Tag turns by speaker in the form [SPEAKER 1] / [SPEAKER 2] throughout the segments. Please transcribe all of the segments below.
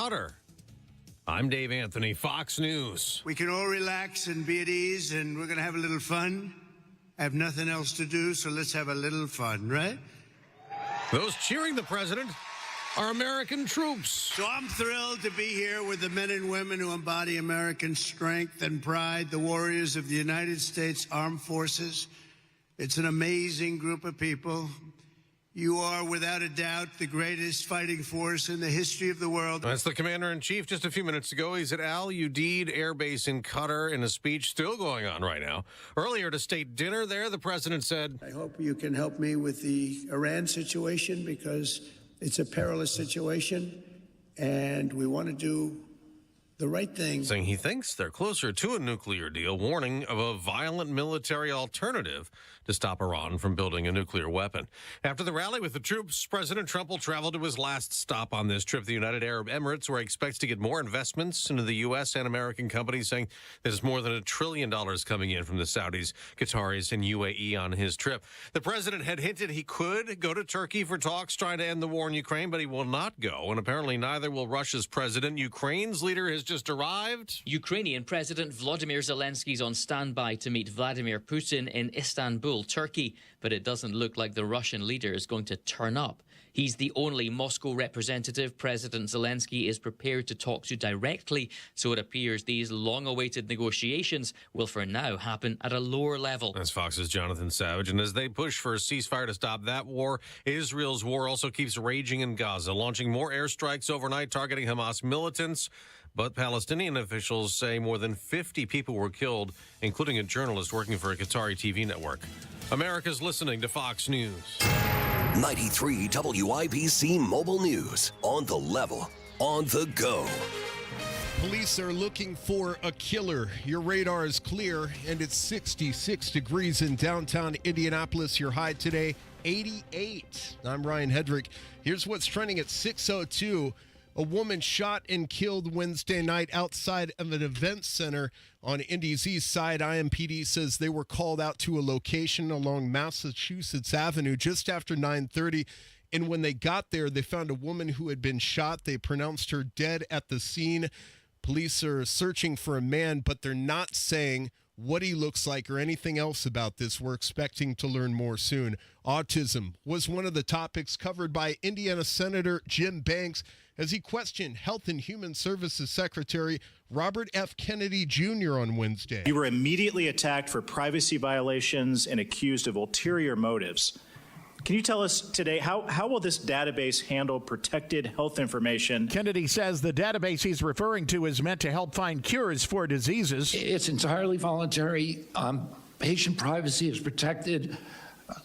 [SPEAKER 1] Qatar. I'm Dave Anthony, Fox News.
[SPEAKER 2] We can all relax and be at ease, and we're going to have a little fun. I have nothing else to do, so let's have a little fun, right?
[SPEAKER 1] Those cheering the president are American troops.
[SPEAKER 2] So I'm thrilled to be here with the men and women who embody American strength and pride, the warriors of the United States Armed Forces. It's an amazing group of people. You are, without a doubt, the greatest fighting force in the history of the world.
[SPEAKER 1] That's the commander-in-chief just a few minutes ago. He's at Al Udeid Air Base in Qatar in a speech still going on right now. Earlier at a state dinner there, the president said,
[SPEAKER 2] I hope you can help me with the Iran situation because it's a perilous situation, and we want to do the right thing.
[SPEAKER 1] saying he thinks they're closer to a nuclear deal, warning of a violent military alternative to stop Iran from building a nuclear weapon. After the rally with the troops, President Trump will travel to his last stop on this trip, the United Arab Emirates, where he expects to get more investments into the U.S. and American companies, saying there's more than $1 trillion coming in from the Saudis, Qataris, and UAE on his trip. The president had hinted he could go to Turkey for talks trying to end the war in Ukraine, but he will not go, and apparently neither will Russia's president. Ukraine's leader has just arrived.
[SPEAKER 3] Ukrainian President Volodymyr Zelensky is on standby to meet Vladimir Putin in Istanbul, Turkey, but it doesn't look like the Russian leader is going to turn up. He's the only Moscow representative President Zelensky is prepared to talk to directly, so it appears these long-awaited negotiations will for now happen at a lower level.
[SPEAKER 1] That's Fox's Jonathan Savage, and as they push for a ceasefire to stop that war, Israel's war also keeps raging in Gaza, launching more airstrikes overnight targeting Hamas militants. But Palestinian officials say more than 50 people were killed, including a journalist working for a Qatari TV network. America's listening to Fox News.
[SPEAKER 4] 93 WIBC Mobile News. On the level, on the go.
[SPEAKER 5] Police are looking for a killer. Your radar is clear, and it's 66 degrees in downtown Indianapolis. Your high today, 88. I'm Ryan Hedrick. Here's what's trending at 6:02. A woman shot and killed Wednesday night outside of an event center on Indy's east side. IMPD says they were called out to a location along Massachusetts Avenue just after 9:30. And when they got there, they found a woman who had been shot. They pronounced her dead at the scene. Police are searching for a man, but they're not saying what he looks like or anything else about this. We're expecting to learn more soon. Autism was one of the topics covered by Indiana Senator Jim Banks as he questioned Health and Human Services Secretary Robert F. Kennedy Jr. on Wednesday.
[SPEAKER 6] You were immediately attacked for privacy violations and accused of ulterior motives. Can you tell us today, how will this database handle protected health information?
[SPEAKER 7] Kennedy says the database he's referring to is meant to help find cures for diseases.
[SPEAKER 8] It's entirely voluntary. Patient privacy is protected.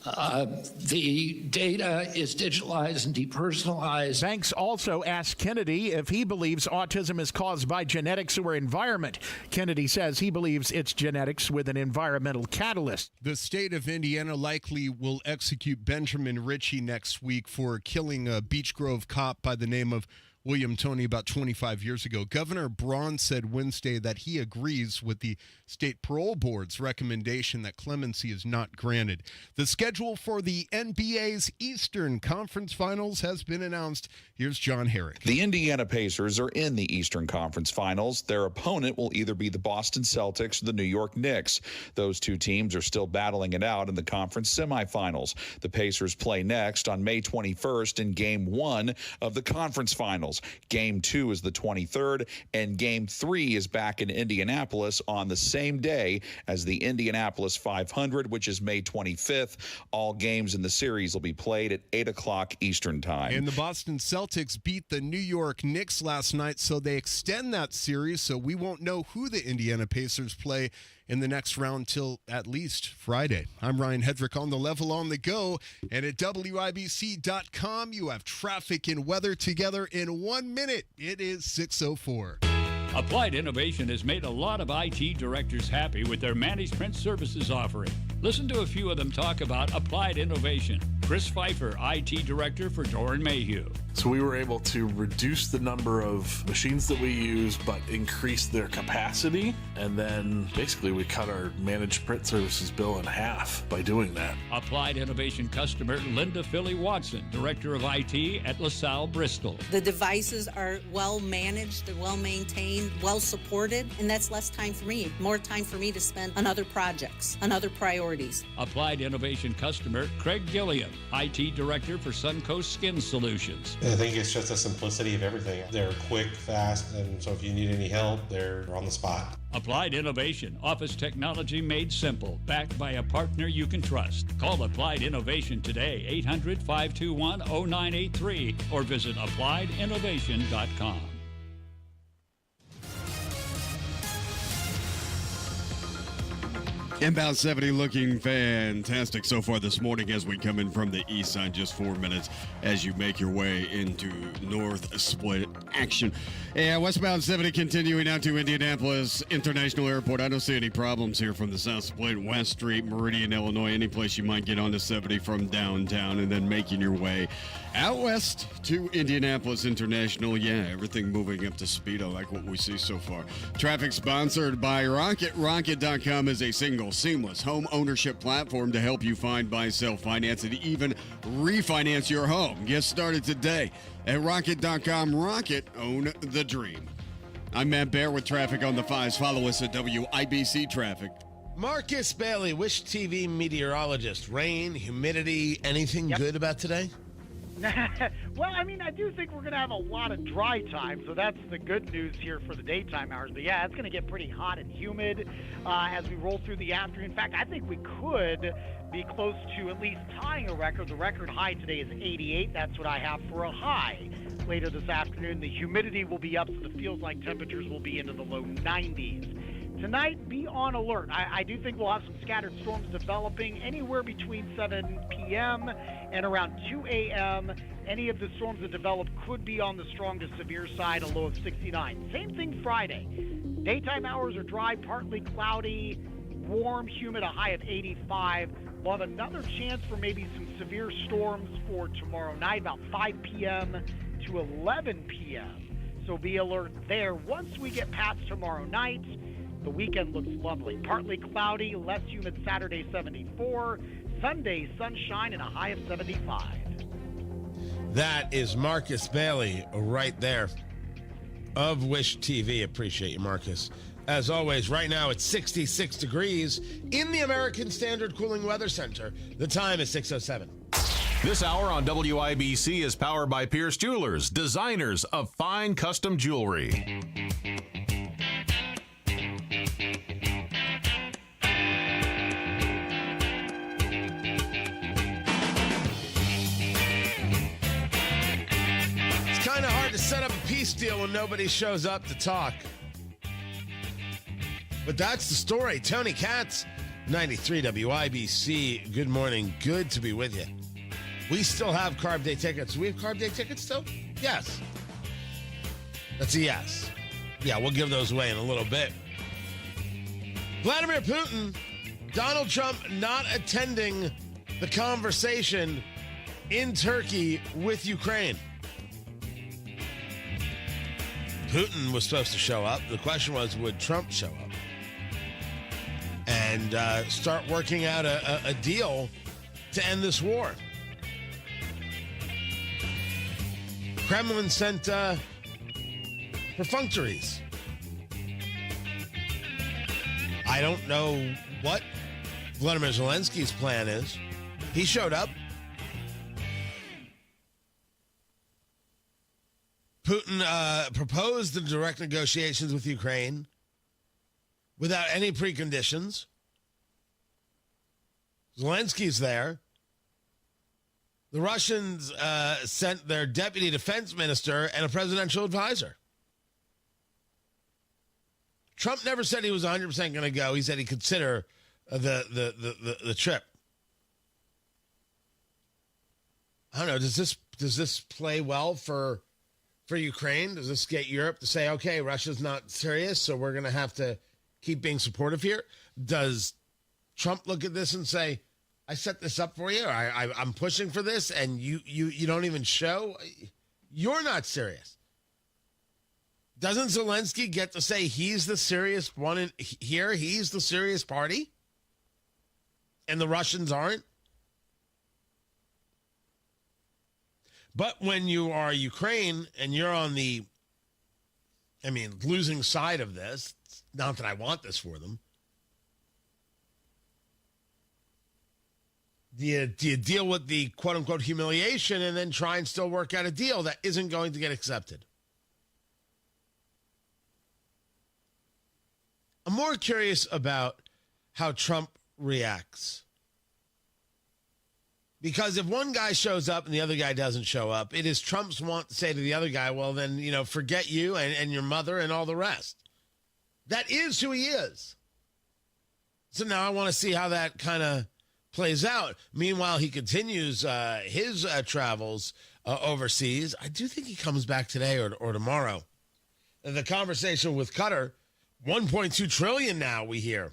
[SPEAKER 8] The data is digitalized and depersonalized.
[SPEAKER 7] Banks also asked Kennedy if he believes autism is caused by genetics or environment. Kennedy says he believes it's genetics with an environmental catalyst.
[SPEAKER 5] The state of Indiana likely will execute Benjamin Ritchie next week for killing a Beech Grove cop by the name of William Toney about 25 years ago. Governor Braun said Wednesday that he agrees with the state parole board's recommendation that clemency is not granted. The schedule for the NBA's Eastern Conference Finals has been announced. Here's John Herrick.
[SPEAKER 9] The Indiana Pacers are in the Eastern Conference Finals. Their opponent will either be the Boston Celtics or the New York Knicks. Those two teams are still battling it out in the conference semifinals. The Pacers play next on May 21st in Game 1 of the conference finals. Game 2 is the 23rd, and Game 3 is back in Indianapolis on the same day as the Indianapolis 500, which is May 25th. All games in the series will be played at 8 o'clock Eastern Time.
[SPEAKER 5] And the Boston Celtics beat the New York Knicks last night, so they extend that series, so we won't know who the Indiana Pacers play in the next round till at least Friday. I'm Ryan Hedrick on the level on the go, and at WIBC.com, you have traffic and weather together in 1 minute. It is 6:04.
[SPEAKER 10] Applied Innovation has made a lot of IT directors happy with their managed print services offering. Listen to a few of them talk about Applied Innovation. Chris Pfeiffer, IT Director for Doran Mayhew.
[SPEAKER 11] So we were able to reduce the number of machines that we use, but increase their capacity. And then basically we cut our managed print services bill in half by doing that.
[SPEAKER 10] Applied Innovation customer Linda Philly Watson, Director of IT at LaSalle Bristol.
[SPEAKER 12] The devices are well managed, they're well maintained, well supported, and that's less time for me. More time for me to spend on other projects, on other priorities.
[SPEAKER 10] Applied Innovation customer Craig Gilliam, IT Director for Suncoast Skin Solutions.
[SPEAKER 13] I think it's just the simplicity of everything. They're quick, fast, and so if you need any help, they're on the spot.
[SPEAKER 10] Applied Innovation, office technology made simple, backed by a partner you can trust. Call Applied Innovation today, 800-521-0983, or visit appliedinnovation.com.
[SPEAKER 14] Inbound 70 looking fantastic so far this morning as we come in from the east side. Just 4 minutes as you make your way into North Split action. And westbound 70 continuing out to Indianapolis International Airport. I don't see any problems here from the South Split, West Street, Meridian, Illinois, any place you might get onto 70 from downtown, and then making your way out west to Indianapolis International. Yeah, everything moving up to speed. I like what we see so far. Traffic sponsored by Rocket. Rocket.com is a single, seamless home ownership platform to help you find, buy, sell, finance, and even refinance your home. Get started today at Rocket.com. Rocket, own the dream. I'm Matt Bear with traffic on the 5s. Follow us at WIBC Traffic.
[SPEAKER 15] Marcus Bailey, Wish TV meteorologist. Rain, humidity, anything good about today?
[SPEAKER 16] Well, I mean, I do think we're going to have a lot of dry time, so that's the good news here for the daytime hours. But yeah, it's going to get pretty hot and humid as we roll through the afternoon. In fact, I think we could be close to at least tying a record. The record high today is 88. That's what I have for a high later this afternoon. The humidity will be up, so the feels like temperatures will be into the low 90s. Tonight, be on alert. I do think we'll have some scattered storms developing anywhere between 7 p.m. and around 2 a.m. Any of the storms that develop could be on the strong to severe side, a low of 69. Same thing Friday. Daytime hours are dry, partly cloudy, warm, humid, a high of 85. We'll have another chance for maybe some severe storms for tomorrow night, about 5 p.m. to 11 p.m. So be alert there. Once we get past tomorrow night, the weekend looks lovely. Partly cloudy, less humid Saturday, 74. Sunday, sunshine and a high of 75.
[SPEAKER 15] That is Marcus Bailey right there of Wish TV. Appreciate you, Marcus. As always, right now it's 66 degrees in the American Standard Cooling Weather Center. The time is 6:07.
[SPEAKER 17] This hour on WIBC is powered by Pierce Jewelers, designers of fine custom jewelry.
[SPEAKER 15] Kind of hard to set up a peace deal when nobody shows up to talk. But that's the story. Tony Katz, 93 WIBC. Good morning. Good to be with you. We still have Carb Day tickets. We have Carb Day tickets still? Yes. That's a yes. Yeah, we'll give those away in a little bit. Vladimir Putin, Donald Trump not attending the conversation in Turkey with Ukraine. Putin was supposed to show up. The question was, would Trump show up? And start working out a deal to end this war. Kremlin sent perfunctories. I don't know what Vladimir Zelensky's plan is. He showed up. Putin proposed the direct negotiations with Ukraine without any preconditions. Zelensky's there. The Russians sent their deputy defense minister and a presidential advisor. Trump never said he was 100% going to go. He said he'd consider the trip. I don't know. Does this play well for Ukraine? Does this get Europe to say, okay, Russia's not serious, so we're going to have to keep being supportive here? Does Trump look at this and say, I set this up for you, I'm pushing for this, and you don't even show? You're not serious. Doesn't Zelensky get to say he's the serious one here? He's the serious party? And the Russians aren't? But when you are Ukraine and you're on the, losing side of this, not that I want this for them, do you deal with the quote-unquote humiliation and then try and still work out a deal that isn't going to get accepted? I'm more curious about how Trump reacts. Because if one guy shows up and the other guy doesn't show up, it is Trump's want to say to the other guy, well, then, forget you and your mother and all the rest. That is who he is. So now I want to see how that kind of plays out. Meanwhile, he continues his travels overseas. I do think he comes back today or tomorrow. The conversation with Qatar, $1.2 trillion now we hear.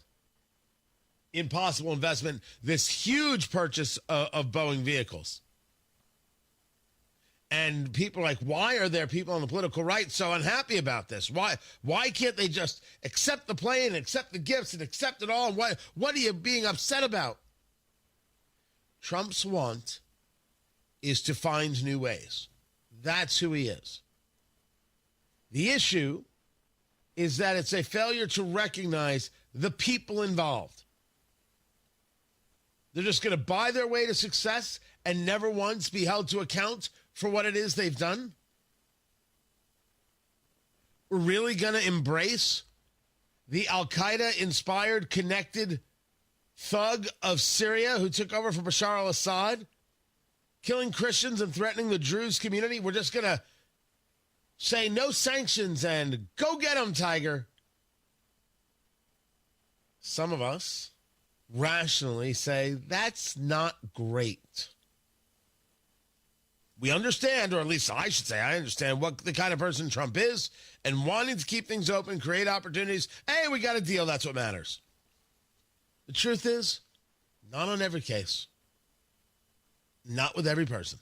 [SPEAKER 15] Impossible investment, this huge purchase of Boeing vehicles. And people are like, why are there people on the political right so unhappy about this? Why can't they just accept the plane, accept the gifts, and accept it all? And what are you being upset about? Trump's want is to find new ways. That's who he is. The issue is that it's a failure to recognize the people involved. They're just going to buy their way to success and never once be held to account for what it is they've done? We're really going to embrace the Al-Qaeda-inspired, connected thug of Syria who took over for Bashar al-Assad, killing Christians and threatening the Druze community? We're just going to say no sanctions and go get them, Tiger. Some of us rationally say that's not great. We understand, or at least I should say I understand, what the kind of person Trump is and wanting to keep things open, create opportunities. Hey, we got a deal. That's what matters. The truth is, not on every case. Not with every person.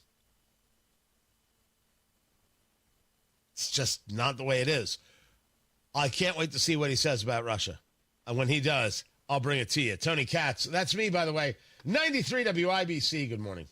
[SPEAKER 15] It's just not the way it is. I can't wait to see what he says about Russia. And when he does, I'll bring it to you. Tony Katz. That's me, by the way. 93 WIBC. Good morning.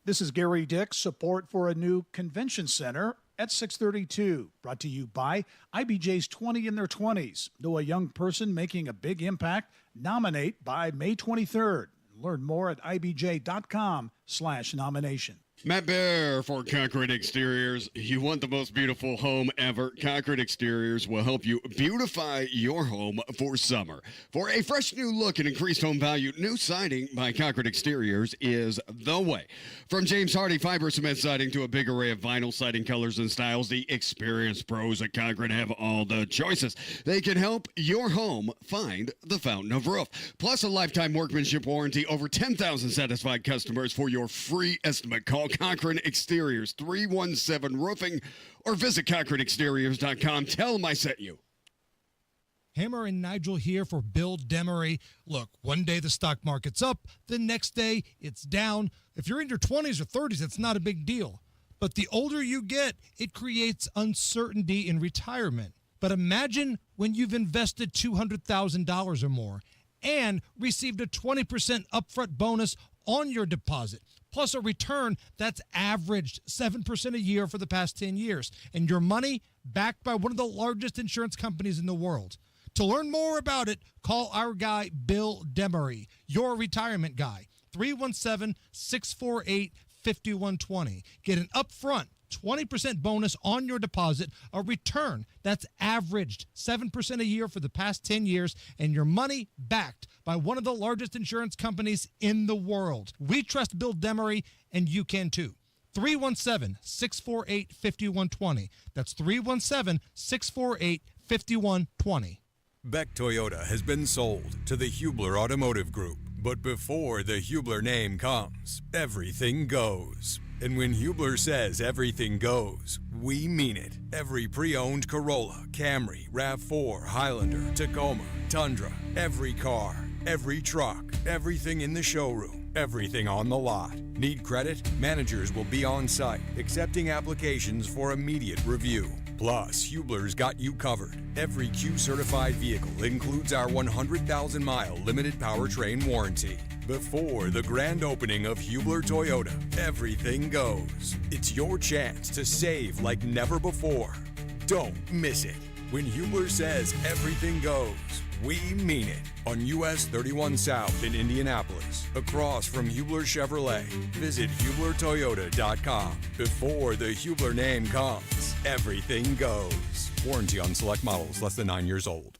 [SPEAKER 18] This is Gary Dick. Support for a new convention center at 632. Brought to you by IBJ's 20 in their 20s. Know a young person making a big impact? Nominate by May 23rd. Learn more at ibj.com/nomination.
[SPEAKER 14] Matt Bear for Concrete Exteriors. You want the most beautiful home ever? Concrete Exteriors will help you beautify your home for summer. For a fresh new look and increased home value, new siding by Concrete Exteriors is the way. From James Hardy fiber cement siding to a big array of vinyl siding colors and styles, the experienced pros at Concrete have all the choices. They can help your home find the fountain of roof. Plus a lifetime workmanship warranty, over 10,000 satisfied customers for your free estimate. Call Concrete Exteriors 317 Roofing or visit concreteexteriors.com. Tell them I sent you.
[SPEAKER 19] Hammer and Nigel here for Bill Demery. Look, one day the stock market's up, the next day it's down. If you're in your 20s or 30s, it's not a big deal. But the older you get, it creates uncertainty in retirement. But imagine when you've invested $200,000 or more and received a 20% upfront bonus on your deposit, plus a return that's averaged 7% a year for the past 10 years, and your money backed by one of the largest insurance companies in the world. To learn more about it, call our guy, Bill Demery, your retirement guy, 317-648-5120. Get an upfront 20% bonus on your deposit, a return that's averaged 7% a year for the past 10 years, and your money backed by one of the largest insurance companies in the world. We trust Bill Demery, and you can too. 317-648-5120. That's 317-648-5120.
[SPEAKER 20] Beck Toyota has been sold to the Hubler Automotive Group. But before the Hubler name comes, everything goes. And when Hubler says everything goes, we mean it. Every pre-owned Corolla, Camry, RAV4, Highlander, Tacoma, Tundra, every car, every truck, everything in the showroom, everything on the lot. Need credit? Managers will be on site, accepting applications for immediate review. Plus, Hubler's got you covered. Every Q-certified vehicle includes our 100,000-mile limited powertrain warranty. Before the grand opening of Hubler Toyota, everything goes. It's your chance to save like never before. Don't miss it. When Hubler says everything goes, we mean it. On US 31 South in Indianapolis, across from Hubler Chevrolet. Visit HublerToyota.com. Before the Hubler name comes, everything goes. Warranty on select models less than 9 years old.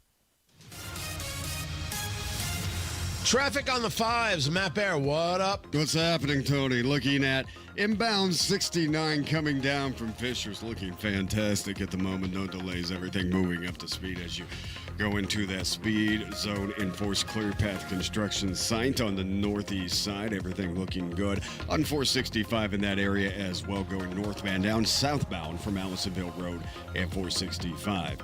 [SPEAKER 15] Traffic on the fives. Matt Bear, what up?
[SPEAKER 14] What's happening, Tony? Looking at inbound 69 coming down from Fishers. Looking fantastic at the moment. No delays. Everything moving up to speed as you go into that speed zone. Enforced clear path construction site on the northeast side. Everything looking good. On 465 in that area as well, going northbound down southbound from Allisonville Road at 465.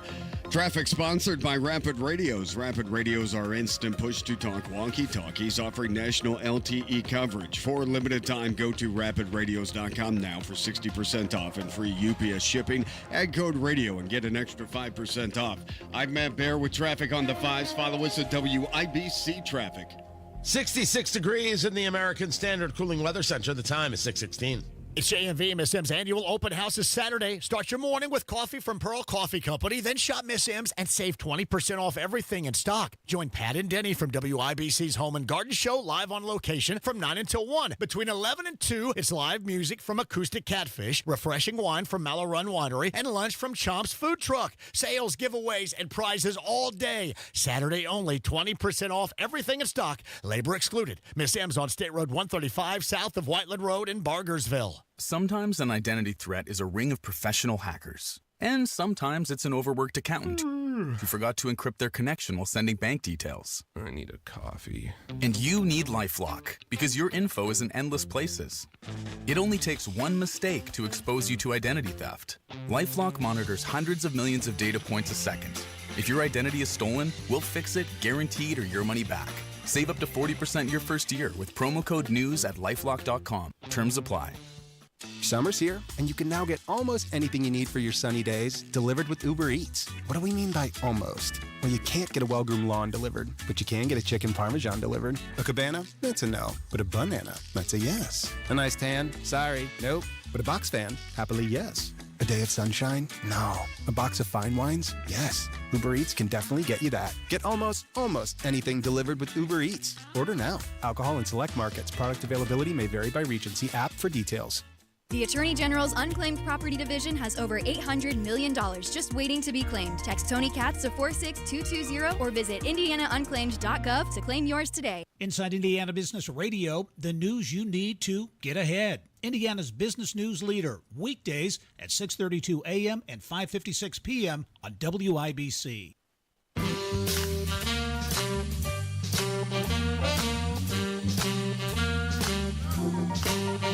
[SPEAKER 14] Traffic sponsored by Rapid Radios. Rapid Radios are instant push-to-talk walkie-talkies offering national LTE coverage. For a limited time, go to rapidradios.com now for 60% off and free UPS shipping. Add code radio and get an extra 5% off. I'm Matt Bear with traffic on the fives. Follow us at WIBC Traffic.
[SPEAKER 15] 66 degrees in the American Standard Cooling Weather Center. The time is 6:16.
[SPEAKER 7] It's JMV. Miss M's annual open house is Saturday. Start your morning with coffee from Pearl Coffee Company. Then shop Miss M's and save 20% off everything in stock. Join Pat and Denny from WIBC's Home and Garden Show live on location from 9 until 1. Between 11 and 2, it's live music from Acoustic Catfish, refreshing wine from Mallow Run Winery, and lunch from Chomp's Food Truck. Sales, giveaways, and prizes all day. Saturday only, 20% off everything in stock. Labor excluded. Miss M's on State Road 135 south of Whiteland Road in Bargersville.
[SPEAKER 21] Sometimes an identity threat is a ring of professional hackers. And sometimes it's an overworked accountant who forgot to encrypt their connection while sending bank details.
[SPEAKER 14] I need a coffee.
[SPEAKER 21] And you need LifeLock, because your info is in endless places. It only takes one mistake to expose you to identity theft. LifeLock monitors hundreds of millions of data points a second. If your identity is stolen, we'll fix it, guaranteed, or your money back. Save up to 40% your first year with promo code NEWS at LifeLock.com. Terms apply.
[SPEAKER 22] Summer's here, and you can now get almost anything you need for your sunny days delivered with Uber Eats. What do we mean by almost? Well, you can't get a well-groomed lawn delivered, but you can get a chicken parmesan delivered. A cabana? That's a no. But a banana? That's a yes. A nice tan? Sorry, nope. But a box fan? Happily, yes. A day of sunshine? No. A box of fine wines? Yes. Uber Eats can definitely get you that. Get almost anything delivered with Uber Eats. Order now. Alcohol in select markets. Product availability may vary by region. See app for details.
[SPEAKER 23] The Attorney General's Unclaimed Property Division has over $800 million just waiting to be claimed. Text Tony Katz to 46220 or visit indianaunclaimed.gov to claim yours today.
[SPEAKER 18] Inside Indiana Business Radio, the news you need to get ahead. Indiana's business news leader, weekdays at 6:32 a.m. and 5:56 p.m. on WIBC.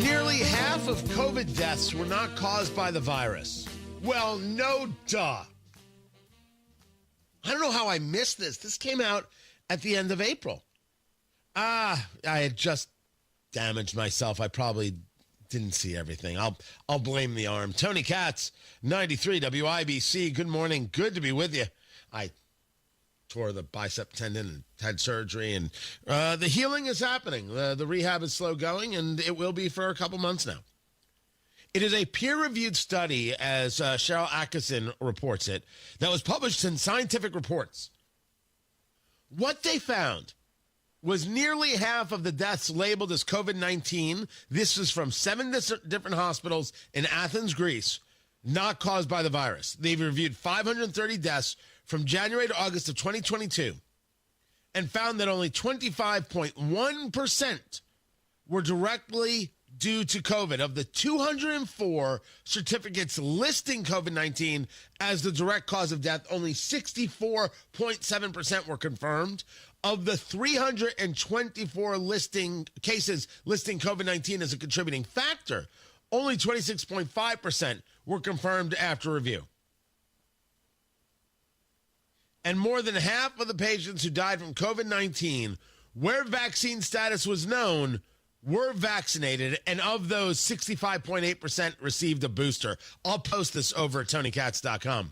[SPEAKER 15] Nearly half of COVID deaths were not caused by the virus. Well, no duh. I don't know how I missed this. This came out at the end of April. I had just damaged myself. I probably didn't see everything. I'll blame the arm. Tony Katz, 93 WIBC. Good morning. Good to be with you. I tore the bicep tendon and had surgery, and the healing is happening. The rehab is slow going, and it will be for a couple months now. It is a peer-reviewed study, as Cheryl Atkinson reports it, that was published in Scientific Reports. What they found was nearly half of the deaths labeled as COVID-19. This is from 7 different hospitals in Athens, Greece, not caused by the virus. They've reviewed 530 deaths from January to August of 2022 and found that only 25.1% were directly due to COVID. Of the 204 certificates listing COVID-19 as the direct cause of death, only 64.7% were confirmed. Of the 324 cases listing COVID-19 as a contributing factor, only 26.5% were confirmed after review. And more than half of the patients who died from COVID-19, where vaccine status was known, were vaccinated, and of those, 65.8% received a booster. I'll post this over at TonyKatz.com.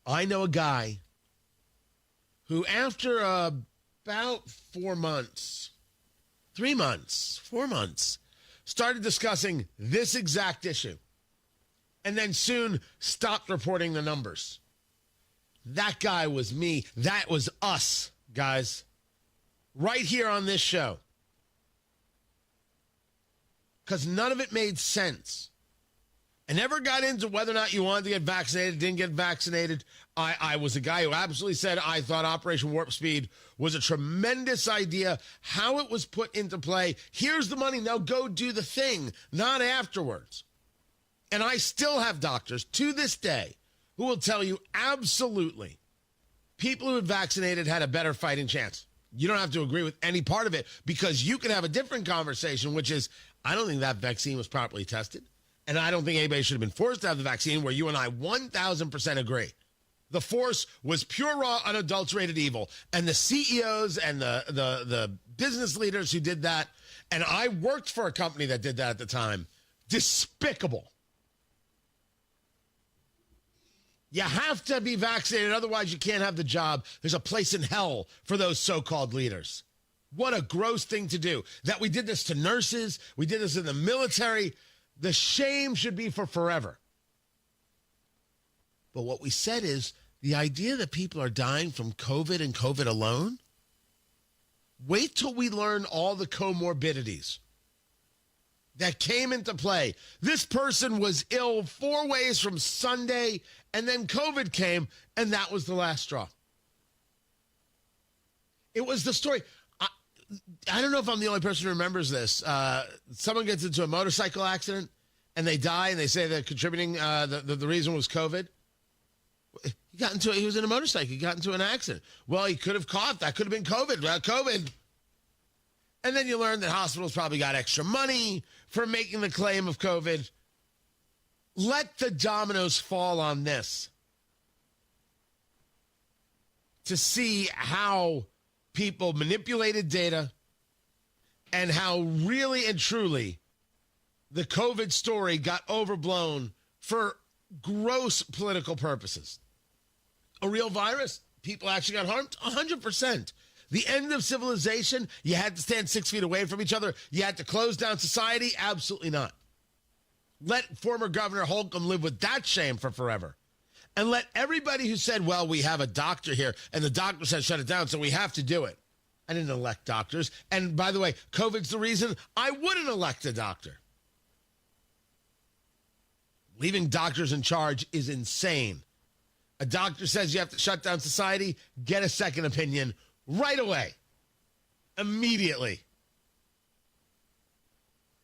[SPEAKER 15] I know a guy who, after about 4 months, 3 months, 4 months, started discussing this exact issue, and then soon stopped reporting the numbers. That guy was me. That was us, guys. Right here on this show. Because none of it made sense. I never got into whether or not you wanted to get vaccinated, didn't get vaccinated. I was a guy who absolutely said I thought Operation Warp Speed was a tremendous idea. How it was put into play. Here's the money. Now go do the thing, not afterwards. And I still have doctors to this day who will tell you absolutely people who had vaccinated had a better fighting chance. You don't have to agree with any part of it because you can have a different conversation, which is, I don't think that vaccine was properly tested. And I don't think anybody should have been forced to have the vaccine, where you and I 1,000% agree. The force was pure, raw, unadulterated evil. And the CEOs and the business leaders who did that, and I worked for a company that did that at the time, despicable. You have to be vaccinated, otherwise you can't have the job. There's a place in hell for those so-called leaders. What a gross thing to do. That we did this to nurses, we did this in the military. The shame should be for forever. But what we said is, the idea that people are dying from COVID and COVID alone, wait till we learn all the comorbidities that came into play. This person was ill 4 ways from Sunday, and then COVID came, and that was the last straw. It was the story. I don't know if I'm the only person who remembers this. Someone gets into a motorcycle accident, and they die, and they say they're contributing, the reason was COVID. He was in a motorcycle. He got into an accident. Well, he could have coughed. That could have been COVID. Well, COVID. And then you learn that hospitals probably got extra money for making the claim of COVID. Let the dominoes fall on this to see how people manipulated data and how really and truly the COVID story got overblown for gross political purposes. A real virus, people actually got harmed 100%. The end of civilization, you had to stand 6 feet away from each other. You had to close down society. Absolutely not. Let former Governor Holcomb live with that shame for forever. And let everybody who said, well, we have a doctor here, and the doctor said shut it down, so we have to do it. I didn't elect doctors. And by the way, COVID's the reason I wouldn't elect a doctor. Leaving doctors in charge is insane. A doctor says you have to shut down society, get a second opinion right away, immediately.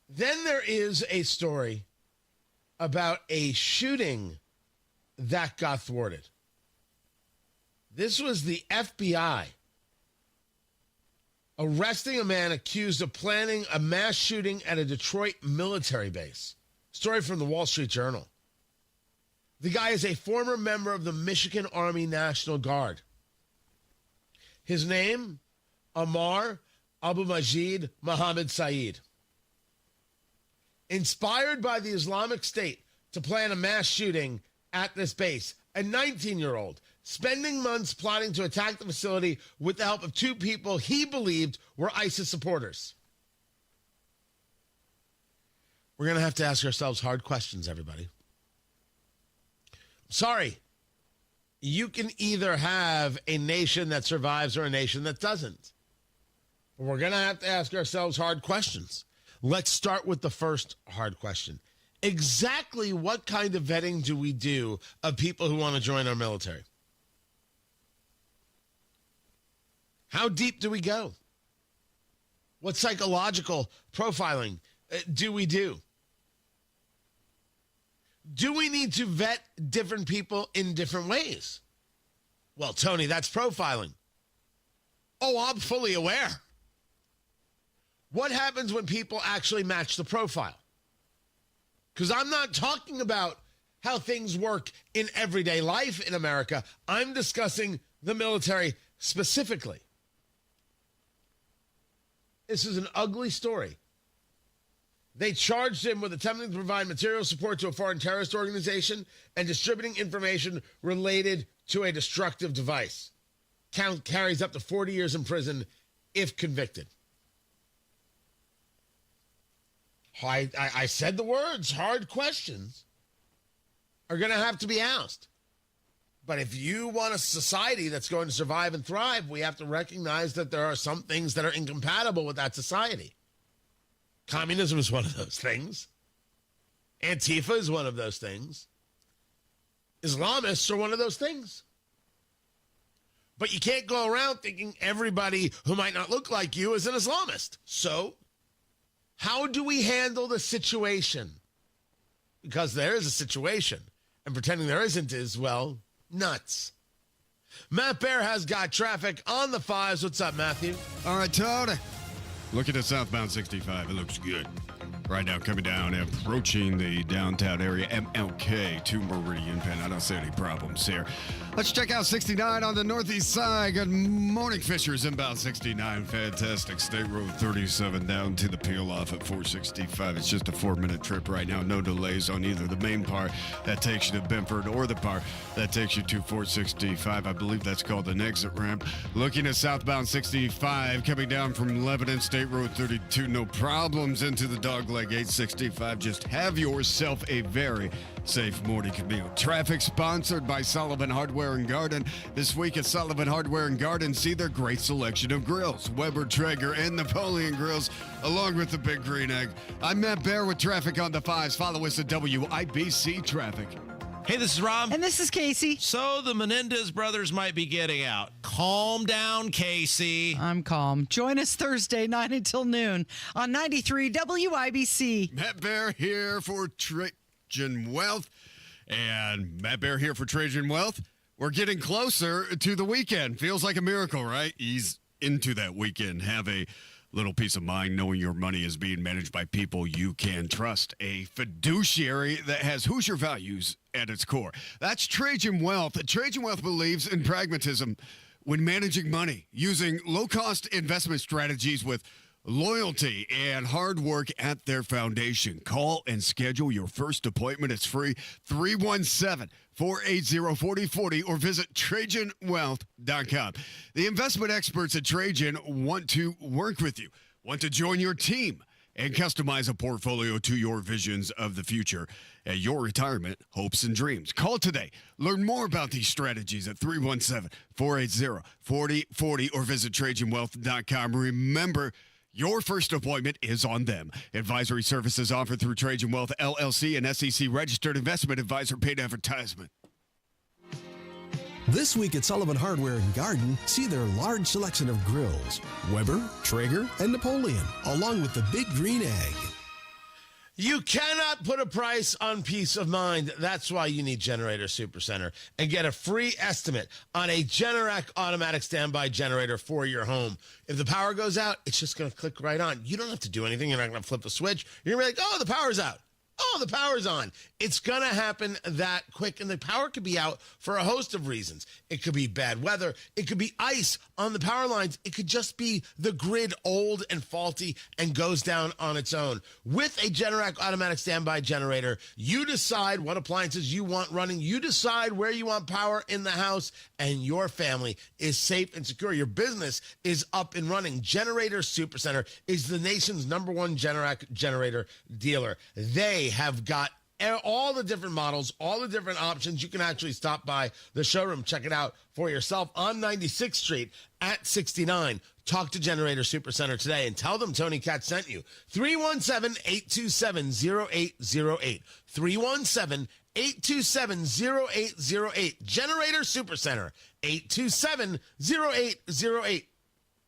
[SPEAKER 15] Then there is a story about a shooting that got thwarted. This was the FBI arresting a man accused of planning a mass shooting at a Detroit military base. Story from the Wall Street Journal. The guy is a former member of the Michigan Army National Guard. His name, Ammar Abu Majid Mohammed Saeed. Inspired by the Islamic State to plan a mass shooting at this base, a 19-year-old spending months plotting to attack the facility with the help of two people he believed were ISIS supporters. We're going to have to ask ourselves hard questions, everybody. Sorry. You can either have a nation that survives or a nation that doesn't. We're going to have to ask ourselves hard questions. Let's start with the first hard question. Exactly what kind of vetting do we do of people who want to join our military? How deep do we go? What psychological profiling do we do? Do we need to vet different people in different ways? Well, Tony, that's profiling. Oh, I'm fully aware. What happens when people actually match the profile? Because I'm not talking about how things work in everyday life in America. I'm discussing the military specifically. This is an ugly story. They charged him with attempting to provide material support to a foreign terrorist organization and distributing information related to a destructive device. Count carries up to 40 years in prison if convicted. I said the words, hard questions are going to have to be asked. But if you want a society that's going to survive and thrive, we have to recognize that there are some things that are incompatible with that society. Communism is one of those things. Antifa is one of those things. Islamists are one of those things. But you can't go around thinking everybody who might not look like you is an Islamist. So, how do we handle the situation? Because there is a situation, and pretending there isn't is, well, nuts. Matt Bear has got traffic on the 5s. What's up, Matthew?
[SPEAKER 14] All right, Todd. Look at the southbound 65. It looks good. Right now, coming down, approaching the downtown area, MLK to Meridian Penn. I don't see any problems here. Let's check out 69 on the northeast side. Good morning, Fishers. Inbound 69. Fantastic. State Road 37 down to the peel off at 465. It's just a 4-minute trip right now. No delays on either the main part that takes you to Benford or the part that takes you to 465. I believe that's called an exit ramp. Looking at southbound 65 coming down from Lebanon, State Road 32. No problems into the dogleg 865. Just have yourself a very safe morning commute. Traffic sponsored by Sullivan Hardware and Garden. This week at Sullivan Hardware and Garden, see their great selection of grills, Weber, Traeger, and Napoleon grills, along with the Big Green Egg. I'm Matt Bear with traffic on the 5s. Follow us at WIBC Traffic.
[SPEAKER 1] Hey, this is Rob.
[SPEAKER 2] And this is Casey.
[SPEAKER 1] So the Menendez brothers might be getting out. Calm down, Casey.
[SPEAKER 2] I'm calm. Join us Thursday, 9 until noon on 93 WIBC.
[SPEAKER 14] Matt Bear here for Trajan Wealth. And Matt Bear here for Trajan Wealth. We're getting closer to the weekend. Feels like a miracle, right? Ease into that weekend. Have a little peace of mind knowing your money is being managed by people you can trust. A fiduciary that has Hoosier values at its core. That's Trajan Wealth. Trajan Wealth believes in pragmatism when managing money, using low-cost investment strategies with loyalty and hard work at their foundation. Call and schedule your first appointment. It's free. 317-480-4040 or visit TrajanWealth.com. The investment experts at Trajan want to work with you, want to join your team, and customize a portfolio to your visions of the future at your retirement hopes and dreams. Call today. Learn more about these strategies at 317-480-4040 or visit TrajanWealth.com. Remember, your first appointment is on them. Advisory services offered through Trajan Wealth, LLC, and SEC registered investment advisor. Paid advertisement.
[SPEAKER 3] This week at Sullivan Hardware and Garden, see their large selection of grills, Weber, Traeger, and Napoleon, along with the Big Green Egg.
[SPEAKER 15] You cannot put a price on peace of mind. That's why you need Generator Supercenter and get a free estimate on a Generac automatic standby generator for your home. If the power goes out, it's just going to click right on. You don't have to do anything. You're not going to flip the switch. You're going to be like, oh, the power's out. Oh, the power's on. It's going to happen that quick. And the power could be out for a host of reasons. It could be bad weather. It could be ice on the power lines. It could just be the grid old and faulty and goes down on its own. With a Generac automatic standby generator, you decide what appliances you want running. You decide where you want power in the house, and your family is safe and secure. Your business is up and running. Generator Supercenter is the nation's #1 Generac generator dealer. They have got all the different models, all the different options. You can actually stop by the showroom, check it out for yourself on 96th Street at 69. Talk to Generator Supercenter today and tell them Tony Katz sent you. 317-827-0808. 317-827-0808. Generator Supercenter, 827-0808.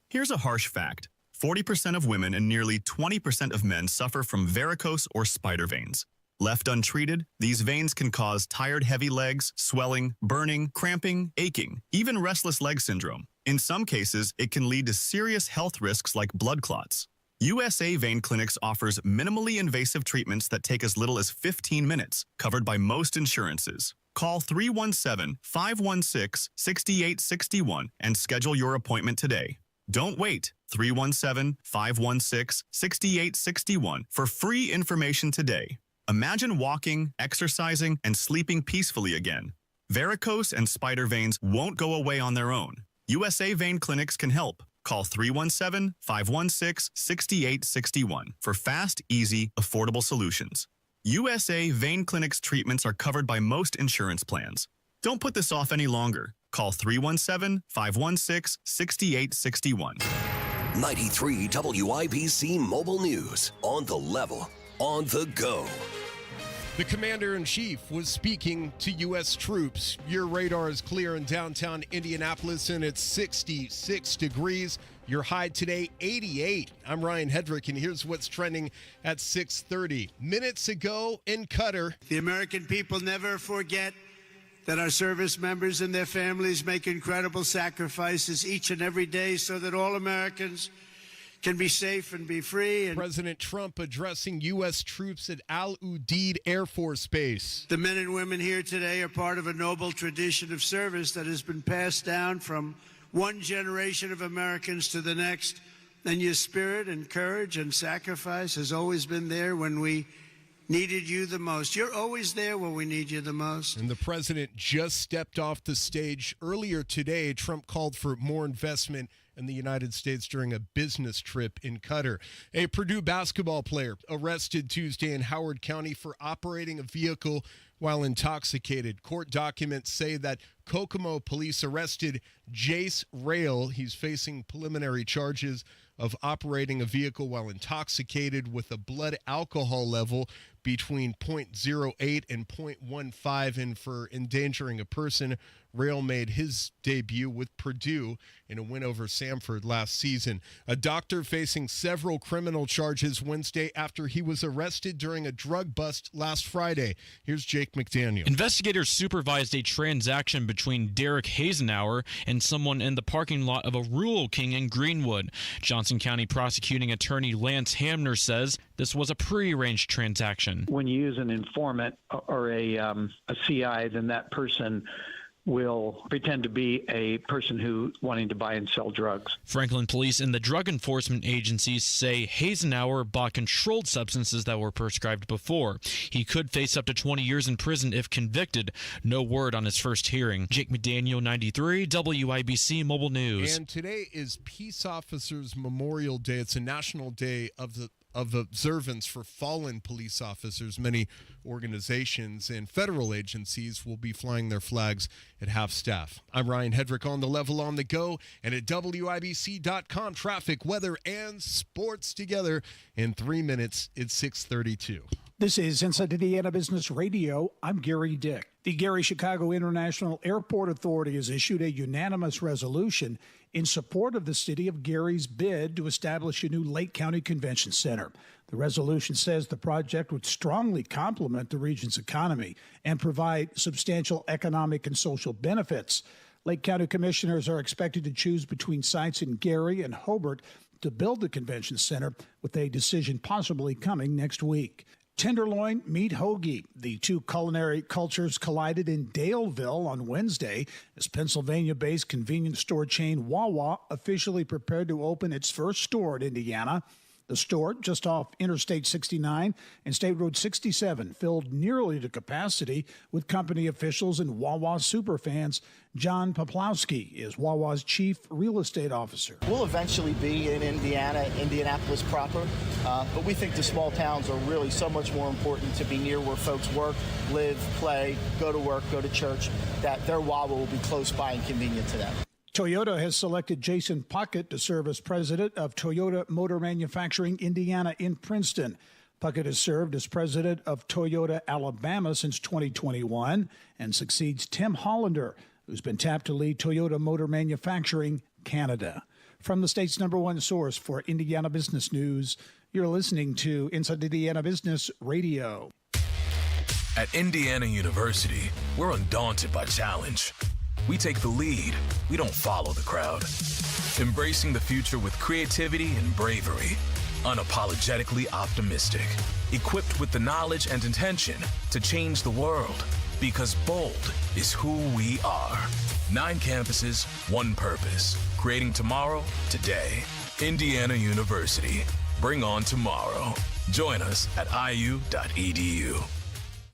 [SPEAKER 24] Here's a harsh fact. 40% of women and nearly 20% of men suffer from varicose or spider veins. Left untreated, these veins can cause tired, heavy legs, swelling, burning, cramping, aching, even restless leg syndrome. In some cases, it can lead to serious health risks like blood clots. USA Vein Clinics offers minimally invasive treatments that take as little as 15 minutes, covered by most insurances. Call 317-516-6861 and schedule your appointment today. Don't wait. 317-516-6861 for free information today. Imagine walking, exercising, and sleeping peacefully again. Varicose and spider veins won't go away on their own. USA Vein Clinics can help. Call 317-516-6861 for fast, easy, affordable solutions. USA Vein Clinics treatments are covered by most insurance plans. Don't put this off any longer. Call 317-516-6861.
[SPEAKER 4] 93 WIBC Mobile News. On the level, on the go.
[SPEAKER 5] The commander-in-chief was speaking to U.S. troops. Your radar is clear in downtown Indianapolis, and it's 66 degrees. Your high today, 88. I'm Ryan Hedrick, and here's what's trending at 6:30. Minutes ago in Qatar.
[SPEAKER 6] The American people never forget that our service members and their families make incredible sacrifices each and every day so that all Americans can be safe and be free. And
[SPEAKER 5] President Trump addressing U.S. troops at Al Udeid Air Force Base.
[SPEAKER 6] The men and women here today are part of a noble tradition of service that has been passed down from one generation of Americans to the next. And your spirit and courage and sacrifice has always been there when we needed you the most. You're always there when we need you the most.
[SPEAKER 5] And the president just stepped off the stage. Earlier today, Trump called for more investment in the United States during a business trip in Qatar. A Purdue basketball player arrested Tuesday in Howard County for operating a vehicle while intoxicated. Court documents say that Kokomo police arrested Jace Rail. He's facing preliminary charges of operating a vehicle while intoxicated with a blood alcohol level between 0.08 and 0.15, and for endangering a person. Rail made his debut with Purdue in a win over Samford last season. A doctor facing several criminal charges Wednesday after he was arrested during a drug bust last Friday. Here's Jake McDaniel.
[SPEAKER 8] Investigators supervised a transaction between Derek Hasenauer and someone in the parking lot of a Rural King in Greenwood. Johnson County prosecuting attorney Lance Hamner says this was a prearranged transaction.
[SPEAKER 9] When you use an informant or a CI, then that person will pretend to be a person who wanting to buy and sell drugs.
[SPEAKER 8] Franklin police and the drug enforcement agencies say Hasenauer bought controlled substances that were prescribed before. He could face up to 20 years in prison if convicted. No word on his first hearing. Jake McDaniel, 93 WIBC Mobile News.
[SPEAKER 5] And today is Peace Officers Memorial Day. It's a national day of observance for fallen police officers. Many organizations and federal agencies will be flying their flags at half-staff. I'm Ryan Hedrick on the level, on the go, and at WIBC.com. Traffic, weather, and sports together in 3 minutes. It's 6:32.
[SPEAKER 18] This is Inside Indiana Business Radio. I'm Gary Dick. The Gary Chicago International Airport Authority has issued a unanimous resolution in support of the city of Gary's bid to establish a new Lake County Convention Center. The resolution says the project would strongly complement the region's economy and provide substantial economic and social benefits. Lake County commissioners are expected to choose between sites in Gary and Hobart to build the convention center, with a decision possibly coming next week. Tenderloin, meat hoagie. The two culinary cultures collided in Daleville on Wednesday as Pennsylvania-based convenience store chain Wawa officially prepared to open its first store in Indiana. The store, just off Interstate 69 and State Road 67, filled nearly to capacity with company officials and Wawa superfans. John Poplowski is Wawa's chief real estate officer.
[SPEAKER 25] We'll eventually be in Indiana, Indianapolis proper, but we think the small towns are really so much more important to be near where folks work, live, play, go to work, go to church, that their Wawa will be close by and convenient to them.
[SPEAKER 18] Toyota has selected Jason Puckett to serve as president of Toyota Motor Manufacturing Indiana in Princeton. Puckett has served as president of Toyota Alabama since 2021 and succeeds Tim Hollander, who's been tapped to lead Toyota Motor Manufacturing Canada. From the state's #1 source for Indiana business news, you're listening to Inside Indiana Business Radio.
[SPEAKER 26] At Indiana University, we're undaunted by challenge. We take the lead. We don't follow the crowd. Embracing the future with creativity and bravery. Unapologetically optimistic. Equipped with the knowledge and intention to change the world. because bold is who we are. 9 campuses, 1 purpose. Creating tomorrow, today. Indiana University. Bring on tomorrow. Join us at iu.edu.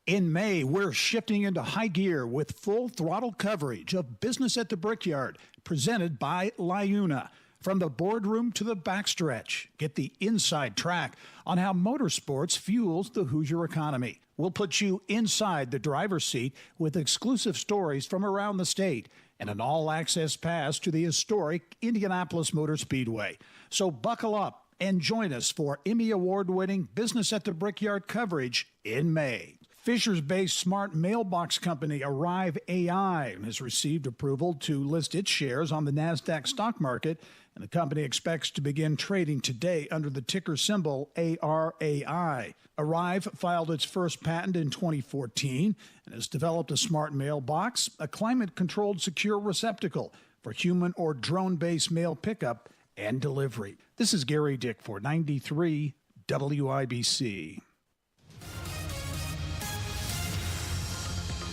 [SPEAKER 18] In May, we're shifting into high gear with full throttle coverage of Business at the Brickyard, presented by LiUNA. From the boardroom to the backstretch, get the inside track on how motorsports fuels the Hoosier economy. We'll put you inside the driver's seat with exclusive stories from around the state and an all-access pass to the historic Indianapolis Motor Speedway. So buckle up and join us for Emmy Award-winning Business at the Brickyard coverage in May. Fishers-based smart mailbox company Arrive AI has received approval to list its shares on the NASDAQ stock market, and the company expects to begin trading today under the ticker symbol ARAI. Arrive filed its first patent in 2014 and has developed a smart mailbox, a climate-controlled secure receptacle for human or drone-based mail pickup and delivery. This is Gary Dick for 93 WIBC.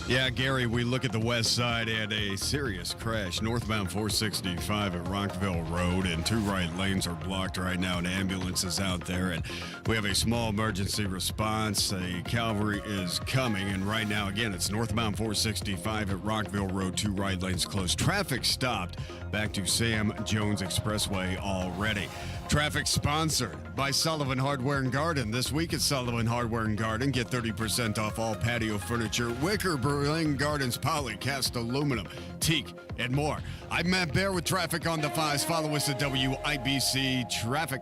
[SPEAKER 14] Yeah, Gary, we look at the west side and a serious crash. Northbound 465 at Rockville Road, and 2 right lanes are blocked right now. An ambulance is out there, and we have a small emergency response. A cavalry is coming, and right now, again, it's northbound 465 at Rockville Road, 2 right lanes closed. Traffic stopped back to Sam Jones Expressway already. Traffic sponsored by Sullivan Hardware and Garden. This week at Sullivan Hardware and Garden, get 30% off all patio furniture, wicker, Berlin Gardens, poly, cast aluminum, teak, and more. I'm Matt Bear with traffic on the 5s. Follow us at WIBC Traffic.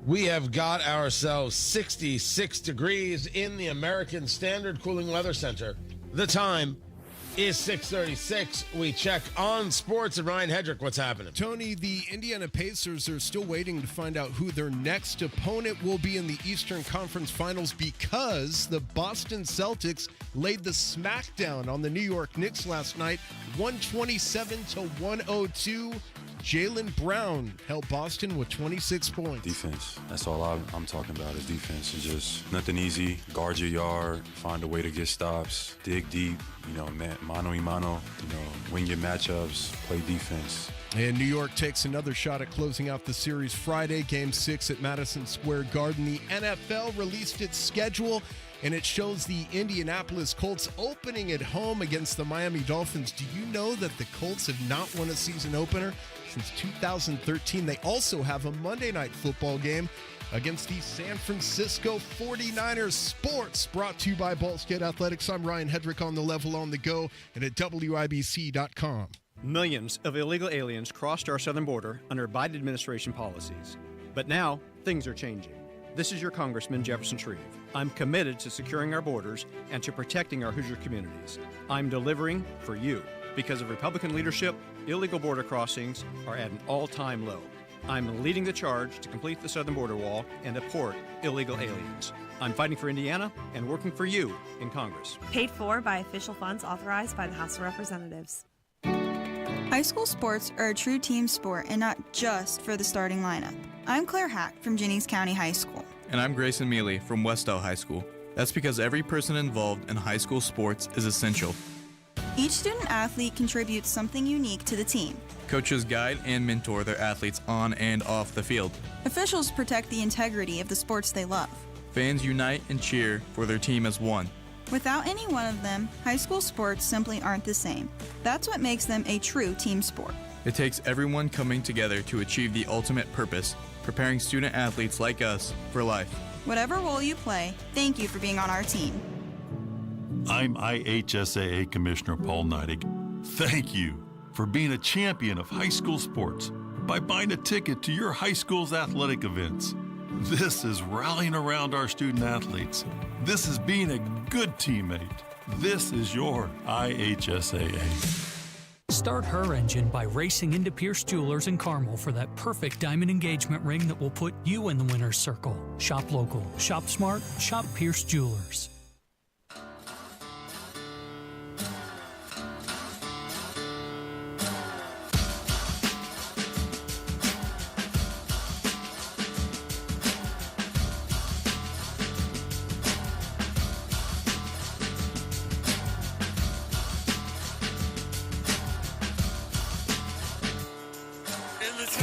[SPEAKER 15] We have got ourselves 66 degrees in the American Standard Cooling Weather Center. The time is 6:36. We check on sports. And Ryan Hedrick, what's happening?
[SPEAKER 5] Tony, the Indiana Pacers are still waiting to find out who their next opponent will be in the Eastern Conference Finals because the Boston Celtics laid the smackdown on the New York Knicks last night, 127-102. Jaylen Brown helped Boston with 26 points.
[SPEAKER 10] Defense. That's all I'm talking about is defense. It's just nothing easy. Guard your yard, find a way to get stops, dig deep, mano y mano, win your matchups, play defense.
[SPEAKER 5] And New York takes another shot at closing out the series Friday, Game 6 at Madison Square Garden. The NFL released its schedule, and it shows the Indianapolis Colts opening at home against the Miami Dolphins. Do you know that the Colts have not won a season opener since 2013? They also have a Monday Night Football game against the San Francisco 49ers. Sports brought to you by Ball State Athletics. I'm Ryan Hedrick on the level on the go and at WIBC.com.
[SPEAKER 11] Millions of illegal aliens crossed our southern border under Biden administration policies. But now, things are changing. This is your Congressman, Jefferson Shreve. I'm committed to securing our borders and to protecting our Hoosier communities. I'm delivering for you. Because of Republican leadership, illegal border crossings are at an all-time low. I'm leading the charge to complete the southern border wall and deport illegal aliens. I'm fighting for Indiana and working for you in Congress.
[SPEAKER 12] Paid for by official funds authorized by the House of Representatives.
[SPEAKER 13] High school sports are a true team sport and not just for the starting lineup. I'm Claire Hack from Jennings County High School.
[SPEAKER 16] And I'm Grayson Mealy from Westell High School. That's because every person involved in high school sports is essential.
[SPEAKER 13] Each student-athlete contributes something unique to the team.
[SPEAKER 16] Coaches guide and mentor their athletes on and off the field.
[SPEAKER 13] Officials protect the integrity of the sports they love.
[SPEAKER 16] Fans unite and cheer for their team as one.
[SPEAKER 13] Without any one of them, high school sports simply aren't the same. That's what makes them a true team sport.
[SPEAKER 16] It takes everyone coming together to achieve the ultimate purpose, preparing student athletes like us for life.
[SPEAKER 13] Whatever role you play, thank you for being on our team.
[SPEAKER 17] I'm IHSAA Commissioner Paul Neidig. Thank you for being a champion of high school sports by buying a ticket to your high school's athletic events. This is rallying around our student athletes. This is being a good teammate. This is your IHSAA.
[SPEAKER 27] Start her engine by racing into Pierce Jewelers in Carmel for that perfect diamond engagement ring that will put you in the winner's circle. Shop local, shop smart, shop Pierce Jewelers.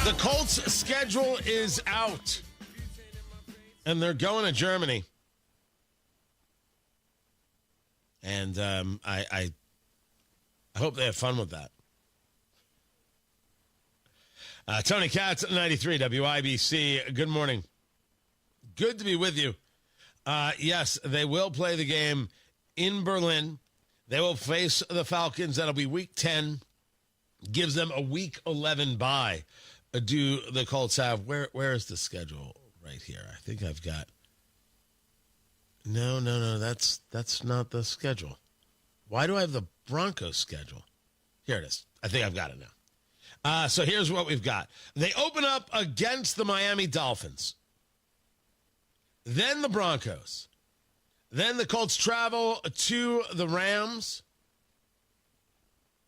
[SPEAKER 15] The Colts' schedule is out, and they're going to Germany. And I hope they have fun with that. Tony Katz at 93 WIBC. Good morning. Good to be with you. Yes, they will play the game in Berlin. They will face the Falcons. That'll be week 10. Gives them a week 11 bye. Do the Colts have? Where is the schedule? Right here. I think I've got. No. That's not the schedule. Why do I have the Broncos schedule? Here it is. I think I've got it now. So here's what we've got. They open up against the Miami Dolphins. Then the Broncos. Then the Colts travel to the Rams.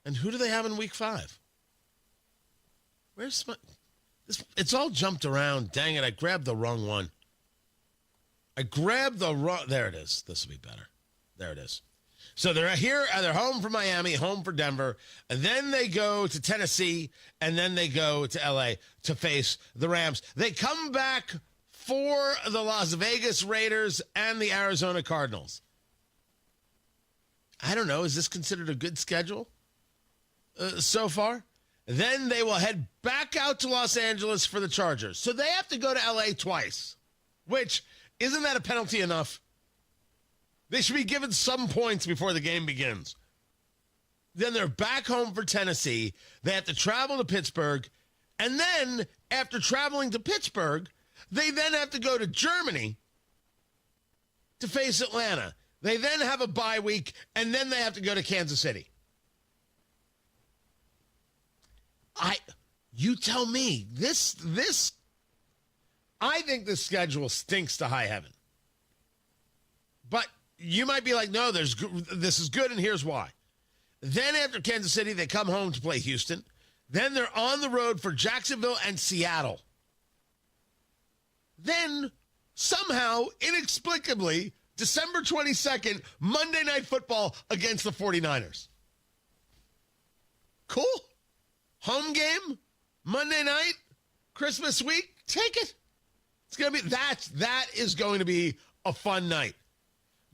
[SPEAKER 15] And who do they have in week 5? Where's my... It's all jumped around. Dang it, I grabbed the wrong one. There it is. This will be better. There it is. So they're here. They're home for Miami, home for Denver. And then they go to Tennessee. And then they go to L.A. to face the Rams. They come back for the Las Vegas Raiders and the Arizona Cardinals. I don't know. Is this considered a good schedule so far? Then they will head back out to Los Angeles for the Chargers. So they have to go to L.A. twice, which, isn't that a penalty enough? They should be given some points before the game begins. Then they're back home for Tennessee. They have to travel to Pittsburgh. And then, after traveling to Pittsburgh, they then have to go to Germany to face Atlanta. They then have a bye week, and then they have to go to Kansas City. You tell me. I think this schedule stinks to high heaven. But you might be like, no, this is good, and here's why. Then after Kansas City, they come home to play Houston. Then they're on the road for Jacksonville and Seattle. Then, somehow, inexplicably, December 22nd, Monday Night Football against the 49ers. Cool. Home game, Monday night, Christmas week, take it. It's going to be that is going to be a fun night.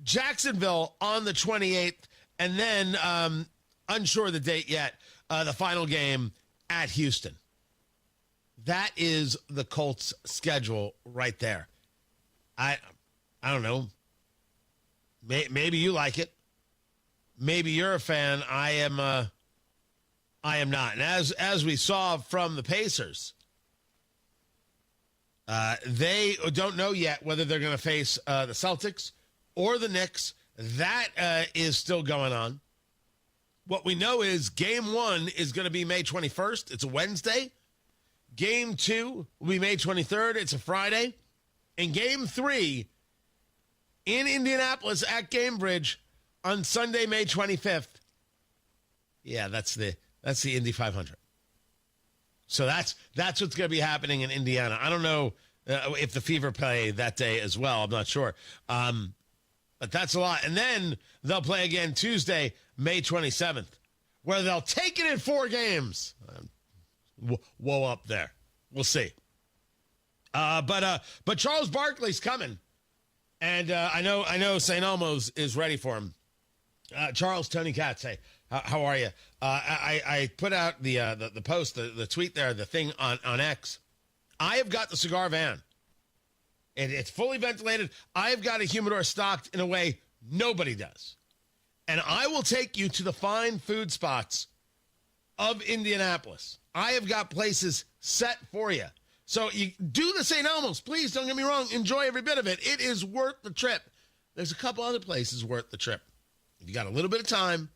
[SPEAKER 15] Jacksonville on the 28th, and then unsure of the date yet, the final game at Houston. That is the Colts schedule right there. I don't know. Maybe you like it. Maybe you're a fan. I am not. And as we saw from the Pacers, they don't know yet whether they're going to face the Celtics or the Knicks. That is still going on. What we know is Game 1 is going to be May 21st. It's a Wednesday. Game 2 will be May 23rd. It's a Friday. And Game 3 in Indianapolis at Cambridge on Sunday, May 25th. Yeah, that's the Indy 500. So that's what's going to be happening in Indiana. I don't know if the Fever play that day as well. I'm not sure. But that's a lot. And then they'll play again Tuesday, May 27th, where they'll take it in 4 games. Whoa up there. We'll see. But Charles Barkley's coming. And I know St. Elmo's is ready for him. Charles, Tony Katz, hey, how are you? I put out the post, the tweet there, the thing on X. I have got the cigar van. And it's fully ventilated. I have got a humidor stocked in a way nobody does. And I will take you to the fine food spots of Indianapolis. I have got places set for you. So you do the St. Elmo's. Please, don't get me wrong. Enjoy every bit of it. It is worth the trip. There's a couple other places worth the trip. If you got a little bit of time,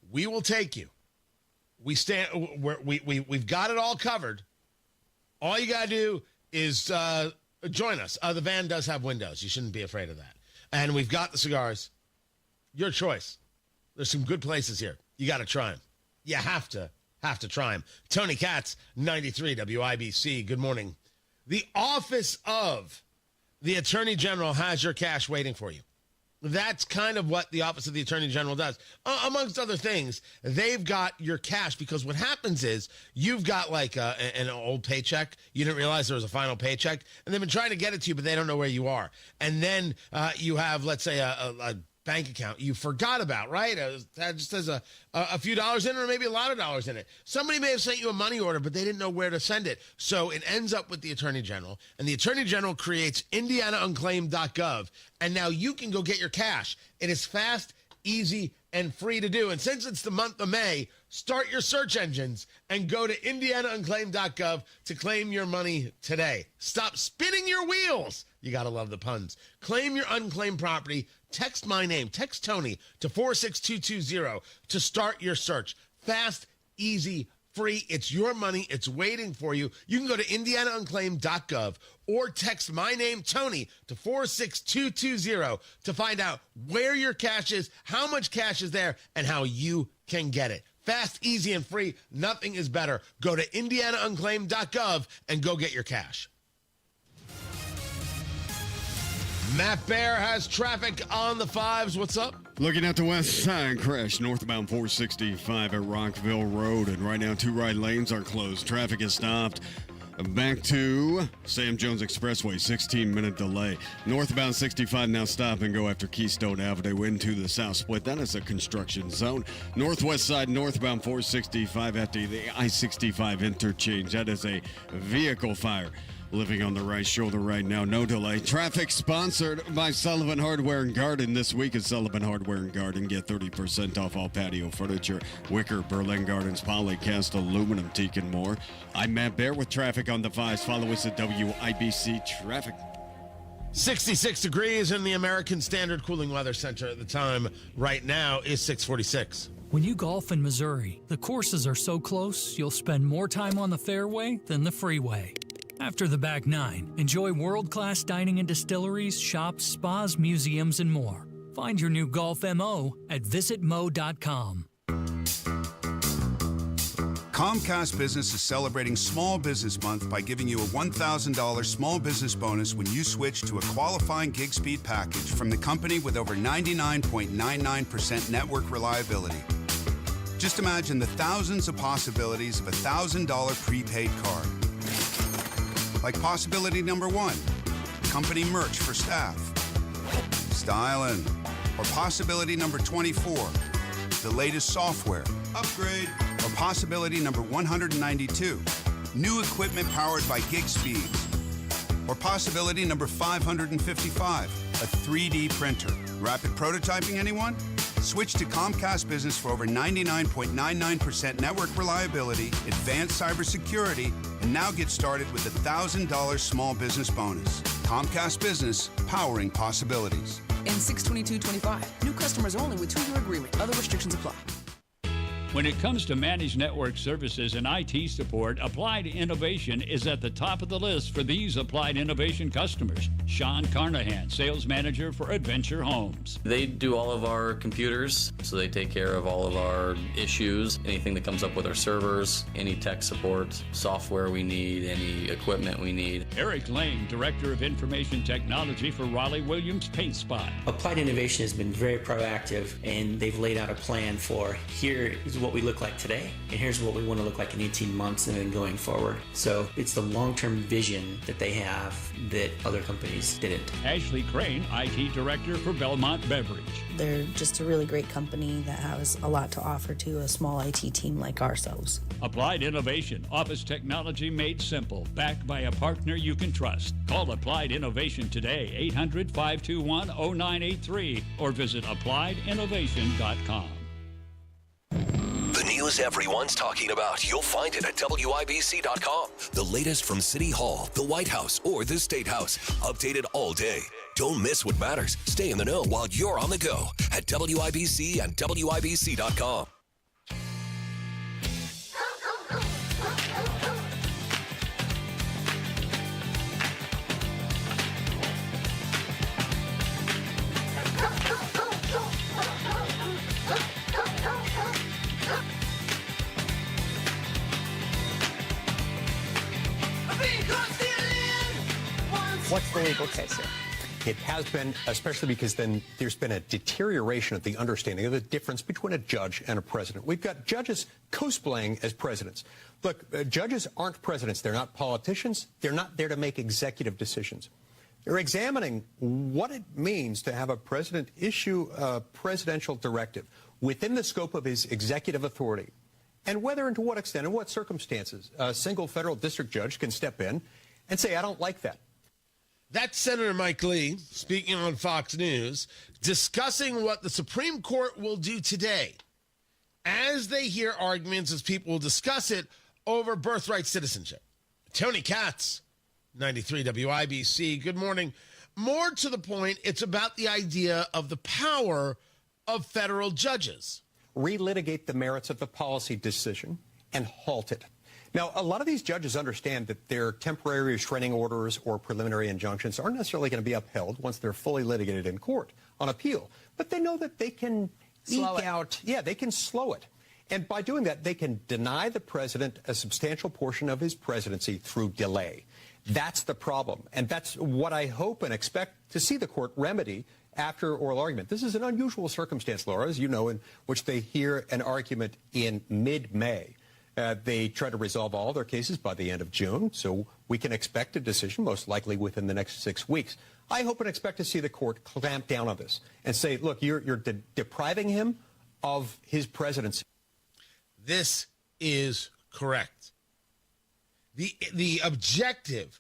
[SPEAKER 15] we will take you. We've got it all covered. All you got to do is join us. The van does have windows. You shouldn't be afraid of that. And we've got the cigars. Your choice. There's some good places here. You got to try them. You have to try them. Tony Katz, 93 WIBC. Good morning. The Office of the Attorney General has your cash waiting for you. that's kind of what the Office of the Attorney General does. Amongst other things, they've got your cash, because what happens is you've got like an old paycheck. You didn't realize there was a final paycheck, and they've been trying to get it to you, but they don't know where you are. And then you have, let's say, a bank account you forgot about, right? That just has a few dollars in it, or maybe a lot of dollars in it. Somebody may have sent you a money order, but they didn't know where to send it. So it ends up with the Attorney General, and the Attorney General creates IndianaUnclaimed.gov, and now you can go get your cash. It is fast, easy, and free to do. And since it's the month of May, start your search engines and go to IndianaUnclaimed.gov to claim your money today. Stop spinning your wheels. You got to love the puns. Claim your unclaimed property. Text my name, text Tony to 46220 to start your search. Fast, easy, free. It's your money. It's waiting for you. You can go to IndianaUnclaimed.gov or text my name, Tony, to 46220 to find out where your cash is, how much cash is there, and how you can get it. Fast, easy, and free. Nothing is better. Go to IndianaUnclaimed.gov and go get your cash. Matt Bear has traffic on the 5s. What's up?
[SPEAKER 14] Looking at the west side, crash northbound 465 at Rockville Road, and right now 2 right lanes are closed. Traffic is stopped. Back to Sam Jones Expressway, 16-minute delay. Northbound 65 now stop and go after Keystone Avenue into the south split. That is a construction zone. Northwest side, northbound 465 after the I-65 interchange. That is a vehicle fire. Living on the right shoulder right now, no delay. Traffic sponsored by Sullivan Hardware and Garden. This week at Sullivan Hardware and Garden, get 30% off all patio furniture, wicker, Berlin Gardens, polycast, aluminum, teak, and more. I'm Matt Bear with traffic on the 5s. Follow us at WIBC Traffic.
[SPEAKER 15] 66 degrees in the American Standard Cooling Weather Center at the time. Right now is 6:46.
[SPEAKER 27] When you golf in Missouri, the courses are so close, you'll spend more time on the fairway than the freeway. After the back nine, enjoy world-class dining and distilleries, shops, spas, museums, and more. Find your new golf MO at visitmo.com.
[SPEAKER 1] Comcast Business is celebrating Small Business Month by giving you a $1,000 small business bonus when you switch to a qualifying gig speed package from the company with over 99.99% network reliability. Just imagine the thousands of possibilities of a $1,000 prepaid card. Like possibility number 1, company merch for staff. Styling. Or possibility number 24, the latest software. Upgrade. Or possibility number 192, new equipment powered by gig speeds. Or possibility number 555, a 3D printer. Rapid prototyping, anyone? Switch to Comcast Business for over 99.99% network reliability, advanced cybersecurity, and now get started with a $1,000 small business bonus. Comcast Business, powering possibilities.
[SPEAKER 7] In 6/22/25, new customers only with 2-year agreement. Other restrictions apply.
[SPEAKER 19] When it comes to managed network services and IT support, Applied Innovation is at the top of the list for these Applied Innovation customers. Sean Carnahan, Sales Manager for Adventure Homes.
[SPEAKER 20] They do all of our computers, so they take care of all of our issues, anything that comes up with our servers, any tech support, software we need, any equipment we need.
[SPEAKER 19] Eric Lane, Director of Information Technology for Raleigh Williams Paint Spot.
[SPEAKER 21] Applied Innovation has been very proactive, and they've laid out a plan for here is what we look like today, and here's what we want to look like in 18 months and then going forward. So it's the long-term vision that they have that other companies didn't.
[SPEAKER 19] Ashley Crane, IT Director for Belmont Beverage.
[SPEAKER 22] They're just a really great company that has a lot to offer to a small IT team like ourselves.
[SPEAKER 19] Applied Innovation, office technology made simple, backed by a partner you can trust. Call Applied Innovation today, 800-521-0983, or visit appliedyinnovation.com.
[SPEAKER 4] The news everyone's talking about, you'll find it at WIBC.com. The latest from City Hall, the White House, or the State House. Updated all day. Don't miss what matters. Stay in the know while you're on the go at WIBC and WIBC.com.
[SPEAKER 23] What's the legal case here?
[SPEAKER 2] It has been, especially because then there's been a deterioration of the understanding of the difference between a judge and a president. We've got judges cosplaying as presidents. Look, judges aren't presidents. They're not politicians. They're not there to make executive decisions. They're examining what it means to have a president issue a presidential directive within the scope of his executive authority, and whether and to what extent and what circumstances a single federal district judge can step in and say, I don't like that.
[SPEAKER 15] That's Senator Mike Lee speaking on Fox News, discussing what the Supreme Court will do today as they hear arguments, as people will discuss it over birthright citizenship. Tony Katz, 93 WIBC. Good morning. More to the point, it's about the idea of the power of federal judges.
[SPEAKER 2] Relitigate the merits of the policy decision and halt it. Now, a lot of these judges understand that their temporary restraining orders or preliminary injunctions aren't necessarily going to be upheld once they're fully litigated in court on appeal. But they know that they can they can slow it. And by doing that, they can deny the president a substantial portion of his presidency through delay. That's the problem. And that's what I hope and expect to see the court remedy after oral argument. This is an unusual circumstance, Laura, as you know, in which they hear an argument in mid-May. They try to resolve all their cases by the end of June, so we can expect a decision most likely within the next 6 weeks. I hope and expect to see the court clamp down on this and say, look, you're depriving him of his presidency.
[SPEAKER 15] This is correct. The objective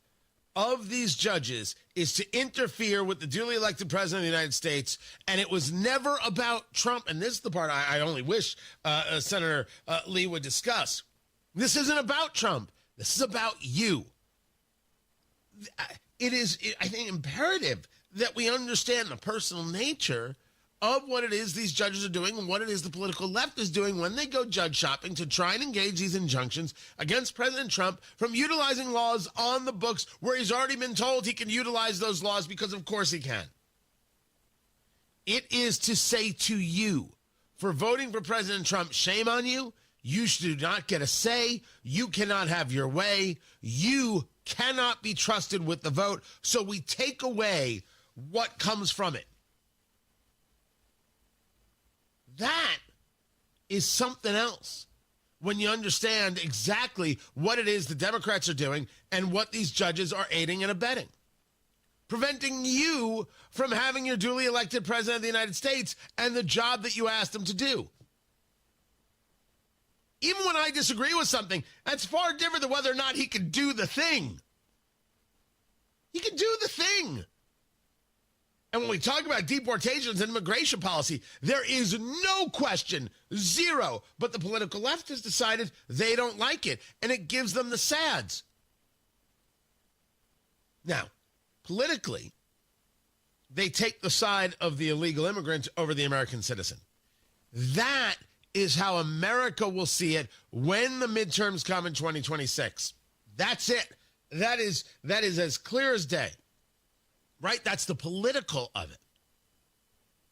[SPEAKER 15] of these judges is to interfere with the duly elected president of the United States, and it was never about Trump. And this is the part I only wish Senator Lee would discuss. This isn't about Trump. This is about you. It is, I think, imperative that we understand the personal nature of what it is these judges are doing and what it is the political left is doing when they go judge shopping to try and engage these injunctions against President Trump from utilizing laws on the books where he's already been told he can utilize those laws because of course he can. It is to say to you, for voting for President Trump, shame on you. You do not get a say. You cannot have your way. You cannot be trusted with the vote. So we take away what comes from it. That is something else when you understand exactly what it is the Democrats are doing and what these judges are aiding and abetting. Preventing you from having your duly elected president of the United States and the job that you asked him to do. Even when I disagree with something, that's far different than whether or not he can do the thing. He can do the thing. And when we talk about deportations and immigration policy, there is no question, zero, but the political left has decided they don't like it, and it gives them the sads. Now, politically, they take the side of the illegal immigrant over the American citizen. That is how America will see it when the midterms come in 2026. That's it. That is as clear as day. Right? That's the political of it.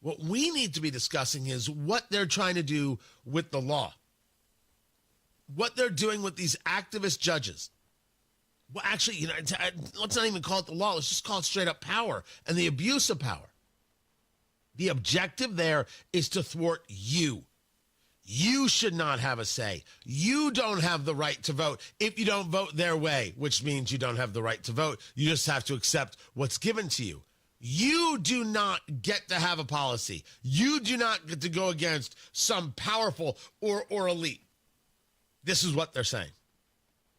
[SPEAKER 15] What we need to be discussing is what they're trying to do with the law. What they're doing with these activist judges. Well, actually, let's not even call it the law. Let's just call it straight up power and the abuse of power. The objective there is to thwart you. You should not have a say. You don't have the right to vote if you don't vote their way, which means you don't have the right to vote. You just have to accept what's given to you. You do not get to have a policy. You do not get to go against some powerful or elite. This is what they're saying.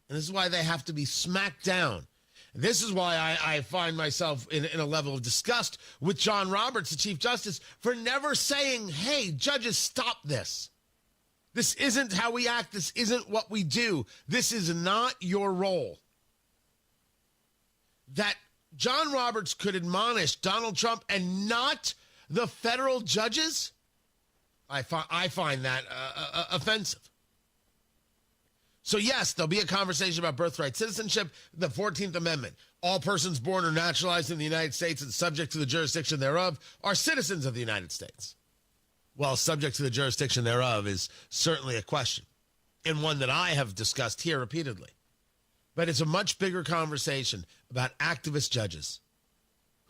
[SPEAKER 15] And this is why they have to be smacked down. This is why I find myself in a level of disgust with John Roberts, the Chief Justice, for never saying, hey, judges, stop this. This isn't how we act. This isn't what we do. This is not your role. That John Roberts could admonish Donald Trump and not the federal judges, I find that offensive. So yes, there'll be a conversation about birthright citizenship, the 14th Amendment. All persons born or naturalized in the United States and subject to the jurisdiction thereof are citizens of the United States. Well, subject to the jurisdiction thereof is certainly a question, and one that I have discussed here repeatedly. But it's a much bigger conversation about activist judges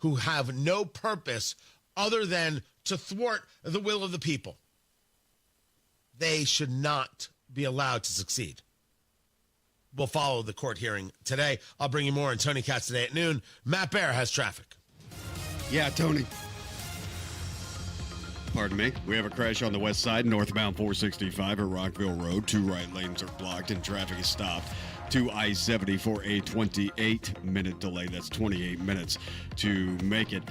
[SPEAKER 15] who have no purpose other than to thwart the will of the people. They should not be allowed to succeed. We'll follow the court hearing today. I'll bring you more on Tony Katz today at noon. Matt Bear has traffic.
[SPEAKER 14] Yeah, Tony. Pardon me. We have a crash on the west side, northbound 465 at Rockville Road. 2 right lanes are blocked and traffic is stopped to I-70 for a 28-minute delay. That's 28 minutes to make it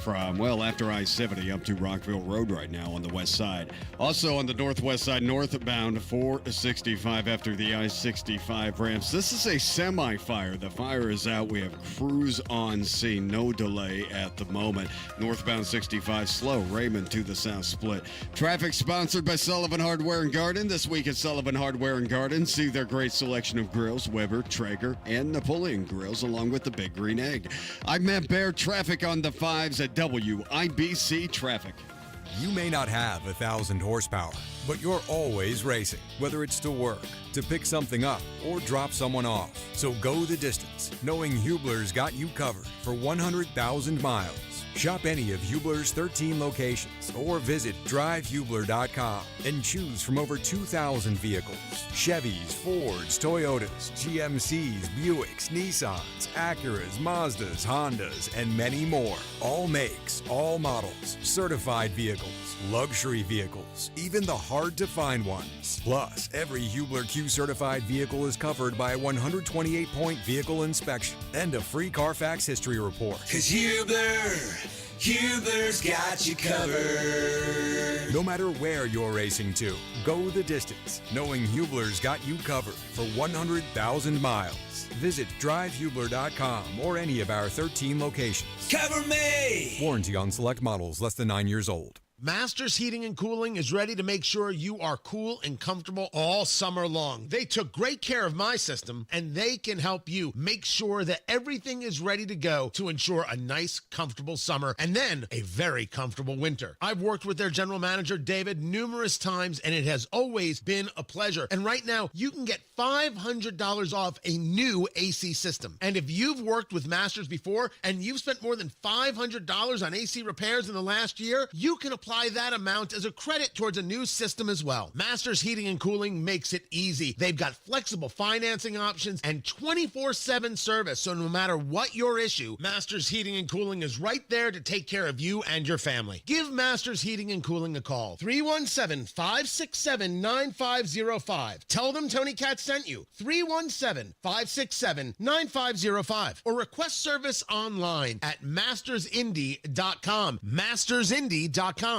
[SPEAKER 14] from, well, after I-70 up to Rockville Road right now on the west side. Also on the northwest side, northbound 465 after the I-65 ramps. This is a semi-fire. The fire is out. We have crews on scene. No delay at the moment. Northbound 65 slow. Raymond to the south split. Traffic sponsored by Sullivan Hardware and Garden. This week at Sullivan Hardware and Garden, see their great selection of grills, Weber, Traeger, and Napoleon grills, along with the Big Green Egg. I'm Matt Bear. Traffic on the 5s at WIBC Traffic.
[SPEAKER 3] You may not have 1,000 horsepower, but you're always racing, whether it's to work, to pick something up, or drop someone off. So go the distance, knowing Hubler's got you covered for 100,000 miles. Shop any of Hubler's 13 locations or visit drivehubler.com and choose from over 2,000 vehicles. Chevys, Fords, Toyotas, GMCs, Buicks, Nissans, Acuras, Mazdas, Hondas, and many more. All makes, all models, certified vehicles, luxury vehicles, even the hard-to-find ones. Plus, every Hubler Q-certified vehicle is covered by a 128-point vehicle inspection and a free Carfax history report.
[SPEAKER 6] 'Cause Hubler's got you covered.
[SPEAKER 3] No matter where you're racing to, go the distance, knowing Hubler's got you covered for 100,000 miles. Visit drivehubler.com or any of our 13 locations.
[SPEAKER 6] Cover me!
[SPEAKER 3] Warranty on select models less than 9 years old.
[SPEAKER 15] Masters Heating and Cooling is ready to make sure you are cool and comfortable all summer long. They took great care of my system, and they can help you make sure that everything is ready to go to ensure a nice, comfortable summer and then a very comfortable winter. I've worked with their general manager, David, numerous times, and it has always been a pleasure. And right now, you can get $500 off a new AC system. And if you've worked with Masters before and you've spent more than $500 on AC repairs in the last year, you can apply that amount as a credit towards a new system as well. Masters Heating and Cooling makes it easy. They've got flexible financing options and 24/7 service, so no matter what your issue, Masters Heating and Cooling is right there to take care of you and your family. Give Masters Heating and Cooling a call. 317-567-9505. Tell them Tony Katz sent you. 317-567-9505. Or request service online at mastersindy.com. mastersindy.com.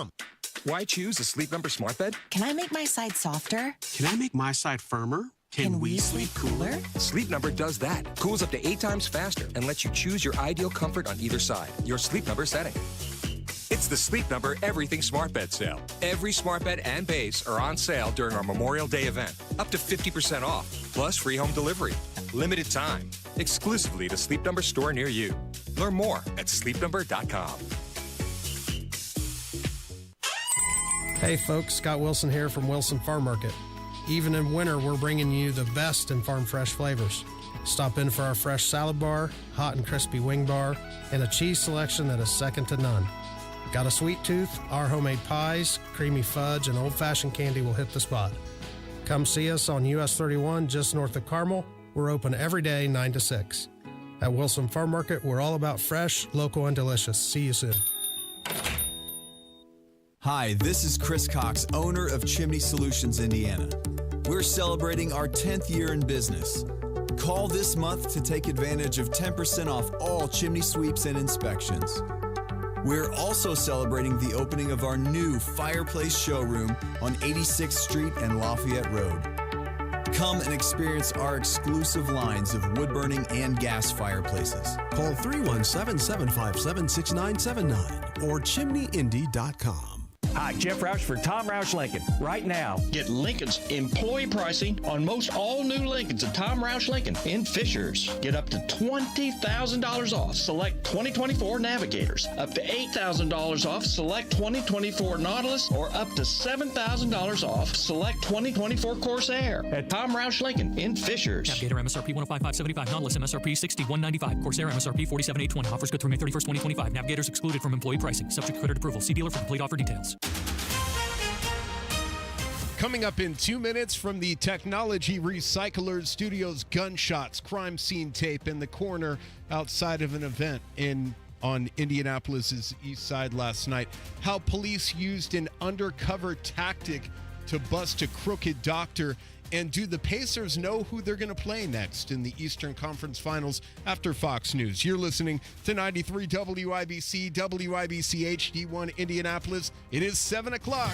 [SPEAKER 8] Why choose a Sleep Number smart bed?
[SPEAKER 9] Can I make my side softer?
[SPEAKER 8] Can I make my side firmer?
[SPEAKER 9] Can we sleep cooler?
[SPEAKER 8] Sleep Number does that. Cools up to 8 times faster and lets you choose your ideal comfort on either side. Your Sleep Number setting. It's the Sleep Number Everything Smart Bed sale. Every smart bed and base are on sale during our Memorial Day event. Up to 50% off, plus free home delivery. Limited time. Exclusively to Sleep Number store near you. Learn more at sleepnumber.com.
[SPEAKER 23] Hey folks, Scott Wilson here from Wilson Farm Market. Even in winter, we're bringing you the best in farm fresh flavors. Stop in for our fresh salad bar, hot and crispy wing bar, and a cheese selection that is second to none. Got a sweet tooth? Our homemade pies, creamy fudge, and old-fashioned candy will hit the spot. Come see us on US 31 just north of Carmel. We're open every day 9 to 6. At Wilson Farm Market, we're all about fresh, local, and delicious. See you soon.
[SPEAKER 24] Hi, this is Chris Cox, owner of Chimney Solutions, Indiana. We're celebrating our 10th year in business. Call this month to take advantage of 10% off all chimney sweeps and inspections. We're also celebrating the opening of our new fireplace showroom on 86th Street and Lafayette Road. Come and experience our exclusive lines of wood-burning and gas fireplaces.
[SPEAKER 25] Call 317-757-6979 or chimneyindy.com.
[SPEAKER 5] Hi, Jeff Roush for Tom Roush Lincoln. Right now, get Lincoln's employee pricing on most all new Lincolns at Tom Roush Lincoln in Fishers. Get up to $20,000 off select 2024 Navigators, up to $8,000 off select 2024 Nautilus, or up to $7,000 off select 2024 Corsair at Tom Roush Lincoln in Fishers.
[SPEAKER 27] Navigator MSRP 105,575, Nautilus MSRP 61,995, Corsair MSRP 47,820. Offers good through May 31st, 2025. Navigators excluded from employee pricing. Subject to credit approval. See dealer for complete offer details.
[SPEAKER 10] Coming up in 2 minutes from the Technology Recyclers Studios, gunshots, crime scene tape in the corner outside of an event on Indianapolis's east side last night. How police used an undercover tactic to bust a crooked doctor. And do the Pacers know who they're going to play next in the Eastern Conference Finals after Fox News? You're listening to 93 WIBC, WIBC HD1 Indianapolis. It is 7 o'clock.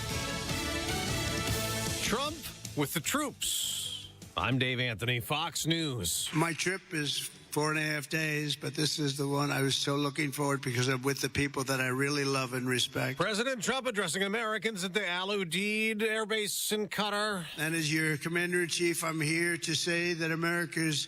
[SPEAKER 11] Trump with the troops. I'm Dave Anthony, Fox News.
[SPEAKER 12] My trip is 4.5 days, but this is the one I was so looking forward because I'm with the people that I really love and respect.
[SPEAKER 11] President Trump addressing Americans at the Al Udeid Air Base in Qatar.
[SPEAKER 12] And as your commander-in-chief, I'm here to say that America's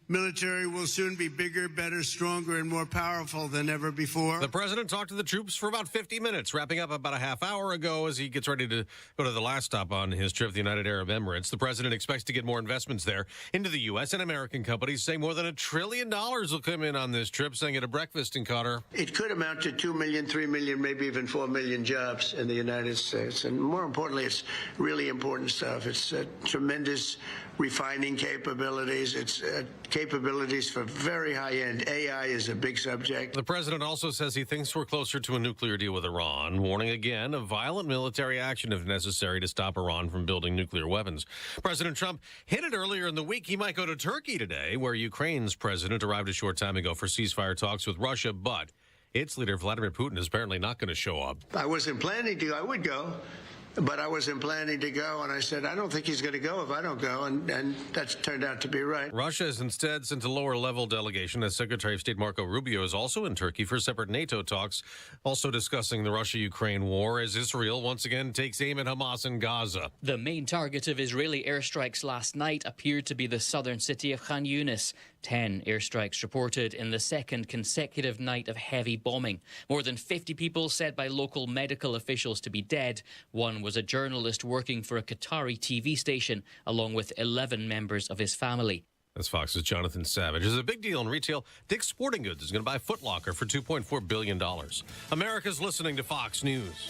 [SPEAKER 12] military will soon be bigger, better, stronger, and more powerful than ever before.
[SPEAKER 11] The president talked to the troops for about 50 minutes, wrapping up about a half hour ago as he gets ready to go to the last stop on his trip to the United Arab Emirates. The president expects to get more investments there into the U.S. and American companies, saying more than $1 trillion will come in on this trip, saying at a breakfast in Qatar.
[SPEAKER 12] It could amount to 2 million, 3 million, maybe even 4 million jobs in the United States. And more importantly, it's really important stuff. It's tremendous refining capabilities. It's capabilities for very high-end. AI is a big subject.
[SPEAKER 11] The president also says he thinks we're closer to a nuclear deal with Iran, warning again of violent military action if necessary to stop Iran from building nuclear weapons. President Trump hinted earlier in the week he might go to Turkey today, where Ukraine's president arrived a short time ago for ceasefire talks with Russia, but its leader, Vladimir Putin, is apparently not going to show up.
[SPEAKER 12] I wasn't planning to. I would go. But I wasn't planning to go, and I said, I don't think he's going to go if I don't go, and that's turned out to be right.
[SPEAKER 11] Russia has instead sent a lower-level delegation, as Secretary of State Marco Rubio is also in Turkey for separate NATO talks, also discussing the Russia-Ukraine war as Israel once again takes aim at Hamas in Gaza.
[SPEAKER 18] The main target of Israeli airstrikes last night appeared to be the southern city of Khan Yunis. 10 airstrikes reported in the second consecutive night of heavy bombing. More than 50 people said by local medical officials to be dead. One was a journalist working for a Qatari TV station, along with 11 members of his family.
[SPEAKER 11] That's Fox's Jonathan Savage. There's a big deal in retail. Dick's Sporting Goods is going to buy Foot Locker for $2.4 billion. America's listening to Fox News.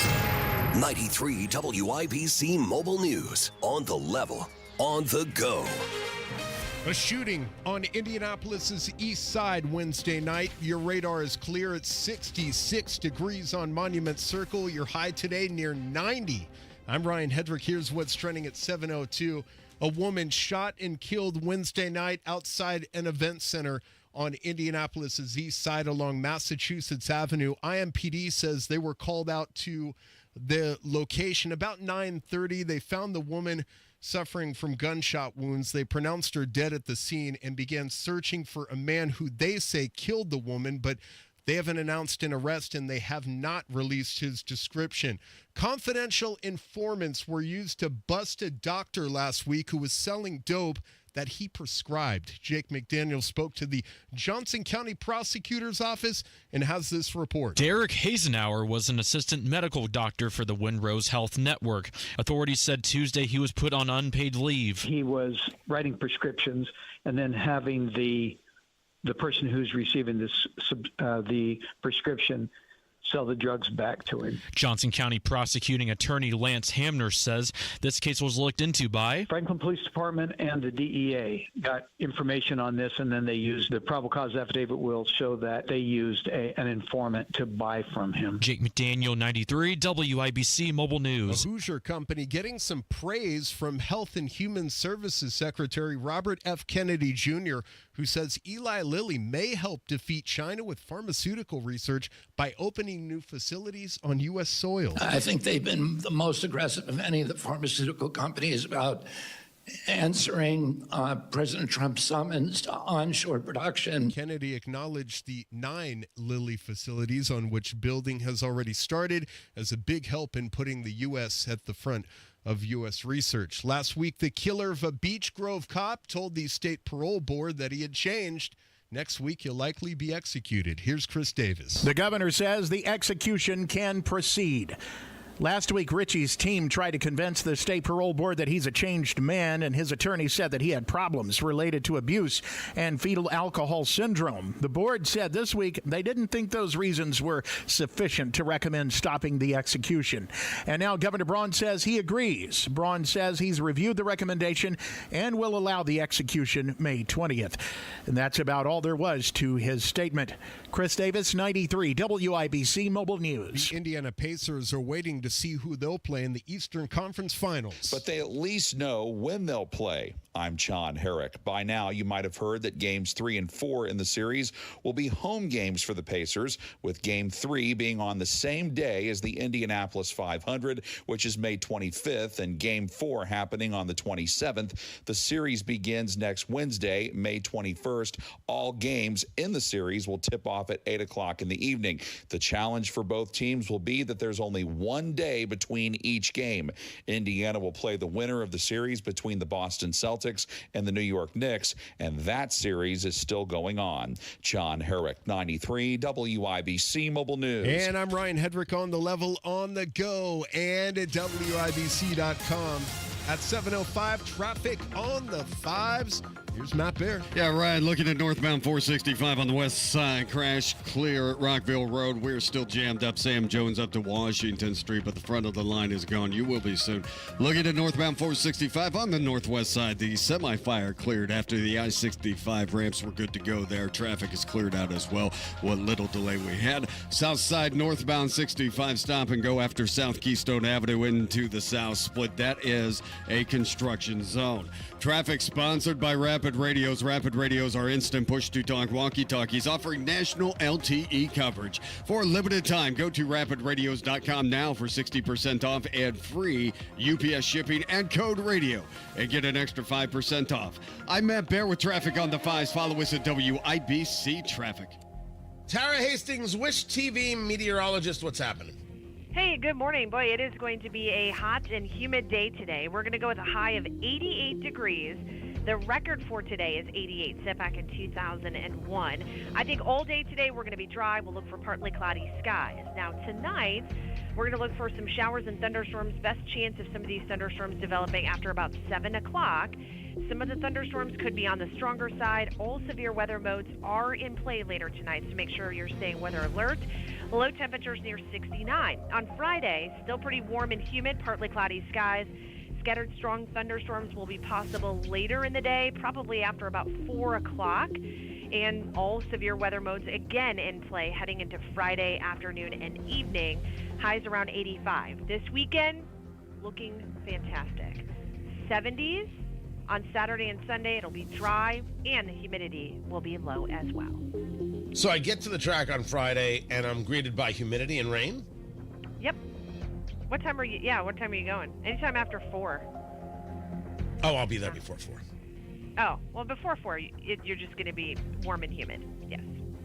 [SPEAKER 4] 93 WIBC Mobile News. On the level, on the go.
[SPEAKER 10] A shooting on Indianapolis's east side Wednesday night. Your radar is clear at 66 degrees on Monument Circle. Your high today near 90. I'm Ryan Hedrick. Here's what's trending at 7:02. A woman shot and killed Wednesday night outside an event center on Indianapolis's east side along Massachusetts Avenue. IMPD says they were called out to the location about 9:30. They found the woman suffering from gunshot wounds. They pronounced her dead at the scene and began searching for a man who they say killed the woman, but they haven't announced an arrest and they have not released his description. Confidential informants were used to bust a doctor last week who was selling dope that he prescribed. Jake McDaniel spoke to the Johnson County Prosecutor's Office and has this report.
[SPEAKER 25] Derek Hazenauer was an assistant medical doctor for the Windrose Health Network. Authorities said Tuesday he was put on unpaid leave.
[SPEAKER 26] He was writing prescriptions and then having the person who's receiving the prescription sell the drugs back to him.
[SPEAKER 25] Johnson County prosecuting attorney Lance Hamner says this case was looked into by
[SPEAKER 26] Franklin Police Department and the DEA. Got information on this, and then they used the probable cause affidavit will show that they used an informant to buy from him.
[SPEAKER 25] Jake McDaniel, 93 WIBC Mobile News.
[SPEAKER 10] A Hoosier company getting some praise from Health and Human Services Secretary Robert F. Kennedy Jr., who says Eli Lilly may help defeat China with pharmaceutical research by opening new facilities on U.S. soil.
[SPEAKER 28] I think they've been the most aggressive of any of the pharmaceutical companies about
[SPEAKER 1] answering President Trump's summons to onshore production.
[SPEAKER 10] Kennedy acknowledged the 9 Lilly facilities on which building has already started as a big help in putting the U.S. at the front of U.S. research. Last week, the killer of a Beech Grove cop told the state parole board that he had changed. Next week, he'll likely be executed. Here's Chris Davis.
[SPEAKER 7] The governor says the execution can proceed. Last week, Richie's team tried to convince the state parole board that he's a changed man, and his attorney said that he had problems related to abuse and fetal alcohol syndrome. The board said this week they didn't think those reasons were sufficient to recommend stopping the execution. And now Governor Braun says he agrees. Braun says he's reviewed the recommendation and will allow the execution May 20th. And that's about all there was to his statement. Chris Davis, 93 WIBC Mobile News.
[SPEAKER 10] The Indiana Pacers are waiting to see who they'll play in the Eastern Conference Finals.
[SPEAKER 13] But they at least know when they'll play. I'm John Herrick. By now, you might have heard that games 3 and 4 in the series will be home games for the Pacers, with game 3 being on the same day as the Indianapolis 500, which is May 25th, and game 4 happening on the 27th. The series begins next Wednesday, May 21st. All games in the series will tip off at 8 o'clock in the evening. The challenge for both teams will be that there's only one day between each game. Indiana will play the winner of the series between the Boston Celtics and the New York Knicks, and that series is still going on. John Herrick, 93 WIBC Mobile News.
[SPEAKER 10] And I'm Ryan Hedrick on the level on the go and at WIBC.com. At 7:05, traffic on the 5s. Here's Matt Bear.
[SPEAKER 14] Yeah, Ryan, looking at northbound 465 on the west side. Crash clear at Rockville Road. We're still jammed up. Sam Jones up to Washington Street, but the front of the line is gone. You will be soon. Looking at northbound 465 on the northwest side. The semi-fire cleared after the I-65 ramps were good to go there. Traffic is cleared out as well. What little delay we had. South side northbound 65 stop and go after South Keystone Avenue into the south split. That is a construction zone. Traffic sponsored by Rapid Radios. Rapid Radios are instant push-to-talk walkie-talkies offering national LTE coverage. For a limited time, go to rapidradios.com now for 60% off and free UPS shipping and code radio and get an extra 5% off. I'm Matt Bear with traffic on the 5s. Follow us at WIBC Traffic.
[SPEAKER 15] Tara Hastings, Wish TV meteorologist, what's happening?
[SPEAKER 16] Hey, good morning. Boy, it is going to be a hot and humid day today. We're going to go with a high of 88 degrees. The record for today is 88, set back in 2001. I think all day today we're going to be dry. We'll look for partly cloudy skies. Now, tonight, we're going to look for some showers and thunderstorms. Best chance of some of these thunderstorms developing after about 7 o'clock. Some of the thunderstorms could be on the stronger side. All severe weather modes are in play later tonight, so make sure you're staying weather alert. Low temperatures near 69. On Friday, still pretty warm and humid, partly cloudy skies. Scattered strong thunderstorms will be possible later in the day, probably after about 4 o'clock. And all severe weather modes again in play heading into Friday afternoon and evening. Highs around 85. This weekend, looking fantastic. 70s. On Saturday and Sunday, it'll be dry, and the humidity will be low as well.
[SPEAKER 15] So I get to the track on Friday, and I'm greeted by humidity and rain?
[SPEAKER 16] Yep. What time are you going? Anytime after 4.
[SPEAKER 15] Oh, I'll be there before 4.
[SPEAKER 16] Oh, well, before 4, you're just going to be warm and humid. Yes.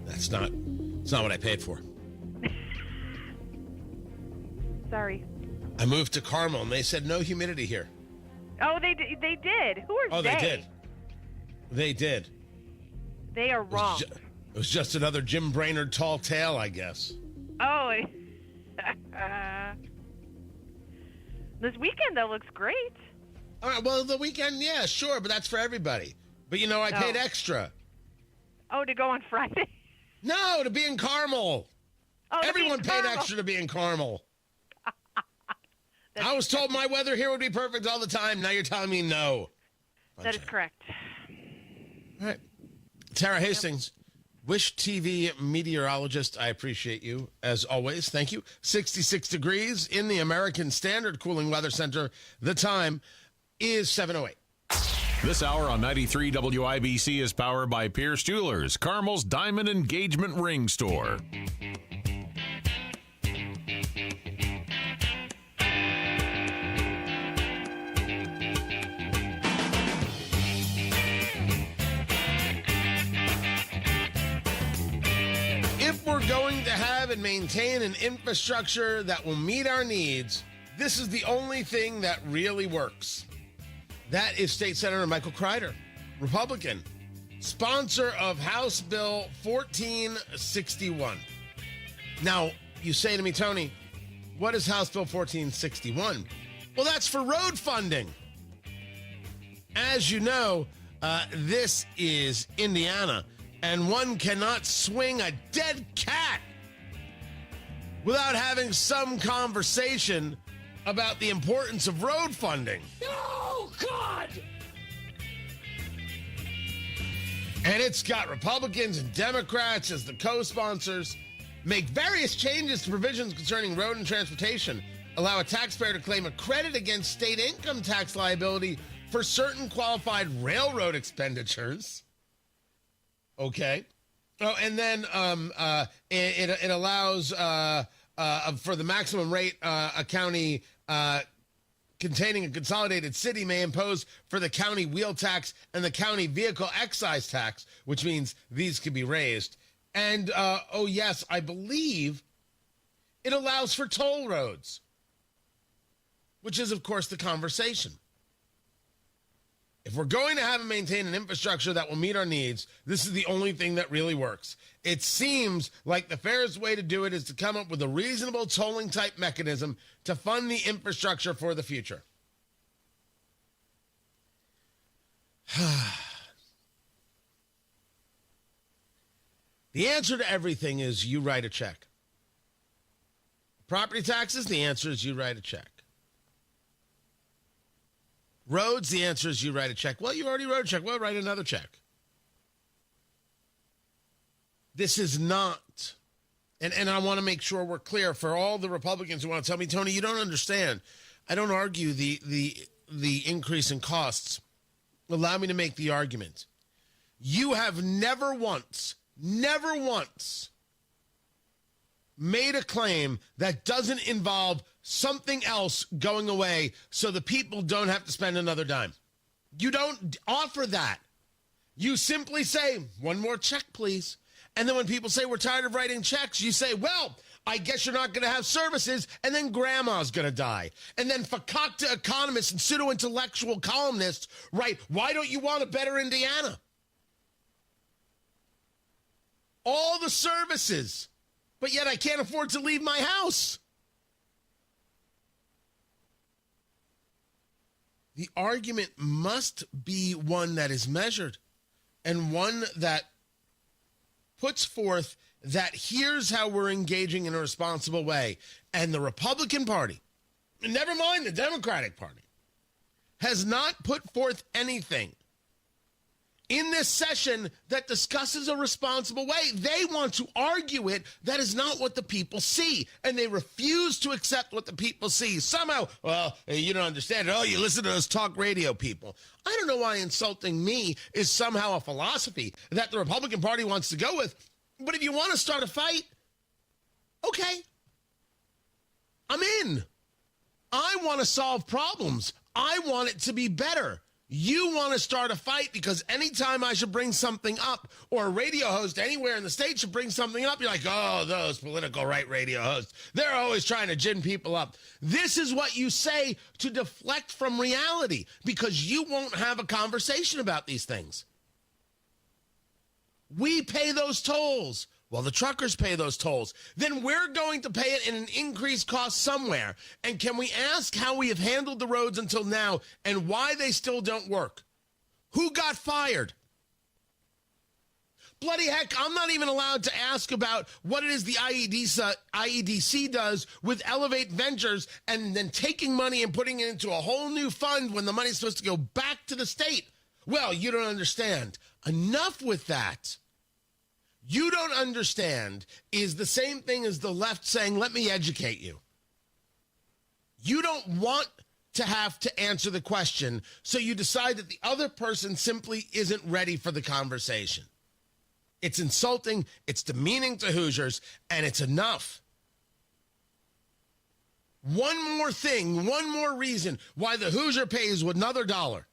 [SPEAKER 15] It's not what I paid for.
[SPEAKER 16] Sorry.
[SPEAKER 15] I moved to Carmel, and they said no humidity here.
[SPEAKER 16] Oh, they did. Who are they?
[SPEAKER 15] Oh, they did. They did.
[SPEAKER 16] They are wrong.
[SPEAKER 15] It was just another Jim Brainerd tall tale, I guess.
[SPEAKER 16] Oh. This weekend, though, looks great.
[SPEAKER 15] All right, well, the weekend, yeah, sure, but that's for everybody. But, I paid extra.
[SPEAKER 16] Oh, to go on Friday?
[SPEAKER 15] No, to be in Carmel.
[SPEAKER 16] Oh,
[SPEAKER 15] everyone paid extra to be in Carmel. I was told my weather here would be perfect all the time. Now you're telling me no.
[SPEAKER 16] That is correct.
[SPEAKER 15] All right. Tara Hastings, Wish TV meteorologist. I appreciate you, as always. Thank you. 66 degrees in the American Standard Cooling Weather Center. The time is 7:08.
[SPEAKER 17] This hour on 93 WIBC is powered by Pierce Jewelers, Carmel's Diamond Engagement Ring Store.
[SPEAKER 15] and maintain an infrastructure that will meet our needs, this is the only thing that really works. That is State Senator Michael Kreider, Republican, sponsor of House Bill 1461. Now, you say to me, Tony, what is House Bill 1461? Well, that's for road funding. As you know, this is Indiana, and one cannot swing a dead cat without having some conversation about the importance of road funding.
[SPEAKER 1] Oh, God!
[SPEAKER 15] And it's got Republicans and Democrats as the co-sponsors. Make various changes to provisions concerning road and transportation. Allow a taxpayer to claim a credit against state income tax liability for certain qualified railroad expenditures. Okay. Oh, and then it allows for the maximum rate a county containing a consolidated city may impose for the county wheel tax and the county vehicle excise tax, which means these can be raised. And, oh yes, I believe it allows for toll roads, which is, of course, the conversation. If we're going to have and maintain an infrastructure that will meet our needs, this is the only thing that really works. It seems like the fairest way to do it is to come up with a reasonable tolling type mechanism to fund the infrastructure for the future. The answer to everything is you write a check. Property taxes, the answer is you write a check. Roads, the answer is you write a check. Well, you already wrote a check. Well, write another check. This is not, and I want to make sure we're clear for all the Republicans who want to tell me, Tony, you don't understand. I don't argue the increase in costs. Allow me to make the argument. You have never once made a claim that doesn't involve something else going away so the people don't have to spend another dime. You don't offer that. You simply say, one more check, please. And then when people say we're tired of writing checks, you say, well, I guess you're not going to have services, and then grandma's going to die. And then fakakta economists and pseudo-intellectual columnists write, why don't you want a better Indiana? All the services, but yet I can't afford to leave my house. The argument must be one that is measured and one that puts forth that here's how we're engaging in a responsible way. And the Republican Party, and never mind the Democratic Party, has not put forth anything in this session that discusses a responsible way. They want to argue it. That is not what the people see. And they refuse to accept what the people see. Somehow, well, you don't understand it. Oh, you listen to those talk radio people. I don't know why insulting me is somehow a philosophy that the Republican Party wants to go with. But if you want to start a fight, okay. I'm in. I want to solve problems. I want it to be better. You want to start a fight because anytime I should bring something up, or a radio host anywhere in the state should bring something up, you're like, oh, those political right radio hosts, they're always trying to gin people up. This is what you say to deflect from reality because you won't have a conversation about these things. We pay those tolls. Well, the truckers pay those tolls. Then we're going to pay it in an increased cost somewhere. And can we ask how we have handled the roads until now and why they still don't work? Who got fired? Bloody heck, I'm not even allowed to ask about what it is the IEDC does with Elevate Ventures and then taking money and putting it into a whole new fund when the money's supposed to go back to the state. Well, you don't understand. Enough with that. You don't understand is the same thing as the left saying, let me educate you. You don't want to have to answer the question, so you decide that the other person simply isn't ready for the conversation. It's insulting, it's demeaning to Hoosiers, and it's enough. One more thing, one more reason why the Hoosier pays another $1.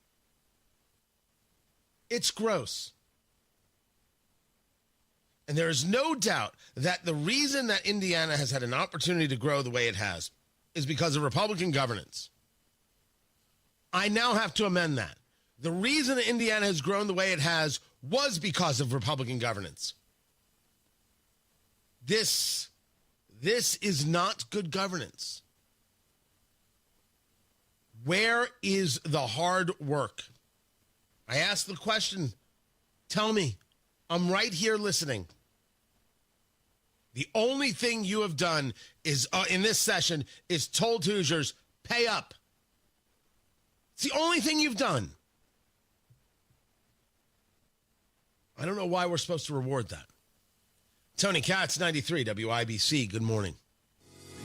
[SPEAKER 15] It's gross. And there is no doubt that the reason that Indiana has had an opportunity to grow the way it has is because of Republican governance. I now have to amend that. The reason that Indiana has grown the way it has was because of Republican governance. This is not good governance. Where is the hard work? I asked the question. Tell me. I'm right here listening. The only thing you have done is in this session is told Hoosiers, pay up. It's the only thing you've done. I don't know why we're supposed to reward that. Tony Katz, 93 WIBC. Good morning.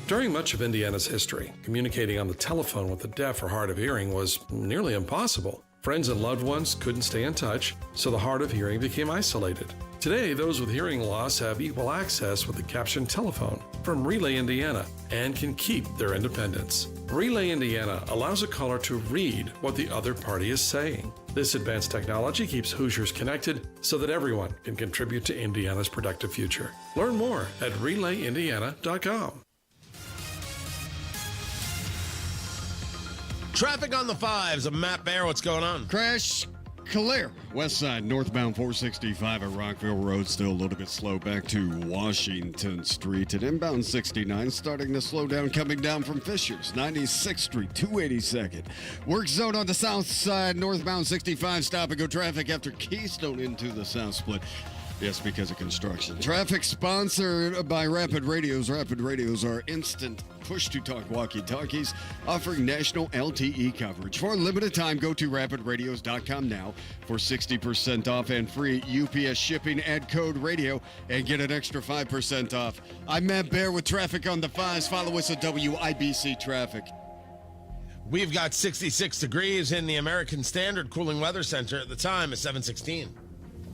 [SPEAKER 2] During much of Indiana's history, communicating on the telephone with the deaf or hard of hearing was nearly impossible. Friends and loved ones couldn't stay in touch, so the hard of hearing became isolated. Today, those with hearing loss have equal access with the captioned telephone from Relay Indiana and can keep their independence. Relay Indiana allows a caller to read what the other party is saying. This advanced technology keeps Hoosiers connected so that everyone can contribute to Indiana's productive future. Learn more at RelayIndiana.com.
[SPEAKER 15] Traffic on the 5s. Matt Bear, what's going on?
[SPEAKER 14] Crash clear. West side, northbound 465 at Rockville Road, still a little bit slow back to Washington Street. And inbound 69 starting to slow down coming down from Fishers. 96th Street, 282nd. Work zone on the south side, northbound 65 stop and go traffic after Keystone into the south split. Yes, because of construction. Traffic sponsored by Rapid Radios. Rapid Radios are instant push-to-talk walkie-talkies offering national LTE coverage. For a limited time, go to rapidradios.com now for 60% off and free UPS shipping. Add code radio and get an extra 5% off. I'm Matt Bear with traffic on the 5s. Follow us at WIBC Traffic.
[SPEAKER 15] We've got 66 degrees in the American Standard Cooling Weather Center. At the time is 7:16.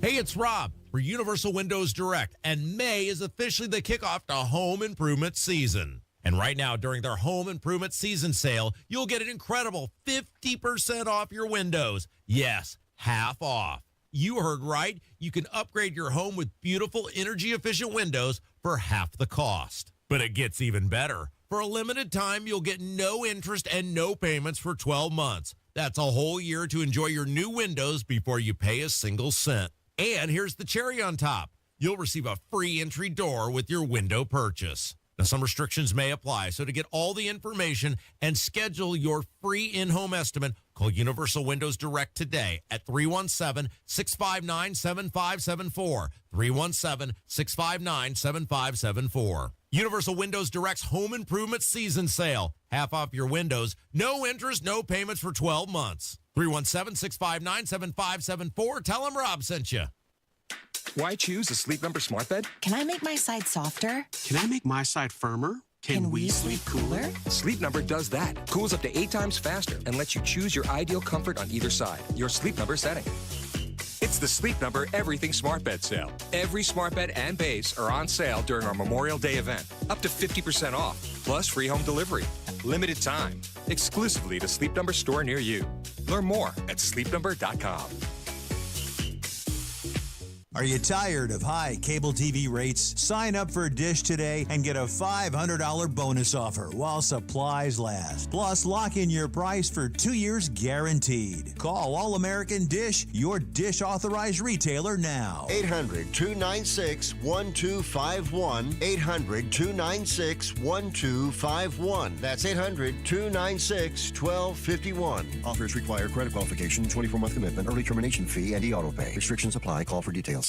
[SPEAKER 3] Hey, it's Rob for Universal Windows Direct, and May is officially the kickoff to home improvement season. And right now, during their home improvement season sale, you'll get an incredible 50% off your windows. Yes, half off. You heard right. You can upgrade your home with beautiful, energy-efficient windows for half the cost. But it gets even better. For a limited time, you'll get no interest and no payments for 12 months. That's a whole year to enjoy your new windows before you pay a single cent. And here's the cherry on top. You'll receive a free entry door with your window purchase. Now, some restrictions may apply, so to get all the information and schedule your free in-home estimate, call Universal Windows Direct today at 317-659-7574, 317-659-7574. Universal Windows Direct's home improvement season sale. Half off your windows, no interest, no payments for 12 months. 317-659-7574. Tell them Rob sent you.
[SPEAKER 8] Why choose a Sleep Number smart bed?
[SPEAKER 9] Can I make my side softer?
[SPEAKER 6] Can I make my side firmer?
[SPEAKER 9] Can we sleep cooler?
[SPEAKER 8] Sleep Number does that. Cools up to 8 times faster and lets you choose your ideal comfort on either side. Your Sleep Number setting. It's the Sleep Number Everything Smart Bed Sale. Every smart bed and base are on sale during our Memorial Day event. Up to 50% off, plus free home delivery. Limited time. Exclusively to Sleep Number store near you. Learn more at sleepnumber.com.
[SPEAKER 19] Are you tired of high cable TV rates? Sign up for Dish today and get a $500 bonus offer while supplies last. Plus, lock in your price for 2 years guaranteed. Call All American Dish, your Dish authorized retailer now.
[SPEAKER 20] 800-296-1251. 800-296-1251. That's 800-296-1251. Offers require credit qualification, 24-month commitment, early termination fee, and e-auto pay. Restrictions apply. Call for details.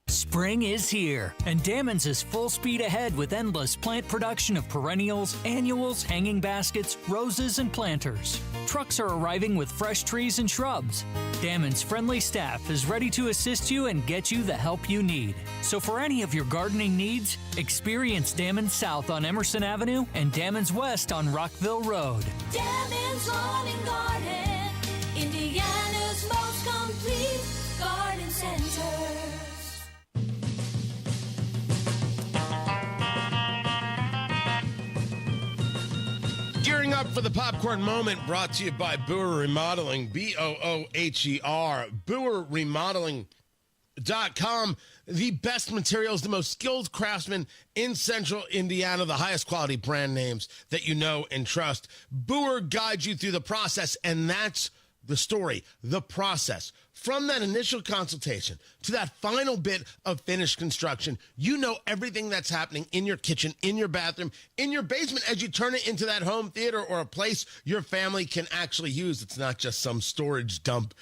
[SPEAKER 27] Spring is here, and Dammons is full speed ahead with endless plant production of perennials, annuals, hanging baskets, roses, and planters. Trucks are arriving with fresh trees and shrubs. Dammons' friendly staff is ready to assist you and get you the help you need. So for any of your gardening needs, experience Dammons South on Emerson Avenue and Dammons West on Rockville Road.
[SPEAKER 21] Dammons Lawn and Garden, Indiana's most complete garden center.
[SPEAKER 15] Gearing up for the popcorn moment, brought to you by Boer Remodeling, Booher. Boer Remodeling BooerRemodeling.com. The best materials, the most skilled craftsmen in central Indiana, the highest quality brand names that you know and trust. Boer guides you through the process, and that's the story, the process. From that initial consultation to that final bit of finished construction, you know everything that's happening in your kitchen, in your bathroom, in your basement as you turn it into that home theater or a place your family can actually use. It's not just some storage dump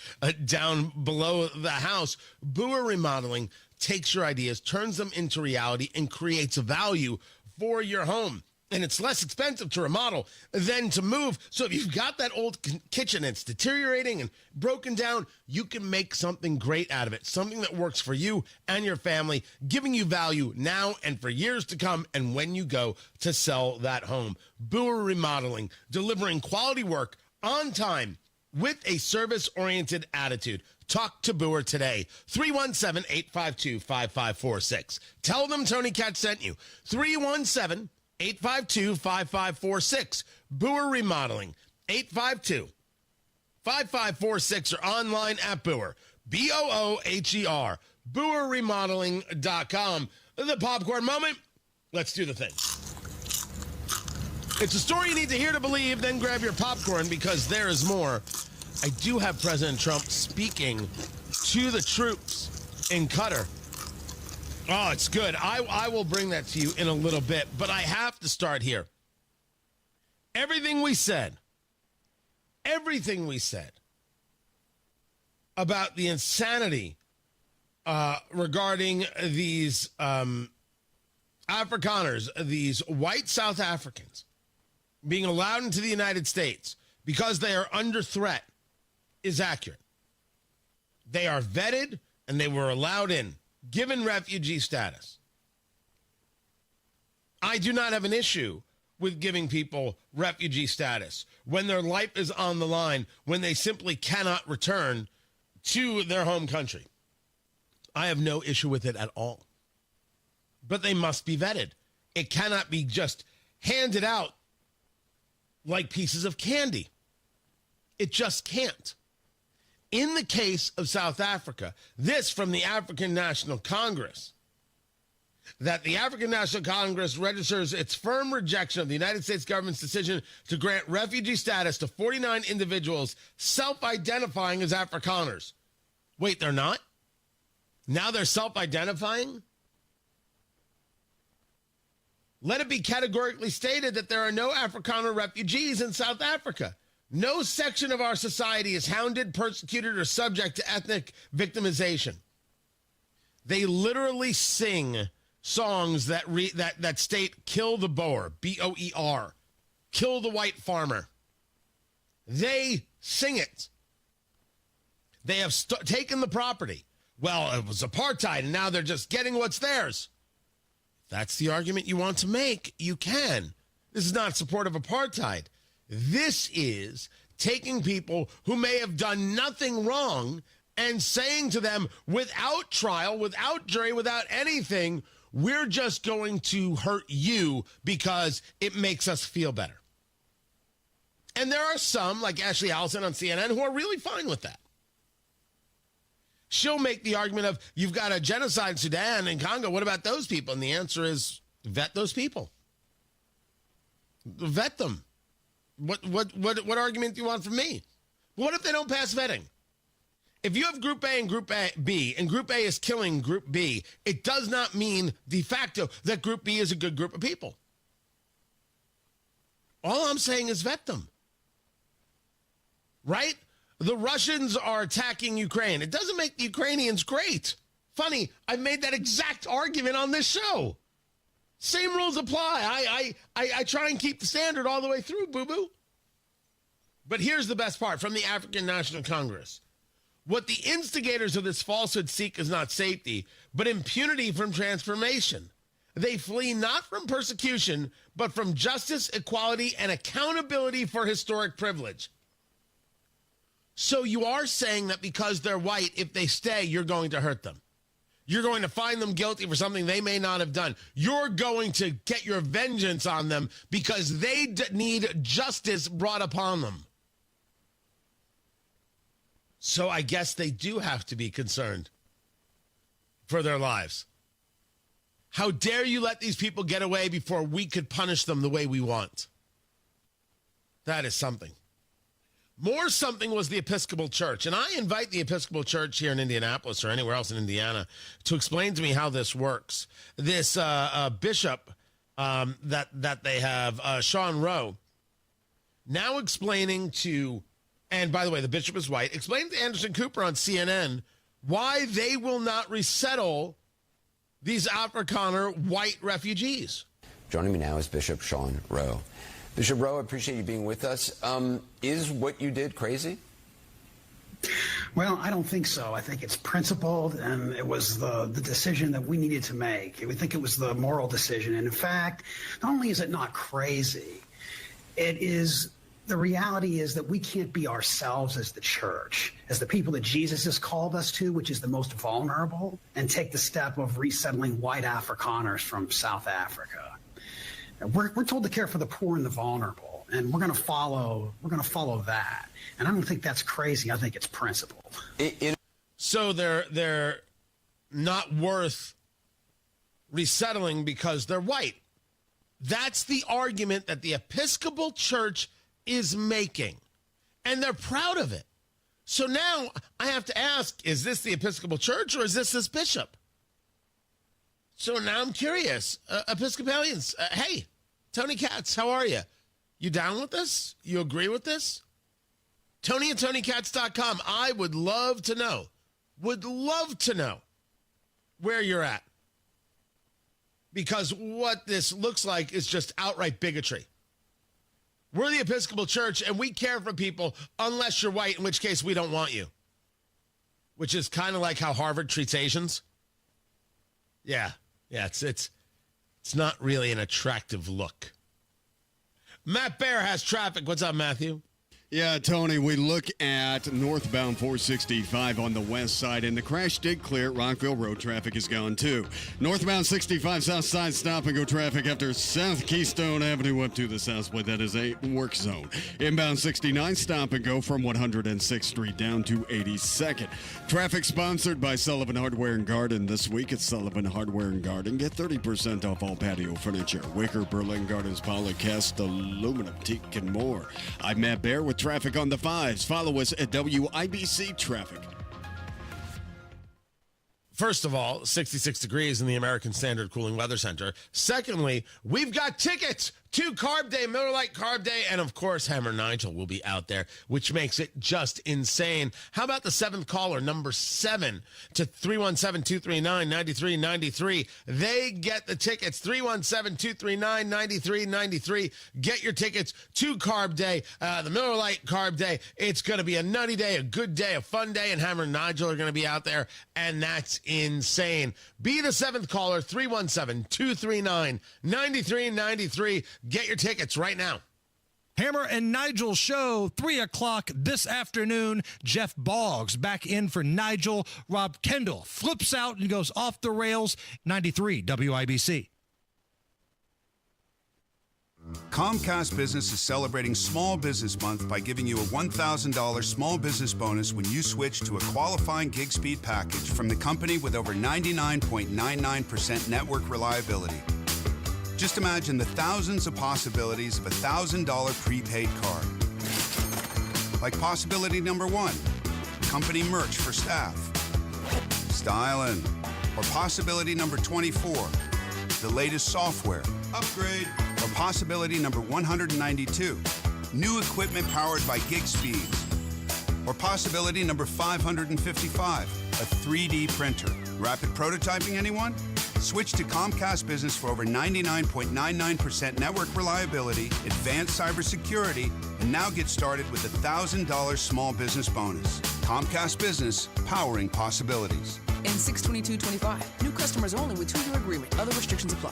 [SPEAKER 15] down below the house. Boer Remodeling takes your ideas, turns them into reality, and creates value for your home. And it's less expensive to remodel than to move. So if you've got that old kitchen that's deteriorating and broken down, you can make something great out of it, something that works for you and your family, giving you value now and for years to come and when you go to sell that home. Boer Remodeling, delivering quality work on time with a service-oriented attitude. Talk to Boer today. 317-852-5546. Tell them Tony Katz sent you. 317-852-5546. Boer Remodeling, 852-5546, or online at Boer, Booher, BooerRemodeling.com. The popcorn moment. Let's do the thing. It's a story you need to hear to believe, then grab your popcorn because there is more. I do have President Trump speaking to the troops in Qatar. Oh, it's good. I will bring that to you in a little bit, but I have to start here. Everything we said about the insanity regarding these Afrikaners, these white South Africans, being allowed into the United States because they are under threat is accurate. They are vetted and they were allowed in, given refugee status. I do not have an issue with giving people refugee status when their life is on the line, when they simply cannot return to their home country. I have no issue with it at all. But they must be vetted. It cannot be just handed out like pieces of candy. It just can't. In the case of South Africa, this from the African National Congress, that the African National Congress registers its firm rejection of the United States government's decision to grant refugee status to 49 individuals self-identifying as Afrikaners. Wait, they're not? Now they're self-identifying? Let it be categorically stated that there are no Afrikaner refugees in South Africa. No section of our society is hounded, persecuted, or subject to ethnic victimization. They literally sing songs that state "kill the Boer," B-O-E-R, kill the white farmer. They sing it. They have taken the property. Well, it was apartheid, and now they're just getting what's theirs. If that's the argument you want to make, you can. This is not support of apartheid. This is taking people who may have done nothing wrong and saying to them, without trial, without jury, without anything, we're just going to hurt you because it makes us feel better. And there are some, like Ashley Allison on CNN, who are really fine with that. She'll make the argument of, you've got a genocide in Sudan and Congo. What about those people? And the answer is, vet those people. Vet them. What argument do you want from me? What if they don't pass vetting? If you have Group A and Group B, and Group A is killing Group B, it does not mean de facto that Group B is a good group of people. All I'm saying is vet them. Right? The Russians are attacking Ukraine. It doesn't make the Ukrainians great. Funny, I've made that exact argument on this show. Same rules apply. I try and keep the standard all the way through, boo-boo. But here's the best part from the African National Congress. What the instigators of this falsehood seek is not safety, but impunity from transformation. They flee not from persecution, but from justice, equality, and accountability for historic privilege. So you are saying that because they're white, if they stay, you're going to hurt them. You're going to find them guilty for something they may not have done. You're going to get your vengeance on them because they need justice brought upon them. So I guess they do have to be concerned for their lives. How dare you let these people get away before we could punish them the way we want? That is something. More something was the Episcopal Church. And I invite the Episcopal Church here in Indianapolis or anywhere else in Indiana to explain to me how this works. This bishop that they have, Sean Rowe, now explaining to, and by the way, the bishop is white, explained to Anderson Cooper on CNN why they will not resettle these Afrikaner white refugees.
[SPEAKER 5] Joining me now is Bishop Sean Rowe. Bishop Rowe, I appreciate you being with us. Is what you did crazy?
[SPEAKER 11] Well, I don't think so. I think it's principled, and it was the decision that we needed to make. We think it was the moral decision. And in fact, not only is it not crazy, it is the reality is that we can't be ourselves as the church, as the people that Jesus has called us to, which is the most vulnerable, and take the step of resettling white Afrikaners from South Africa. We're told to care for the poor and the vulnerable, and we're going to follow that. And I don't think that's crazy. I think it's principled.
[SPEAKER 15] So they're not worth resettling because they're white. That's the argument that the Episcopal Church is making, and they're proud of it. So now I have to ask, is this the Episcopal Church or is this bishop? So now I'm curious. Episcopalians, hey, Tony Katz, how are you? You down with this? You agree with this? Tony at TonyKatz.com. I would love to know where you're at. Because what this looks like is just outright bigotry. We're the Episcopal Church, and we care for people unless you're white, in which case we don't want you. Which is kind of like how Harvard treats Asians. Yeah, it's not really an attractive look. Matt Bear has traffic. What's up, Matthew?
[SPEAKER 14] Yeah, Tony, we look at northbound 465 on the west side, and the crash did clear. Rockville Road traffic is gone, too. Northbound 65 south side stop-and-go traffic after South Keystone Avenue up to the south split. That is a work zone. Inbound 69 stop-and-go from 106th Street down to 82nd. Traffic sponsored by Sullivan Hardware and Garden. This week at Sullivan Hardware and Garden, get 30% off all patio furniture. Wicker, Berlin Gardens, polycast, aluminum, teak, and more. I'm Matt Bear with traffic on the fives. Follow us at WIBC Traffic.
[SPEAKER 15] First of all, 66 degrees in the American Standard Cooling Weather Center. Secondly, we've got tickets to Carb Day, Miller Lite Carb Day, and of course, Hammer Nigel will be out there, which makes it just insane. How about the seventh caller, number 7, to 317-239-9393? They get the tickets, 317-239-9393. Get your tickets to Carb Day, the Miller Lite Carb Day. It's going to be a nutty day, a good day, a fun day, and Hammer and Nigel are going to be out there, and that's insane. Be the seventh caller, 317-239-9393. Get your tickets right now.
[SPEAKER 12] Hammer and Nigel show, 3 o'clock this afternoon. Jeff Boggs back in for Nigel. Rob Kendall flips out and goes off the rails. 93 WIBC.
[SPEAKER 18] Comcast Business is celebrating Small Business Month by giving you a $1,000 small business bonus when you switch to a qualifying gig speed package from the company with over 99.99% network reliability. Just imagine the thousands of possibilities of a $1,000 prepaid card. Like possibility number 1, company merch for staff. Styling. Or possibility number 24, the latest software. Upgrade. Or possibility number 192, new equipment powered by gig speeds. Or possibility number 555, a 3D printer. Rapid prototyping, anyone? Switch to Comcast Business for over 99.99% network reliability, advanced cybersecurity, and now get started with a $1,000 small business bonus. Comcast Business, powering possibilities.
[SPEAKER 22] In 6/22/25, new customers only with 2-year agreement. Other restrictions apply.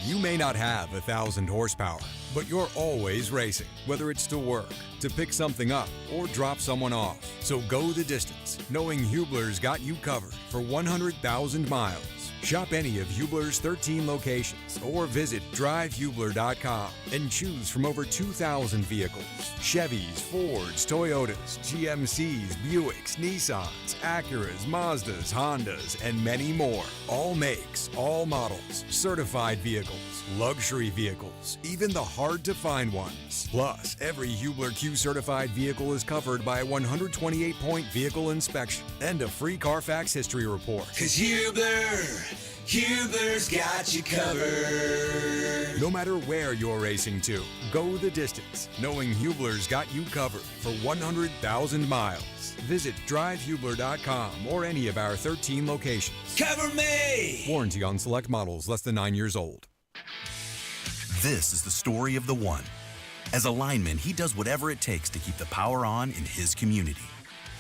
[SPEAKER 23] You may not have 1,000 horsepower, but you're always racing, whether it's to work, to pick something up, or drop someone off. So go the distance, knowing Hubler's got you covered for 100,000 miles. Shop any of Hubler's 13 locations or visit drivehubler.com and choose from over 2,000 vehicles. Chevys, Fords, Toyotas, GMCs, Buicks, Nissans, Acuras, Mazdas, Hondas, and many more. All makes, all models, certified vehicles, luxury vehicles, even the hard-to-find ones. Plus, every Hubler Q certified vehicle is covered by a 128-point vehicle inspection and a free Carfax history report.
[SPEAKER 4] 'Cause Hubler's got you covered.
[SPEAKER 23] No matter where you're racing to, go the distance, knowing Hubler's got you covered for 100,000 miles. Visit drivehubler.com or any of our 13 locations.
[SPEAKER 4] Cover me!
[SPEAKER 23] Warranty on select models less than 9 years old.
[SPEAKER 7] This is the story of the one. As a lineman, he does whatever it takes to keep the power on in his community.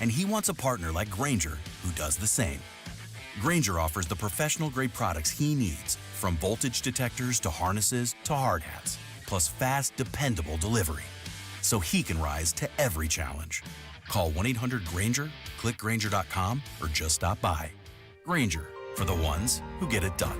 [SPEAKER 7] And he wants a partner like Grainger who does the same. Grainger offers the professional-grade products he needs, from voltage detectors to harnesses to hard hats, plus fast, dependable delivery, so he can rise to every challenge. Call 1-800-GRAINGER, click Grainger.com, or just stop by. Grainger, for the ones who get it done.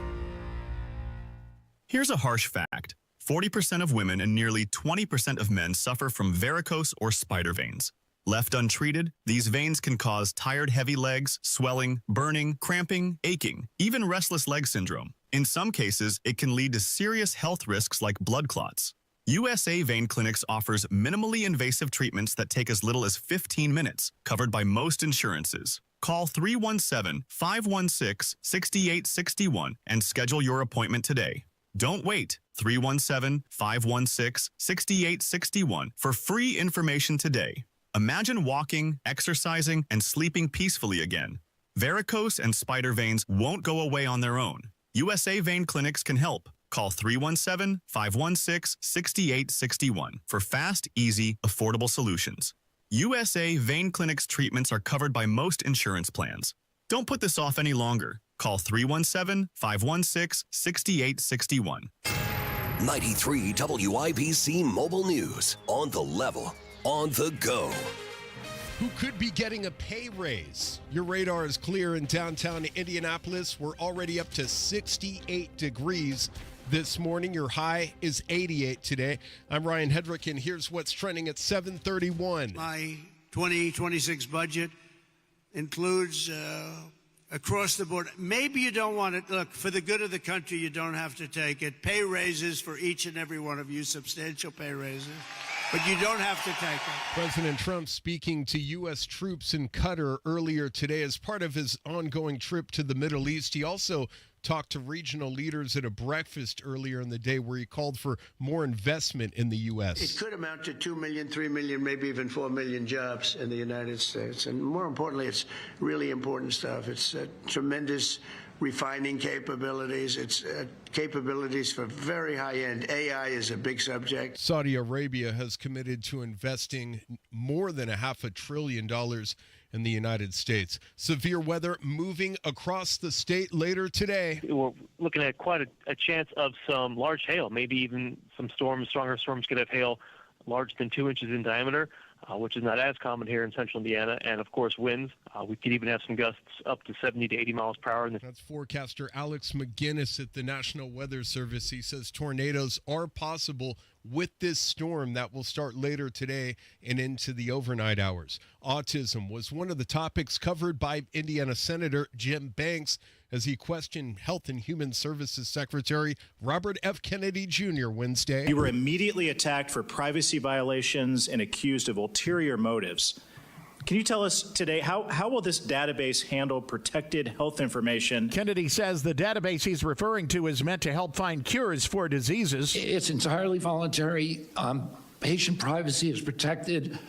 [SPEAKER 10] Here's a harsh fact. 40% of women and nearly 20% of men suffer from varicose or spider veins. Left untreated, these veins can cause tired, heavy legs, swelling, burning, cramping, aching, even restless leg syndrome. In some cases, it can lead to serious health risks like blood clots. USA Vein Clinics offers minimally invasive treatments that take as little as 15 minutes, covered by most insurances. Call 317-516-6861 and schedule your appointment today. Don't wait. 317-516-6861 for free information today. Imagine walking, exercising, and sleeping peacefully again. Varicose and spider veins won't go away on their own. USA Vein Clinics can help. Call 317-516-6861 for fast, easy, affordable solutions. USA Vein Clinics treatments are covered by most insurance plans. Don't put this off any longer. Call 317-516-6861.
[SPEAKER 13] 93 WIBC Mobile News. On the level. On the go.
[SPEAKER 2] Who could be getting a pay raise? Your radar is clear in downtown Indianapolis. We're already up to 68 degrees this morning. Your high is 88 today. I'm Ryan Hedrick, and here's what's trending at 7:31.
[SPEAKER 24] My 2026 budget includes across the board. Maybe you don't want it. Look, for the good of the country, you don't have to take it. Pay raises for each and every one of you, substantial pay raises. But you don't have to take it.
[SPEAKER 2] President Trump speaking to U.S. troops in Qatar earlier today as part of his ongoing trip to the Middle East. He also talked to regional leaders at a breakfast earlier in the day where he called for more investment in the U.S.
[SPEAKER 24] It could amount to 2 million, 3 million, maybe even 4 million jobs in the United States. And more importantly, it's really important stuff. It's tremendous refining capabilities. It's capabilities for very high-end. AI is a big subject.
[SPEAKER 2] Saudi Arabia has committed to investing more than $500 billion in the United States. Severe weather moving across the state later today.
[SPEAKER 25] We're looking at quite a chance of some large hail, maybe even some storms. Stronger storms could have hail larger than 2 inches in diameter, which is not as common here in central Indiana, and of course winds. We could even have some gusts up to 70 to 80 miles per hour.
[SPEAKER 2] That's forecaster Alex McGinnis at the National Weather Service. He says tornadoes are possible with this storm that will start later today and into the overnight hours. Autism was one of the topics covered by Indiana Senator Jim Banks as he questioned Health and Human Services Secretary Robert F. Kennedy Jr. Wednesday.
[SPEAKER 26] You were immediately attacked for privacy violations and accused of ulterior motives. Can you tell us today, how will this database handle protected health information?
[SPEAKER 28] Kennedy says the database he's referring to is meant to help find cures for diseases.
[SPEAKER 1] It's entirely voluntary. Patient privacy is protected.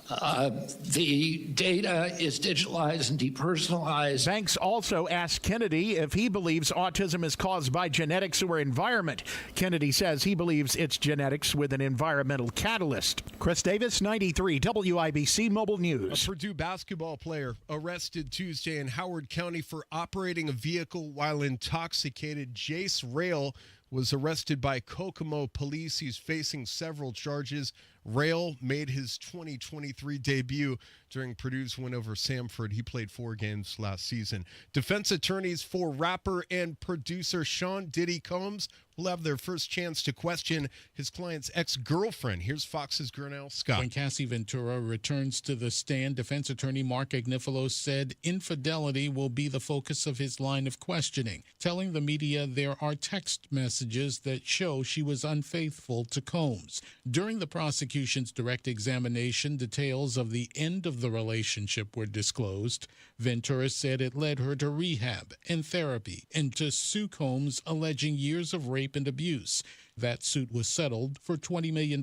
[SPEAKER 1] The data is digitalized and depersonalized.
[SPEAKER 28] Banks also asked Kennedy if he believes autism is caused by genetics or environment. Kennedy says he believes it's genetics with an environmental catalyst. Chris Davis, 93 WIBC Mobile News.
[SPEAKER 2] A Purdue basketball player arrested Tuesday in Howard County for operating a vehicle while intoxicated. Jace Rail was arrested by Kokomo police. He's facing several charges.
[SPEAKER 3] Rail made his 2023 debut during Purdue's win over Samford. He played 4 games last season. Defense attorneys for rapper and producer Sean Diddy Combs will have their first chance to question his client's ex-girlfriend. Here's Fox's Gurnell Scott.
[SPEAKER 6] When Cassie Ventura returns to the stand, defense attorney Mark Agnifilo said infidelity will be the focus of his line of questioning, telling the media there are text messages that show she was unfaithful to Combs. During the prosecution's direct examination, details of the end of the relationship were disclosed. Ventura said it led her to rehab and therapy and to sue Combs, alleging years of rape and abuse. That suit was settled for $20 million.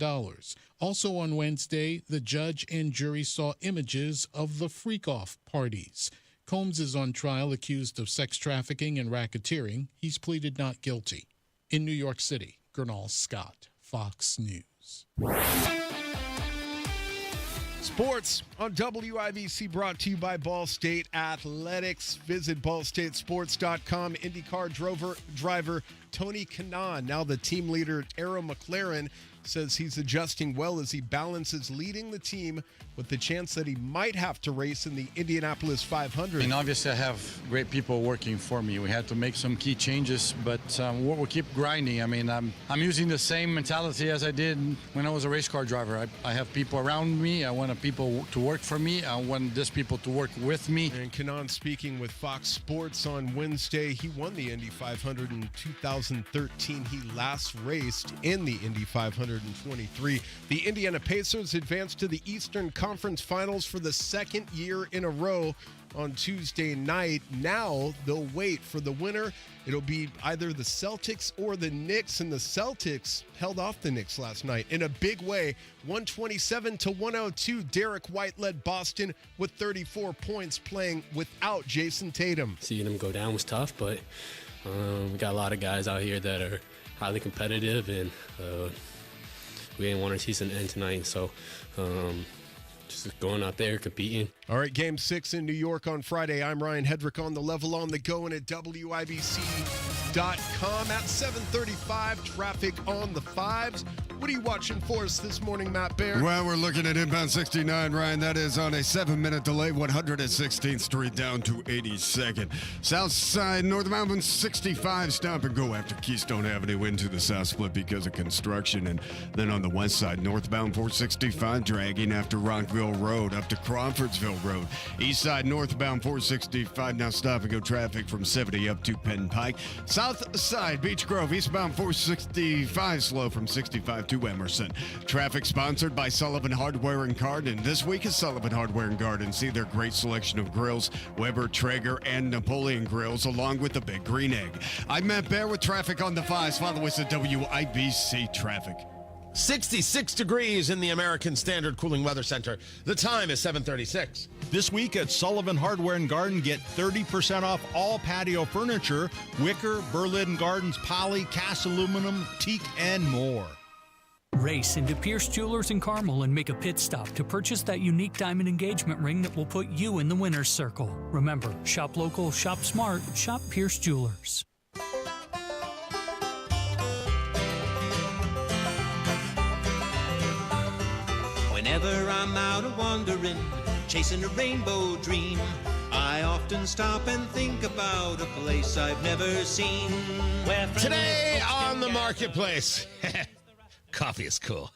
[SPEAKER 6] Also on Wednesday, the judge and jury saw images of the freak-off parties. Combs is on trial accused of sex trafficking and racketeering. He's pleaded not guilty. In New York City, Gurnell Scott, Fox News.
[SPEAKER 3] Sports on WIBC, brought to you by Ball State Athletics. Visit ballstatesports.com. IndyCar driver Tony Kanaan, now the team leader at Arrow McLaren, says he's adjusting well as he balances leading the team with the chance that he might have to race in the Indianapolis 500.
[SPEAKER 8] And obviously I have great people working for me. We had to make some key changes, but we'll keep grinding. I mean, I'm using the same mentality as I did when I was a race car driver. I have people around me. I want people to work for me. I want these people to work with me.
[SPEAKER 3] And Kanaan speaking with Fox Sports on Wednesday. He won the Indy 500 in 2013. He last raced in the Indy 500 in 23. The Indiana Pacers advanced to the Eastern Conference Finals for the second year in a row on Tuesday night. Now they'll wait for the winner. It'll be either the Celtics or the Knicks, and the Celtics held off the Knicks last night in a big way. 127-102. Derek White led Boston with 34 points, playing without Jason Tatum.
[SPEAKER 9] Seeing them go down was tough, but we got a lot of guys out here that are highly competitive, and we didn't want our season to end tonight, so just going out there competing.
[SPEAKER 3] All right, Game 6 in New York on Friday. I'm Ryan Hedrick on the level, on the go, and at WIBC.com at 7:35. Traffic on the 5s. What are you watching for us this morning, Matt Baer?
[SPEAKER 14] Well, we're looking at inbound 69, Ryan. That is on a 7-minute delay, 116th Street down to 82nd. South side, northbound 65, stop and go after Keystone Avenue into the south split because of construction. And then on the west side, northbound 465, dragging after Rockville Road up to Crawfordsville Road. East side, northbound 465, now stop and go traffic from 70 up to Penn Pike. South side, Beech Grove, eastbound 465, slow from 65 to Emerson. Traffic sponsored by Sullivan Hardware and Garden. This week is Sullivan Hardware and Garden. See their great selection of grills, Weber, Traeger, and Napoleon grills, along with the Big Green Egg. I'm Matt Baer with traffic on the 5s. Follow us at WIBC Traffic.
[SPEAKER 15] 66 degrees in the American Standard Cooling Weather Center. The time is 7:36.
[SPEAKER 16] This week at Sullivan Hardware and Garden, get 30% off all patio furniture, wicker, Berlin Gardens, poly, cast aluminum, teak, and more.
[SPEAKER 27] Race into Pierce Jewelers in Carmel and make a pit stop to purchase that unique diamond engagement ring that will put you in the winner's circle. Remember, shop local, shop smart, shop Pierce Jewelers.
[SPEAKER 17] Whenever I'm out a-wandering, chasing a rainbow dream, I often stop and think about a place I've never seen.
[SPEAKER 15] Today on the marketplace. Coffee is cool.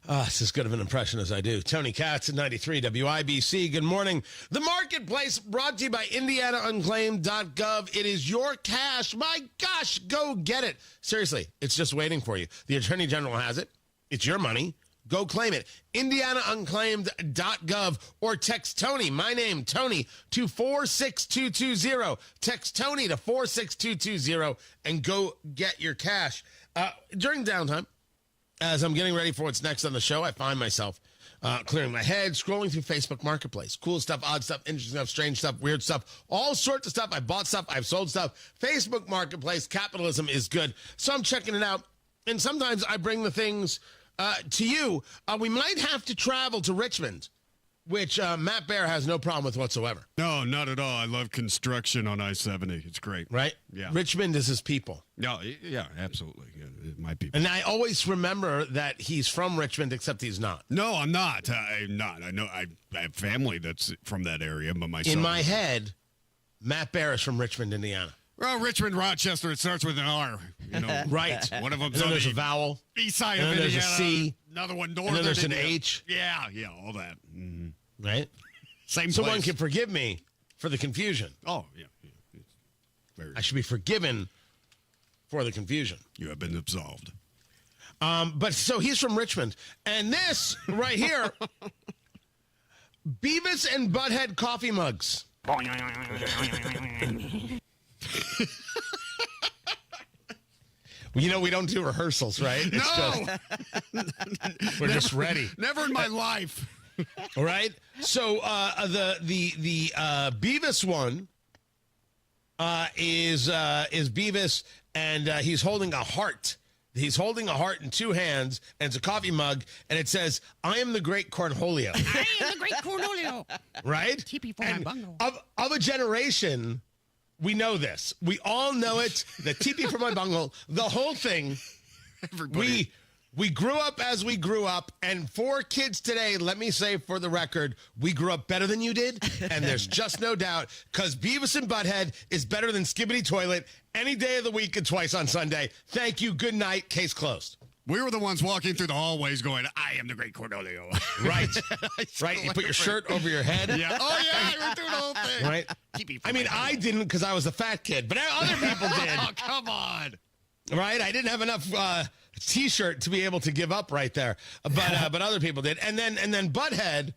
[SPEAKER 15] It's as good of an impression as I do. Tony Katz at 93 WIBC. Good morning. The marketplace brought to you by IndianaUnclaimed.gov. It is your cash. My gosh, go get it. Seriously, it's just waiting for you. The Attorney General has it. It's your money. Go claim it. IndianaUnclaimed.gov or text Tony, my name, Tony, to 46220. Text Tony to 46220 and go get your cash. During downtime, as I'm getting ready for what's next on the show, I find myself clearing my head, scrolling through Facebook Marketplace. Cool stuff, odd stuff, interesting stuff, strange stuff, weird stuff, all sorts of stuff. I bought stuff, I've sold stuff. Facebook Marketplace, capitalism is good. So I'm checking it out. And sometimes I bring the things to you. We might have to travel to Richmond which Matt Bear has no problem with whatsoever.
[SPEAKER 14] No, not at all. I love construction on I-70. It's great.
[SPEAKER 15] Right?
[SPEAKER 14] Yeah.
[SPEAKER 15] Richmond is his people.
[SPEAKER 14] No, yeah, absolutely. Yeah, it might be.
[SPEAKER 15] And I always remember that he's from Richmond, except he's not.
[SPEAKER 14] No, I'm not. I'm not. I know I have family that's from that area, but myself.
[SPEAKER 15] In my head, Matt Bear is from Richmond, Indiana.
[SPEAKER 14] Well, Richmond, Rochester, it starts with an R. You know,
[SPEAKER 15] right.
[SPEAKER 14] One of them's
[SPEAKER 15] and then
[SPEAKER 14] on
[SPEAKER 15] there's
[SPEAKER 14] the
[SPEAKER 15] a vowel.
[SPEAKER 14] east side
[SPEAKER 15] and
[SPEAKER 14] of
[SPEAKER 15] then
[SPEAKER 14] Indiana.
[SPEAKER 15] There's a C.
[SPEAKER 14] Another one northern.
[SPEAKER 15] And then there's an
[SPEAKER 14] Indiana.
[SPEAKER 15] H.
[SPEAKER 14] Yeah, all that. Mm-hmm.
[SPEAKER 15] Right?
[SPEAKER 14] Same
[SPEAKER 15] Someone
[SPEAKER 14] place.
[SPEAKER 15] can forgive me for the confusion.
[SPEAKER 14] Oh, yeah. It's very.
[SPEAKER 15] I should be forgiven for the confusion.
[SPEAKER 14] You have been absolved.
[SPEAKER 15] But so he's from Richmond. And this right here, Beavis and Butthead coffee mugs. You know, we don't do rehearsals, right? We're just ready.
[SPEAKER 14] Never in my life.
[SPEAKER 15] All right. So the Beavis one is Beavis, and he's holding a heart. He's holding a heart in two hands, and it's a coffee mug, and it says, "I am the great Cornholio."
[SPEAKER 5] I am the great Cornholio.
[SPEAKER 15] Right?
[SPEAKER 5] TP for my bungalow.
[SPEAKER 15] Of a generation, we know this. We all know it. The TP for my bungalow. The whole thing.
[SPEAKER 14] Everybody.
[SPEAKER 15] We grew up as we grew up, and for kids today, let me say for the record, we grew up better than you did, and there's just no doubt, because Beavis and Butthead is better than Skibbity Toilet any day of the week and twice on Sunday. Thank you. Good night. Case closed.
[SPEAKER 14] We were the ones walking through the hallways going, "I am the great Cornelio."
[SPEAKER 15] Right. Right. You put your shirt over your head.
[SPEAKER 14] Yeah. Oh, yeah. We're doing the whole thing.
[SPEAKER 15] Right. I mean, I didn't because I was a fat kid, but other people did.
[SPEAKER 14] Oh, come on.
[SPEAKER 15] Right? I didn't have enough T-shirt to be able to give up right there, but other people did. And then Butthead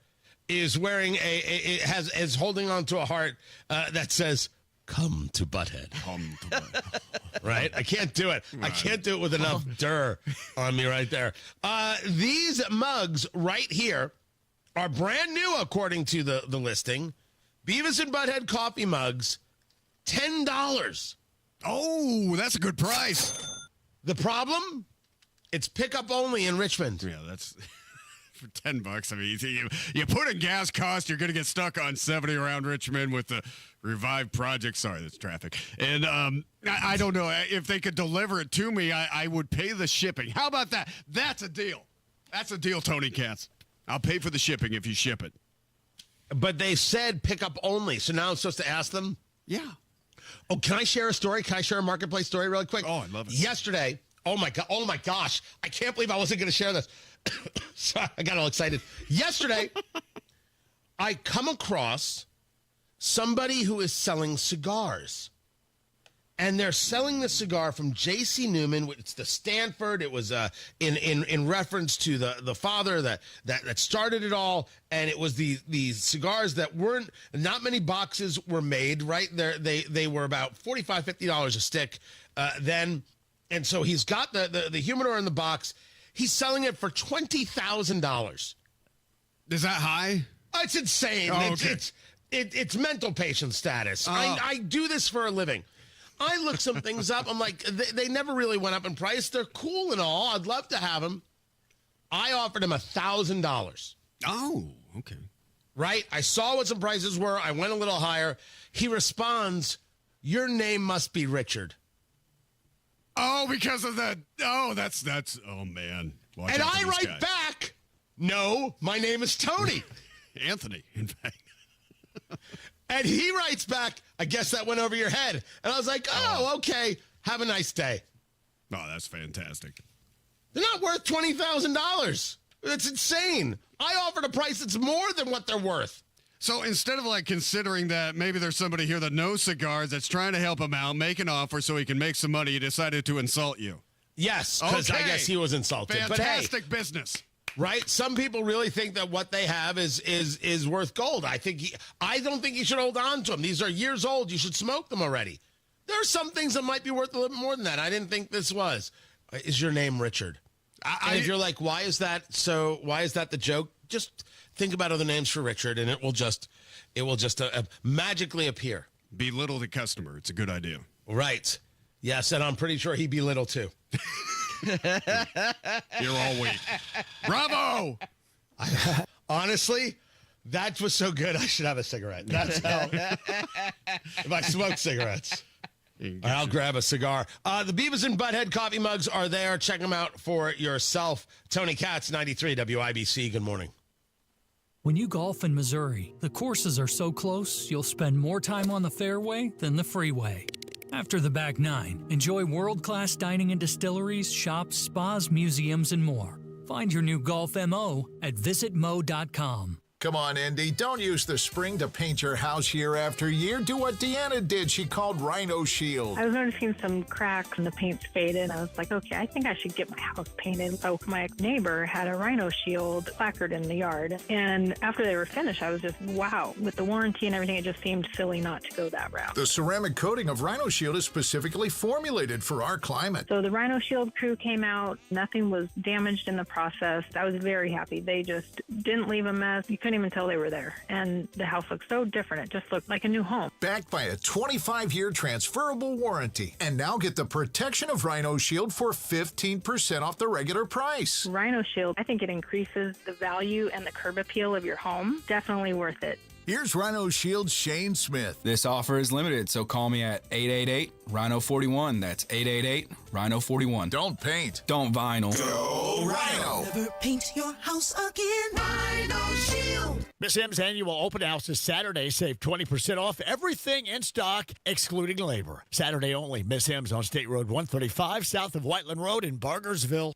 [SPEAKER 15] is wearing is holding on to a heart that says, "Come to Butthead."
[SPEAKER 14] Come to Butthead.
[SPEAKER 15] Right? I can't do it. Right. I can't do it with enough dir on me right there. These mugs right here are brand new according to the listing. Beavis and Butthead coffee mugs, $10.
[SPEAKER 14] Oh, that's a good price.
[SPEAKER 15] The problem? It's pickup only in Richmond.
[SPEAKER 14] Yeah, that's for $10. I mean, you put in gas cost, you're going to get stuck on 70 around Richmond with the Revive project. Sorry, that's traffic. And I don't know if they could deliver it to me. I would pay the shipping. How about that? That's a deal. That's a deal, Tony Katz. I'll pay for the shipping if you ship it.
[SPEAKER 15] But they said pickup only, so now I'm supposed to ask them?
[SPEAKER 14] Yeah.
[SPEAKER 15] Oh, can I share a story? Can I share a marketplace story really quick?
[SPEAKER 14] Oh, I love it.
[SPEAKER 15] Yesterday, oh my gosh, I can't believe I wasn't going to share this. Sorry, I got all excited. Yesterday, I come across somebody who is selling cigars. And they're selling the cigar from J.C. Newman. It's the Stanford. It was in reference to the father that started it all. And it was these cigars that weren't, not many boxes were made, right? They were about $45, $50 a stick then. And so he's got the humidor in the box. He's selling it for $20,000.
[SPEAKER 14] Is that high?
[SPEAKER 15] It's insane.
[SPEAKER 14] Oh, okay.
[SPEAKER 15] It's mental patient status. I do this for a living. I look some things up. I'm like, they never really went up in price. They're cool and all. I'd love to have them. I offered him $1,000.
[SPEAKER 14] Oh, okay.
[SPEAKER 15] Right? I saw what some prices were. I went a little higher. He responds, "Your name must be Richard."
[SPEAKER 14] Oh, because of that. Oh, that's, oh, man. Watch
[SPEAKER 15] and
[SPEAKER 14] out for
[SPEAKER 15] I
[SPEAKER 14] these
[SPEAKER 15] write
[SPEAKER 14] guys.
[SPEAKER 15] back, "No, my name is Tony."
[SPEAKER 14] Anthony, in fact.
[SPEAKER 15] And he writes back, "I guess that went over your head." And I was like, "Oh, okay. Have a nice day."
[SPEAKER 14] Oh, that's fantastic.
[SPEAKER 15] They're not worth $20,000. That's insane. I offered a price that's more than what they're worth.
[SPEAKER 14] So instead of like considering that maybe there's somebody here that knows cigars that's trying to help him out, make an offer so he can make some money, he decided to insult you.
[SPEAKER 15] Yes, because I guess he was insulted.
[SPEAKER 14] Fantastic
[SPEAKER 15] But hey,
[SPEAKER 14] business.
[SPEAKER 15] right? Some people really think that what they have is worth gold. I don't think you should hold on to them. These are years old. You should smoke them already. There are some things that might be worth a little bit more than that. I didn't think this was. Is your name Richard? And if you're like, why is that the joke? Just think about other names for Richard, and it will just magically appear.
[SPEAKER 14] Belittle the customer. It's a good idea.
[SPEAKER 15] Right. Yes, and I'm pretty sure he belittled too.
[SPEAKER 14] You're all weak. Bravo!
[SPEAKER 15] Honestly, That was so good, I should have a cigarette. That's how. If I smoke cigarettes. I'll grab a cigar. The Beavis and Butthead coffee mugs are there. Check them out for yourself. Tony Katz, 93 WIBC. Good morning.
[SPEAKER 27] When you golf in Missouri, the courses are so close, you'll spend more time on the fairway than the freeway. After the back nine, enjoy world-class dining and distilleries, shops, spas, museums, and more. Find your new golf MO at visitmo.com.
[SPEAKER 4] Come on, Indy. Don't use the spring to paint your house year after year. Do what Deanna did. She called Rhino Shield.
[SPEAKER 11] I was noticing some cracks and the paint's faded. I was like, okay, I think I should get my house painted. So my neighbor had a Rhino Shield placard in the yard. And after they were finished, I was just, wow. With the warranty and everything, it just seemed silly not to go that route.
[SPEAKER 4] The ceramic coating of Rhino Shield is specifically formulated for our climate.
[SPEAKER 11] So the Rhino Shield crew came out. Nothing was damaged in the process. I was very happy. They just didn't leave a mess. You couldn't even tell they were there. And the house looked so different. It just looked like a new home.
[SPEAKER 4] Backed by a 25-year transferable warranty. And now get the protection of Rhino Shield for 15% off the regular price.
[SPEAKER 11] Rhino Shield, I think it increases the value and the curb appeal of your home. Definitely worth it.
[SPEAKER 4] Here's Rhino Shield's Shane Smith.
[SPEAKER 12] This offer is limited, so call me at 888-RHINO-41. That's 888-RHINO-41.
[SPEAKER 4] Don't paint.
[SPEAKER 12] Don't vinyl.
[SPEAKER 4] Go Rhino.
[SPEAKER 18] Never paint your house again. Rhino Shield.
[SPEAKER 28] Miss M's annual open house is Saturday. Save 20% off everything in stock, excluding labor. Saturday only. Miss M's on State Road 135, south of Whiteland Road in Bargersville.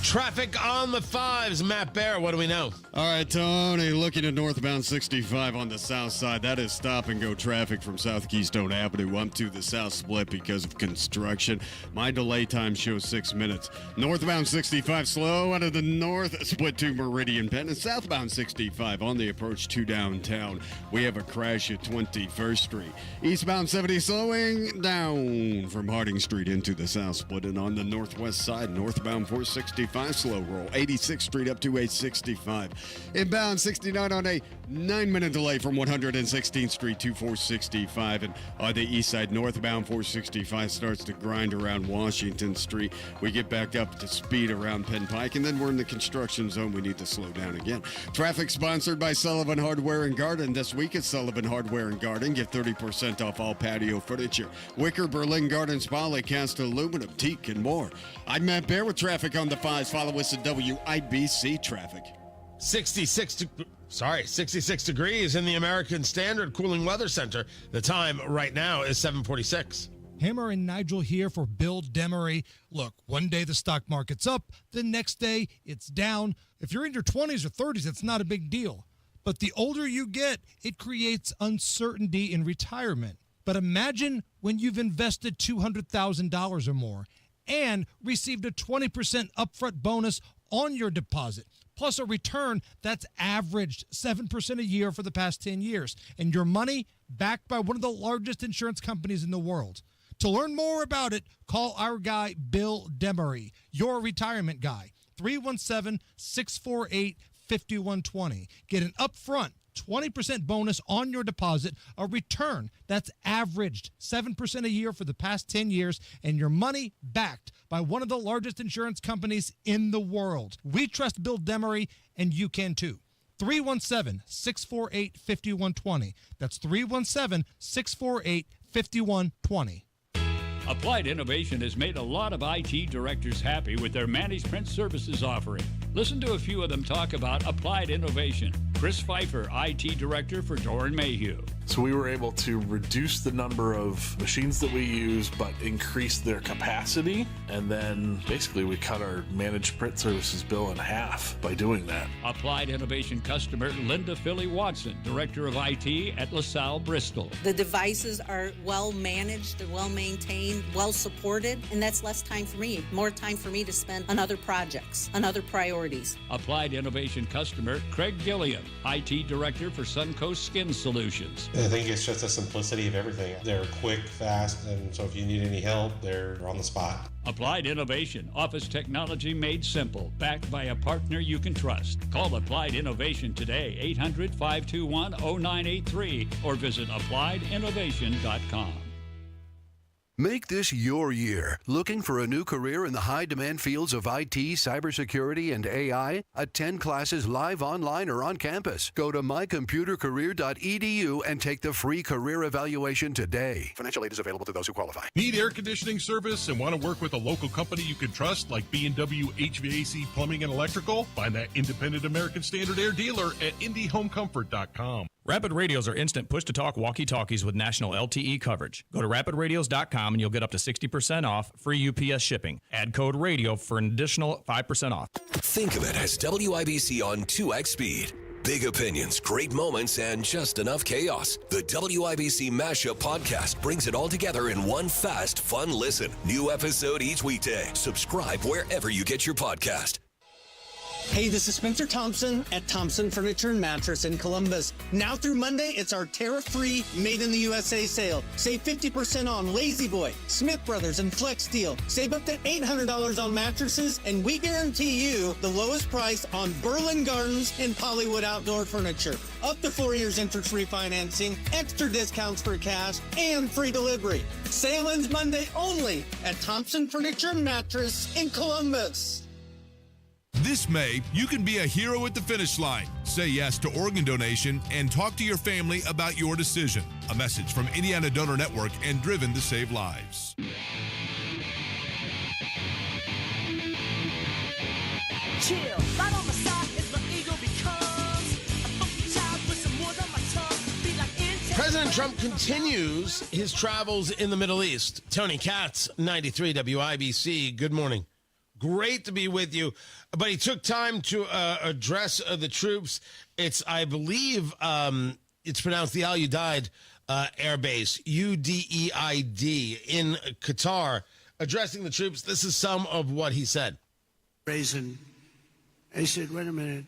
[SPEAKER 15] Traffic on the fives. Matt Bear, what do we know?
[SPEAKER 14] All right, Tony, looking at northbound 65 on the south side. That is stop-and-go traffic from South Keystone Avenue up to the south split because of construction. My delay time shows 6 minutes. Northbound 65 slow out of the north split to Meridian Penn. And southbound 65 on the approach to downtown. We have a crash at 21st Street. Eastbound 70 slowing down from Harding Street into the south split. And on the northwest side, northbound 465 slow roll. 86th Street up to 865. Inbound 69 on a 9-minute delay from 116th Street to 465. And on the east side, northbound 465 starts to grind around Washington Street. We get back up to speed around Penn Pike, and then we're in the construction zone. We need to slow down again. Traffic sponsored by Sullivan Hardware and Garden. This week at Sullivan Hardware and Garden, get 30% off all patio furniture. Wicker, Berlin Gardens, poly, cast aluminum, teak, and more. I'm Matt Bear with traffic on the fives. Follow us at WIBC Traffic.
[SPEAKER 15] 66 degrees in the American Standard Cooling Weather Center. The time right now is 7:46.
[SPEAKER 19] Hammer and Nigel here for Bill Demery. Look, one day the stock market's up, the next day it's down. If you're in your 20s or 30s, it's not a big deal. But the older you get, it creates uncertainty in retirement. But imagine when you've invested $200,000 or more and received a 20% upfront bonus on your deposit, plus a return that's averaged 7% a year for the past 10 years, and your money backed by one of the largest insurance companies in the world. To learn more about it, call our guy, Bill Demery, your retirement guy, 317-648-5120. Get an upfront 20% bonus on your deposit, a return that's averaged 7% a year for the past 10 years, and your money backed by one of the largest insurance companies in the world. We trust Bill Demery, and you can too. 317-648-5120. That's 317-648-5120.
[SPEAKER 20] Applied Innovation has made a lot of IT directors happy with their managed print services offering. Listen to a few of them talk about Applied Innovation. Chris Pfeiffer, IT Director for Doran Mayhew.
[SPEAKER 21] So we were able to reduce the number of machines that we use, but increase their capacity. And then basically we cut our managed print services bill in half by doing that.
[SPEAKER 20] Applied Innovation customer Linda Philly Watson, Director of IT at LaSalle Bristol.
[SPEAKER 22] The devices are well managed, they're well maintained, well supported, and that's less time for me. More time for me to spend on other projects, on other priorities.
[SPEAKER 20] Applied Innovation customer Craig Gilliam, IT Director for Suncoast Skin Solutions.
[SPEAKER 29] I think it's just the simplicity of everything. They're quick, fast, and so if you need any help, they're on the spot.
[SPEAKER 20] Applied Innovation, office technology made simple, backed by a partner you can trust. Call Applied Innovation today, 800-521-0983, or visit appliedinnovation.com.
[SPEAKER 1] Make this your year. Looking for a new career in the high-demand fields of IT, cybersecurity, and AI? Attend classes live, online, or on campus. Go to mycomputercareer.edu and take the free career evaluation today. Financial aid is available to those who qualify.
[SPEAKER 2] Need air conditioning service and want to work with a local company you can trust like B&W HVAC Plumbing and Electrical? Find that independent American Standard Air dealer at IndyHomeComfort.com.
[SPEAKER 7] Rapid Radios are instant push-to-talk walkie-talkies with national LTE coverage. Go to rapidradios.com and you'll get up to 60% off, free UPS shipping. Add code RADIO for an additional 5% off.
[SPEAKER 10] Think of it as WIBC on 2x speed. Big opinions, great moments, and just enough chaos. The WIBC Mashup Podcast brings it all together in one fast, fun listen. New episode each weekday. Subscribe wherever you get your podcast.
[SPEAKER 13] Hey, this is Spencer Thompson at Thompson Furniture and Mattress in Columbus. Now through Monday, it's our tariff-free Made in the USA sale. Save 50% on Lazy Boy, Smith Brothers, and Flex Steel. Save up to $800 on mattresses, and we guarantee you the lowest price on Berlin Gardens and Hollywood Outdoor Furniture. Up to 4 years interest-free financing, extra discounts for cash, and free delivery. Sale ends Monday only at Thompson Furniture and Mattress in Columbus.
[SPEAKER 23] This May, you can be a hero at the finish line. Say yes to organ donation and talk to your family about your decision. A message from Indiana Donor Network and Driven to Save Lives.
[SPEAKER 18] Chill, right on my side is my ego becomes a funky child with some wood on my tongue. Be like
[SPEAKER 15] President Trump continues his travels in the Middle East. Tony Katz, 93 WIBC. Good morning. Great to be with you. But he took time to address the troops. It's, I believe, it's pronounced the Al Udeid Air Base, UDEID, in Qatar, addressing the troops. This is some of what he said.
[SPEAKER 24] Raisin. I said, wait a minute.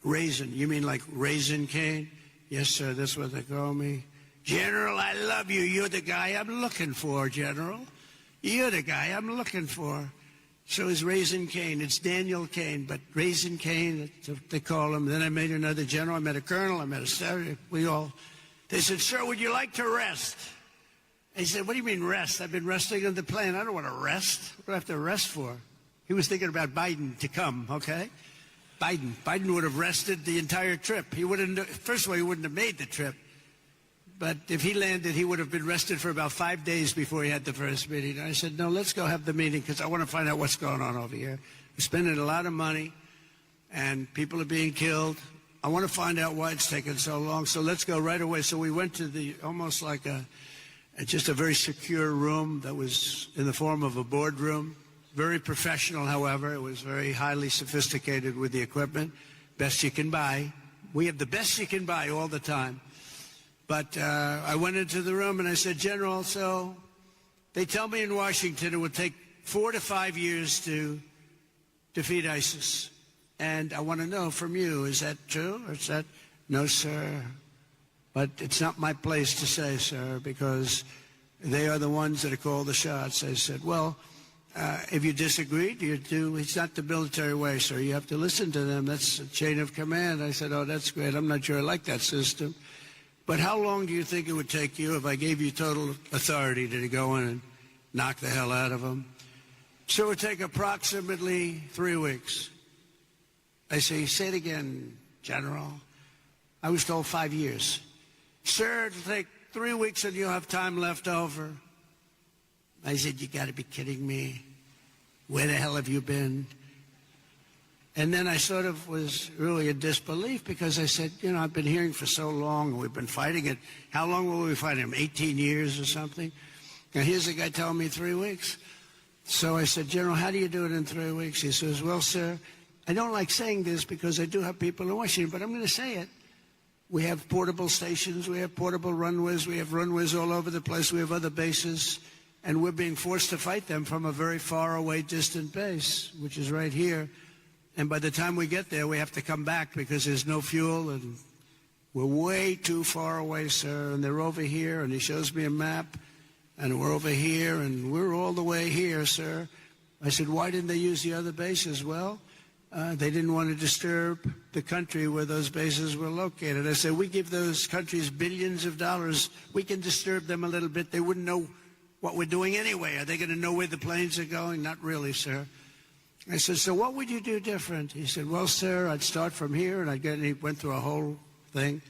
[SPEAKER 24] Raisin. You mean like Raisin Cane? Yes, sir. That's what they call me. General, I love you. You're the guy I'm looking for, General. You're the guy I'm looking for. So is Raisin Cane. It's Daniel Kane, but Raisin Cane, that's what they call him. Then I met another general. I met a colonel. I met a sergeant. They said, sir, would you like to rest? I said, what do you mean rest? I've been resting on the plane. I don't want to rest. What do I have to rest for? He was thinking about Biden to come, okay? Biden would have rested the entire trip. He wouldn't. First of all, he wouldn't have made the trip. But if he landed, he would have been rested for about 5 days before he had the first meeting. I said, no, let's go have the meeting because I want to find out what's going on over here. We're spending a lot of money, and people are being killed. I want to find out why it's taking so long, so let's go right away. So we went to the almost like just a very secure room that was in the form of a boardroom. Very professional, however. It was very highly sophisticated with the equipment. Best you can buy. We have the best you can buy all the time. But I went into the room and I said, General, so they tell me in Washington it would take 4 to 5 years to defeat ISIS. And I want to know from you, is that true? Or is that, no, sir. But it's not my place to say, sir, because they are the ones that call the shots. I said, well, if you disagree, it's not the military way, sir. You have to listen to them. That's a chain of command. I said, oh, that's great. I'm not sure I like that system. But how long do you think it would take you if I gave you total authority to go in and knock the hell out of them? So it would take approximately 3 weeks. I say it again, General. I was told 5 years. Sir, it'll take 3 weeks and you'll have time left over. I said, you got to be kidding me. Where the hell have you been? And then I sort of was really in disbelief because I said, I've been hearing for so long and we've been fighting it. How long will we fight him? 18 years or something? Now here's a guy telling me 3 weeks. So I said, General, how do you do it in 3 weeks? He says, well, sir, I don't like saying this because I do have people in Washington, but I'm going to say it. We have portable stations. We have portable runways. We have runways all over the place. We have other bases. And we're being forced to fight them from a very far away, distant base, which is right here. And by the time we get there, we have to come back because there's no fuel and we're way too far away, sir. And they're over here, and he shows me a map, and we're over here, and we're all the way here, sir. I said, why didn't they use the other bases? Well, they didn't want to disturb the country where those bases were located. I said, we give those countries billions of dollars. We can disturb them a little bit. They wouldn't know what we're doing anyway. Are they going to know where the planes are going? Not really, sir. I said, so what would you do different? He said, well, sir, I'd start from here, and he went through a whole thing.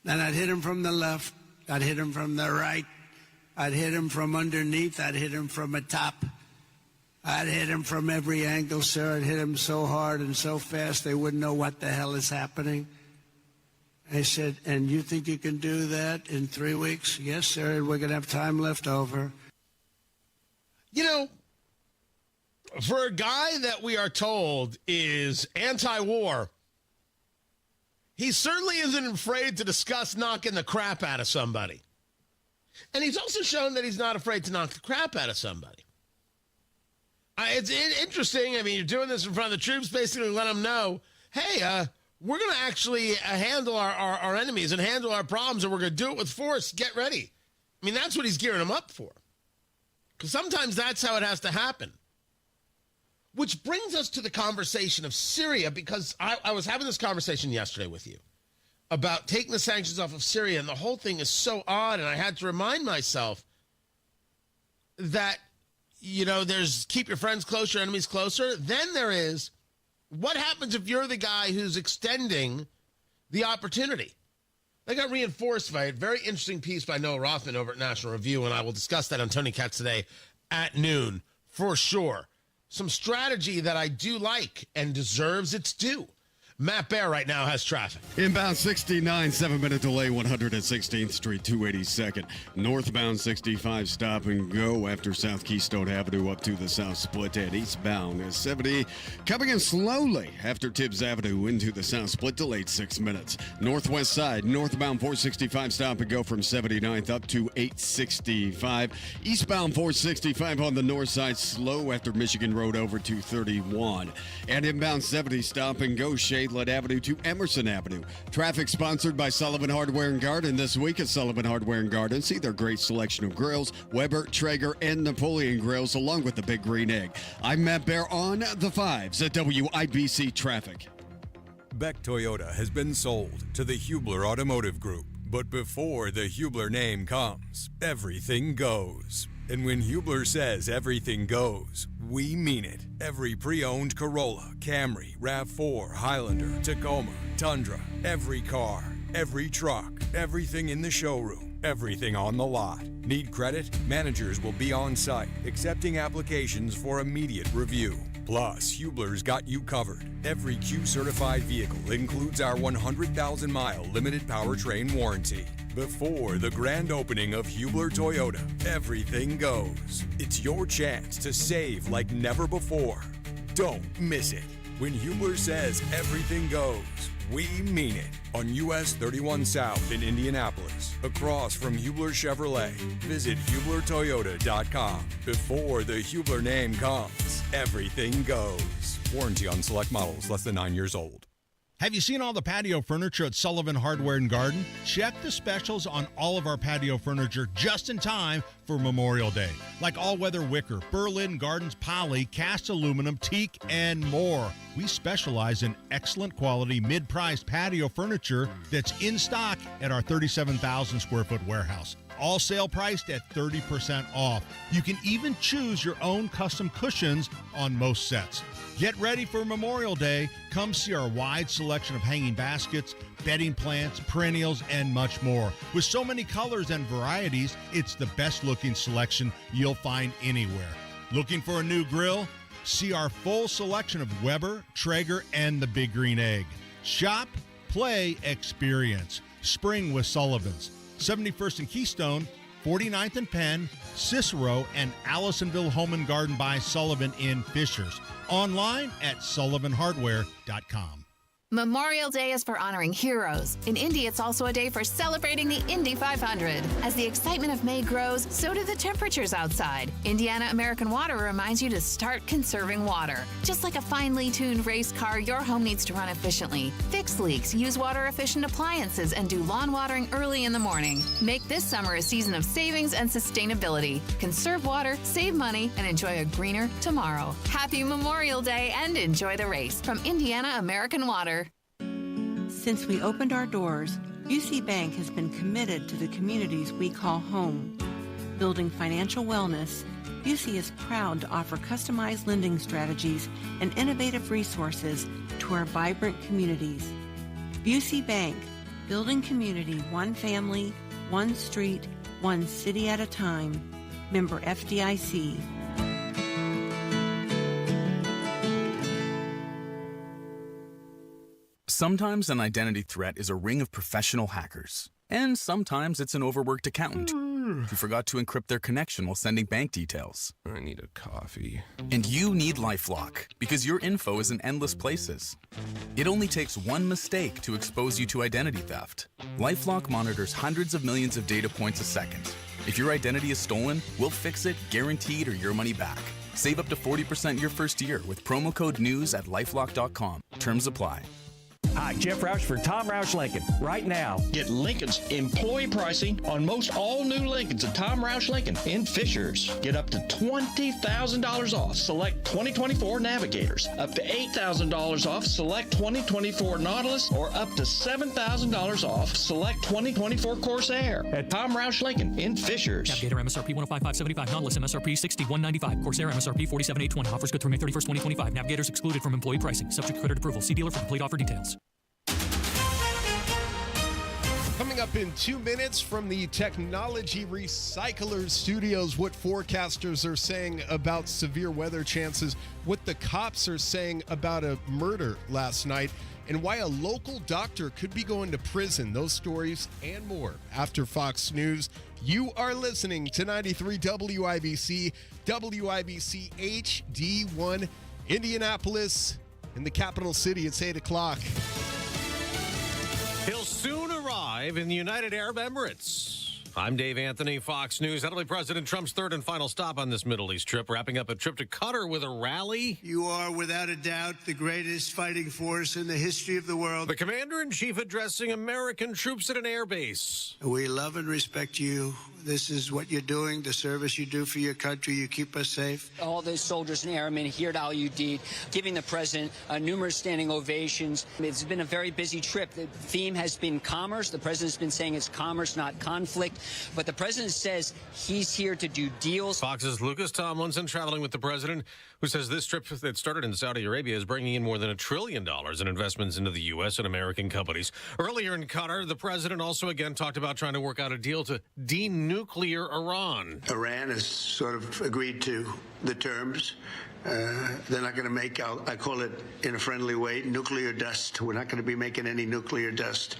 [SPEAKER 24] Then I'd hit him from the left. I'd hit him from the right. I'd hit him from underneath. I'd hit him from the top. I'd hit him from every angle, sir. I'd hit him so hard and so fast they wouldn't know what the hell is happening. I said, and you think you can do that in 3 weeks? Yes, sir. We're going to have time left over.
[SPEAKER 15] You know, for a guy that we are told is anti-war, he certainly isn't afraid to discuss knocking the crap out of somebody. And he's also shown that he's not afraid to knock the crap out of somebody. It's interesting. I mean, you're doing this in front of the troops, basically let them know, hey, we're going to actually handle our enemies and handle our problems, and we're going to do it with force. Get ready. I mean, that's what he's gearing them up for. Because sometimes that's how it has to happen. Which brings us to the conversation of Syria, because I was having this conversation yesterday with you about taking the sanctions off of Syria, and the whole thing is so odd, and I had to remind myself that, you know, there's keep your friends close, your enemies closer. Then there is, what happens if you're the guy who's extending the opportunity? That got reinforced by a very interesting piece by Noah Rothman over at National Review, and I will discuss that on Tony Katz today at noon for sure. Some strategy that I do like and deserves its due. Matt Bear right now has traffic.
[SPEAKER 14] Inbound 69, 7-minute delay, 116th Street, 282nd. Northbound 65, stop and go after South Keystone Avenue up to the South Split. And eastbound is 70, coming in slowly after Tibbs Avenue into the South Split, delayed 6 minutes. Northwest side, northbound 465, stop and go from 79th up to 865. Eastbound 465 on the north side, slow after Michigan Road over to 31. And inbound 70, stop and go, Shadeland Avenue to Emerson Avenue. Traffic sponsored by Sullivan Hardware and Garden. This week at Sullivan Hardware and Garden, see their great selection of grills, Weber, Traeger, and Napoleon grills, along with the Big Green Egg. I'm Matt Bear on the fives at WIBC Traffic.
[SPEAKER 3] Beck Toyota has been sold to the Hubler Automotive Group. But before the Hubler name comes, everything goes. And when Hubler says everything goes, we mean it. Every pre-owned Corolla, Camry, RAV4, Highlander, Tacoma, Tundra, every car, every truck, everything in the showroom, everything on the lot. Need credit? Managers will be on site, accepting applications for immediate review. Plus, Hubler's got you covered. Every Q-certified vehicle includes our 100,000-mile limited powertrain warranty. Before the grand opening of Hubler Toyota, everything goes. It's your chance to save like never before. Don't miss it. When Hubler says everything goes, we mean it. On US 31 South in Indianapolis, across from Hubler Chevrolet. Visit HublerToyota.com. Before the Hubler name comes, everything goes. Warranty on select models less than 9 years old.
[SPEAKER 5] Have you seen all the patio furniture at Sullivan Hardware and Garden? Check the specials on all of our patio furniture just in time for Memorial Day. Like all-weather wicker, Berlin Gardens poly, cast aluminum, teak, and more. We specialize in excellent quality, mid-priced patio furniture that's in stock at our 37,000 square foot warehouse. All sale priced at 30% off. You can even choose your own custom cushions on most sets. Get ready for Memorial Day. Come see our wide selection of hanging baskets, bedding plants, perennials, and much more. With so many colors and varieties, it's the best looking selection you'll find anywhere. Looking for a new grill? See our full selection of Weber, Traeger, and the Big Green Egg. Shop, play, experience. Spring with Sullivan's. 71st and Keystone, 49th and Penn, Cicero, and Allisonville Home and Garden by Sullivan in Fishers. Online at sullivanhardware.com.
[SPEAKER 6] Memorial Day is for honoring heroes. In Indy, it's also a day for celebrating the Indy 500. As the excitement of May grows, so do the temperatures outside. Indiana American Water reminds you to start conserving water. Just like a finely tuned race car, your home needs to run efficiently. Fix leaks, use water-efficient appliances, and do lawn watering early in the morning. Make this summer a season of savings and sustainability. Conserve water, save money, and enjoy a greener tomorrow. Happy Memorial Day and enjoy the race from Indiana American Water.
[SPEAKER 8] Since we opened our doors, UC Bank has been committed to the communities we call home. building financial wellness, Busey is proud to offer customized lending strategies and innovative resources to our vibrant communities. Busey Bank, building community one family, one street, one city at a time. Member FDIC.
[SPEAKER 4] Sometimes an identity threat is a ring of professional hackers. And sometimes it's an overworked accountant who forgot to encrypt their connection while sending bank details.
[SPEAKER 9] I need a coffee.
[SPEAKER 4] And you need LifeLock, because your info is in endless places. It only takes one mistake to expose you to identity theft. LifeLock monitors hundreds of millions of data points a second. If your identity is stolen, we'll fix it, guaranteed, or your money back. Save up to 40% your first year with promo code NEWS at LifeLock.com. Terms apply.
[SPEAKER 11] Hi, Jeff Roush for Tom Roush Lincoln. Right now, get Lincoln's employee pricing on most all new Lincolns at Tom Roush Lincoln in Fishers. Get up to $20,000 off select 2024 Navigators, up to $8,000 off select 2024 Nautilus, or up to $7,000 off select 2024 Corsair at Tom Roush Lincoln in Fishers.
[SPEAKER 12] Navigator MSRP 105,575, Nautilus MSRP 6195, Corsair MSRP 47,820. Offers good through May 31st, 2025. Navigators excluded from employee pricing. Subject to credit approval. See dealer for complete offer details.
[SPEAKER 16] Coming up in 2 minutes from the Technology Recyclers Studios, what forecasters are saying about severe weather chances, what the cops are saying about a murder last night, and why a local doctor could be going to prison. Those stories and more after Fox News. You are listening to 93 WIBC, WIBC HD1, Indianapolis, in the capital city. It's 8 o'clock.
[SPEAKER 17] He'll soon arrive in the United Arab Emirates. I'm Dave Anthony, Fox News. That'll be President Trump's third and final stop on this Middle East trip, wrapping up a trip to Qatar with a rally.
[SPEAKER 24] You are, without a doubt, the greatest fighting force in the history of the world.
[SPEAKER 17] The commander-in-chief addressing American troops at an air base.
[SPEAKER 24] We love and respect you. This is what you're doing, the service you do for your country. You keep us safe.
[SPEAKER 25] All those soldiers and airmen here at Al Udeid, giving the president numerous standing ovations. It's been a very busy trip. The theme has been commerce. The president's been saying it's commerce, not conflict. But the president says he's here to do deals.
[SPEAKER 17] Fox's Lucas Tomlinson traveling with the president, who says this trip that started in Saudi Arabia is bringing in more than $1 trillion in investments into the U.S. and American companies. Earlier in Qatar, the president also again talked about trying to work out a deal to denuclear Iran.
[SPEAKER 24] Iran has sort of agreed to the terms. They're not going to make, I call it in a friendly way, nuclear dust. We're not going to be making any nuclear dust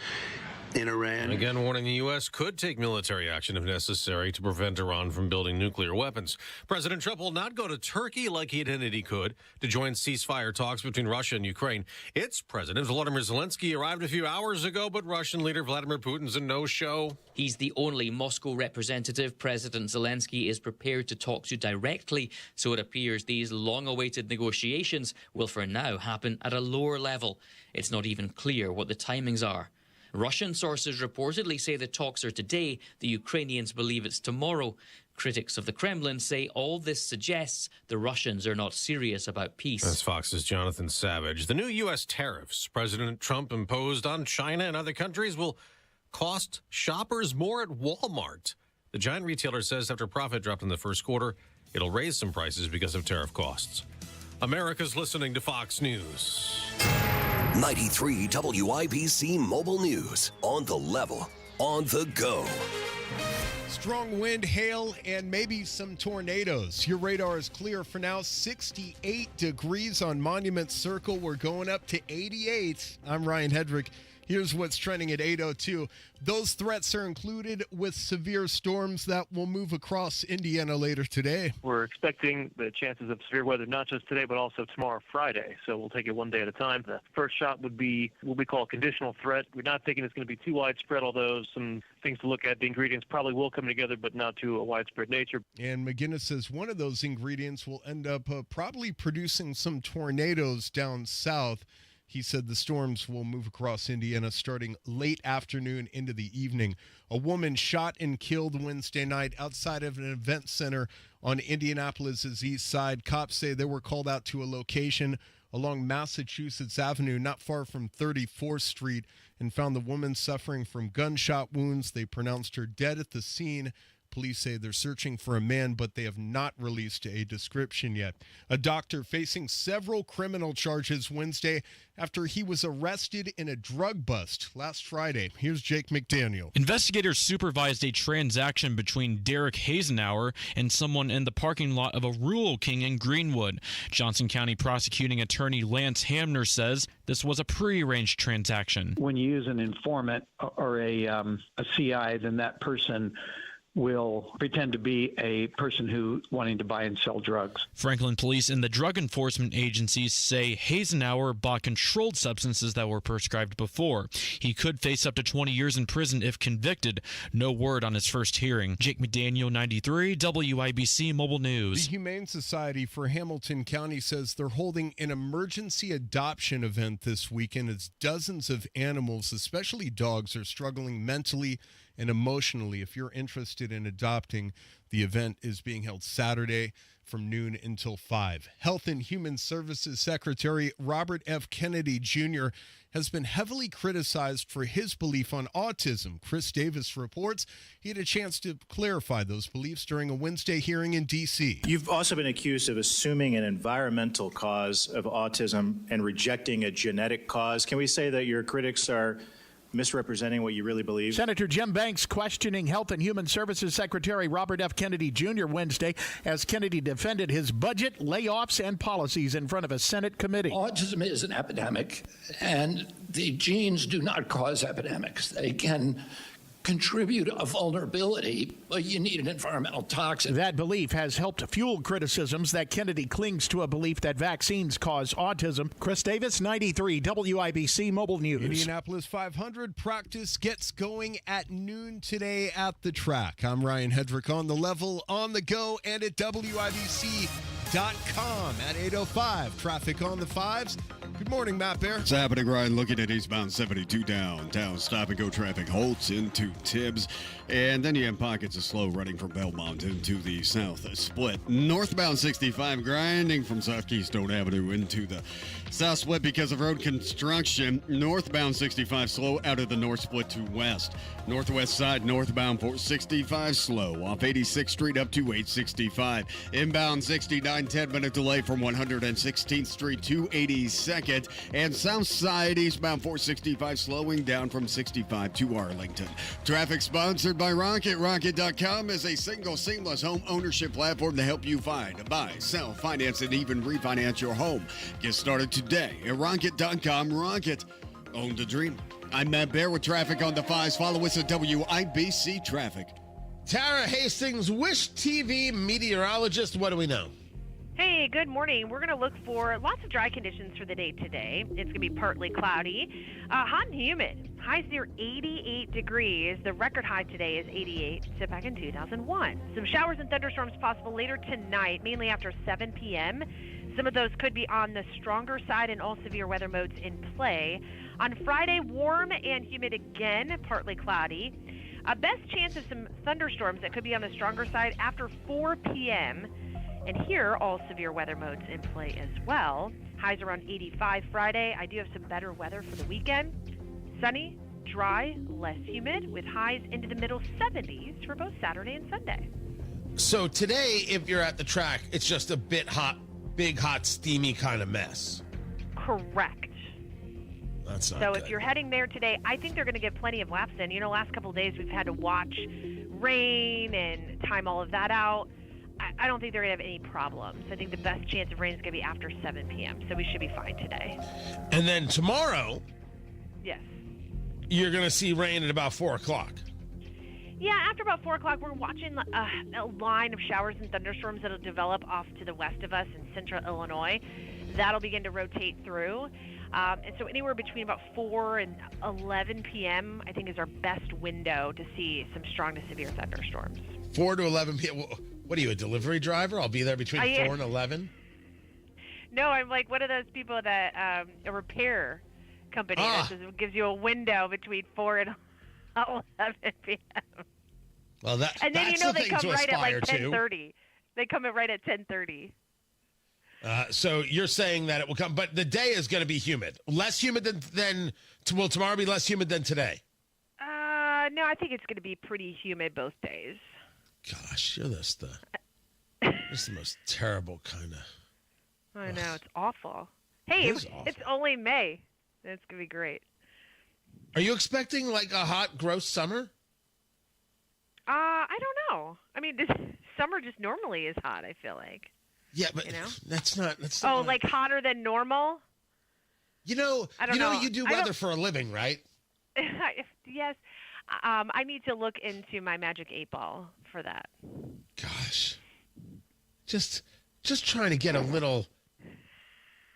[SPEAKER 24] in Iran.
[SPEAKER 17] And again, warning the U.S. could take military action if necessary to prevent Iran from building nuclear weapons. President Trump will not go to Turkey like he hinted he could to join ceasefire talks between Russia and Ukraine. Its President Volodymyr Zelensky arrived a few hours ago, but Russian leader Vladimir Putin's a no-show.
[SPEAKER 26] He's the only Moscow representative President Zelensky is prepared to talk to directly, so it appears these long-awaited negotiations will for now happen at a lower level. It's not even clear what the timings are. Russian sources reportedly say the talks are today. The Ukrainians believe it's tomorrow. Critics of the Kremlin say all this suggests the Russians are not serious about peace.
[SPEAKER 17] That's Fox's Jonathan Savage. The new U.S. tariffs President Trump imposed on China and other countries will cost shoppers more at Walmart. The giant retailer says after profit dropped in the first quarter, it'll raise some prices because of tariff costs. America's listening to Fox News.
[SPEAKER 10] 93 WIBC Mobile News. On the level, on the go.
[SPEAKER 16] Strong wind, hail, and maybe some tornadoes. Your radar is clear for now. 68 degrees on Monument Circle. We're going up to 88. I'm Ryan Hedrick. Here's what's trending at 8:02. Those threats are included with severe storms that will move across Indiana later today.
[SPEAKER 27] We're expecting the chances of severe weather not just today, but also tomorrow, Friday. So we'll take it one day at a time. The first shot would be what we call a conditional threat. We're not thinking it's going to be too widespread, although some things to look at. The ingredients probably will come together, but not to a widespread nature.
[SPEAKER 16] And McGinnis says one of those ingredients will end up probably producing some tornadoes down south. He said the storms will move across Indiana starting late afternoon into the evening. A woman shot and killed Wednesday night outside of an event center on Indianapolis's east side. Cops say they were called out to a location along Massachusetts Avenue, not far from 34th Street, and found the woman suffering from gunshot wounds. They pronounced her dead at the scene. Police say they're searching for a man, but they have not released a description yet. A doctor facing several criminal charges Wednesday after he was arrested in a drug bust last Friday. Here's Jake McDaniel.
[SPEAKER 1] Investigators supervised a transaction between Derek Hasenauer and someone in the parking lot of a Rural King in Greenwood. Johnson County prosecuting attorney Lance Hamner says this was a prearranged transaction.
[SPEAKER 2] When you use an informant or a CI, then that person will pretend to be a person who wanting to buy and sell drugs.
[SPEAKER 1] Franklin police and the drug enforcement agencies say Hasenauer bought controlled substances that were prescribed before. He could face up to 20 years in prison if convicted. No word on his first hearing. Jake McDaniel, 93, WIBC Mobile News.
[SPEAKER 16] The Humane Society for Hamilton County says they're holding an emergency adoption event this weekend as dozens of animals, especially dogs, are struggling mentally and emotionally. If you're interested in adopting, the event is being held Saturday from noon until 5. Health and Human Services Secretary Robert F. Kennedy Jr. has been heavily criticized for his belief on autism. Chris Davis reports he had a chance to clarify those beliefs during a Wednesday hearing in D.C.
[SPEAKER 9] You've also been accused of assuming an environmental cause of autism and rejecting a genetic cause. Can we say that your critics are misrepresenting what you really believe?
[SPEAKER 19] Senator Jim Banks questioning Health and Human Services Secretary Robert F. Kennedy Jr. Wednesday as Kennedy defended his budget, layoffs, and policies in front of a Senate committee.
[SPEAKER 20] Autism is an epidemic, and the genes do not cause epidemics. They can contribute a vulnerability, but you need an environmental toxin.
[SPEAKER 19] That belief has helped fuel criticisms that Kennedy clings to a belief that vaccines cause autism. Chris Davis, 93, WIBC Mobile News.
[SPEAKER 16] Indianapolis 500 practice gets going at noon today at the track. I'm Ryan Hedrick on the level, on the go, and at WIBC.com at 8:05. Traffic on the fives. Good morning, Matt Bear.
[SPEAKER 14] It's happening, Ryan. Looking at eastbound 72 downtown. Stop-and-go traffic halts into Tibbs. And then you have pockets of slow running from Belmont into the south split. Northbound 65 grinding from South Keystone Avenue into the south split because of road construction. Northbound 65 slow out of the north split to west. Northwest side northbound 465 slow off 86th Street up to 865. Inbound 69 10-minute delay from 116th Street to 82nd. And south side eastbound 465 slowing down from 65 to Arlington. Traffic sponsored by Rocket. Rocket.com is a single seamless home ownership platform to help you find, buy, sell, finance, and even refinance your home. Get started today at Rocket.com. Rocket. Own the dream. I'm Matt Bear with traffic on the fives. Follow us at WIBC Traffic.
[SPEAKER 15] Tara Hastings, Wish TV meteorologist. What do we know?
[SPEAKER 21] Hey, good morning. We're going to look for lots of dry conditions for the day today. It's going to be partly cloudy, hot and humid. Highs near 88 degrees. The record high today is 88, set back in 2001. Some showers and thunderstorms possible later tonight, mainly after 7 p.m. Some of those could be on the stronger side and all severe weather modes in play. On Friday, warm and humid again, partly cloudy. Best chance of some thunderstorms that could be on the stronger side after 4 p.m., and here, all severe weather modes in play as well. Highs around 85 Friday. I do have some better weather for the weekend. Sunny, dry, less humid, with highs into the middle 70s for both Saturday and Sunday.
[SPEAKER 15] So today, if you're at the track, it's just a bit hot, big, hot, steamy kind of mess.
[SPEAKER 21] Correct.
[SPEAKER 15] That's not
[SPEAKER 21] So
[SPEAKER 15] good.
[SPEAKER 21] if you're heading there today, I think they're going to get plenty of laps in. You know, last couple of days we've had to watch rain and time all of that out. I don't think they're going to have any problems. I think the best chance of rain is going to be after 7 p.m., so we should be fine today.
[SPEAKER 15] And then tomorrow,
[SPEAKER 21] Yes.
[SPEAKER 15] you're going to see rain at about 4 o'clock.
[SPEAKER 21] Yeah, after about 4 o'clock, we're watching a line of showers and thunderstorms that'll develop off to the west of us in central Illinois. That'll begin to rotate through. And so anywhere between about 4 and 11 p.m., I think, is our best window to see some strong to severe thunderstorms.
[SPEAKER 15] 4 to 11 p.m. What are you, a delivery driver? I'll be there between 4 and 11?
[SPEAKER 21] No, I'm like one of those people that a repair company that gives you a window between 4 and 11 p.m.
[SPEAKER 15] Well,
[SPEAKER 21] And then
[SPEAKER 15] that's
[SPEAKER 21] you know
[SPEAKER 15] the
[SPEAKER 21] they
[SPEAKER 15] thing
[SPEAKER 21] come
[SPEAKER 15] to
[SPEAKER 21] right at like
[SPEAKER 15] aspire to.
[SPEAKER 21] 10:30. They come in right at 10:30.
[SPEAKER 15] So you're saying that it will come, but the day is going to be humid. Less humid than will tomorrow be less humid than today?
[SPEAKER 21] No, I think it's going to be pretty humid both days.
[SPEAKER 15] gosh, you're just the most terrible kind of.
[SPEAKER 21] I know, it's awful. Hey,
[SPEAKER 15] It is awful.
[SPEAKER 21] it's only May. It's going to be great.
[SPEAKER 15] Are you expecting like a hot, gross summer?
[SPEAKER 21] I don't know. I mean, this summer just normally is hot, I feel like.
[SPEAKER 15] Yeah, but
[SPEAKER 21] you know?
[SPEAKER 15] that's not.
[SPEAKER 21] Oh, like hotter than normal?
[SPEAKER 15] You know,
[SPEAKER 21] I don't know.
[SPEAKER 15] You do weather for a living, right?
[SPEAKER 21] Yes. I need to look into my Magic 8 Ball for that.
[SPEAKER 15] Gosh. Just trying to get a little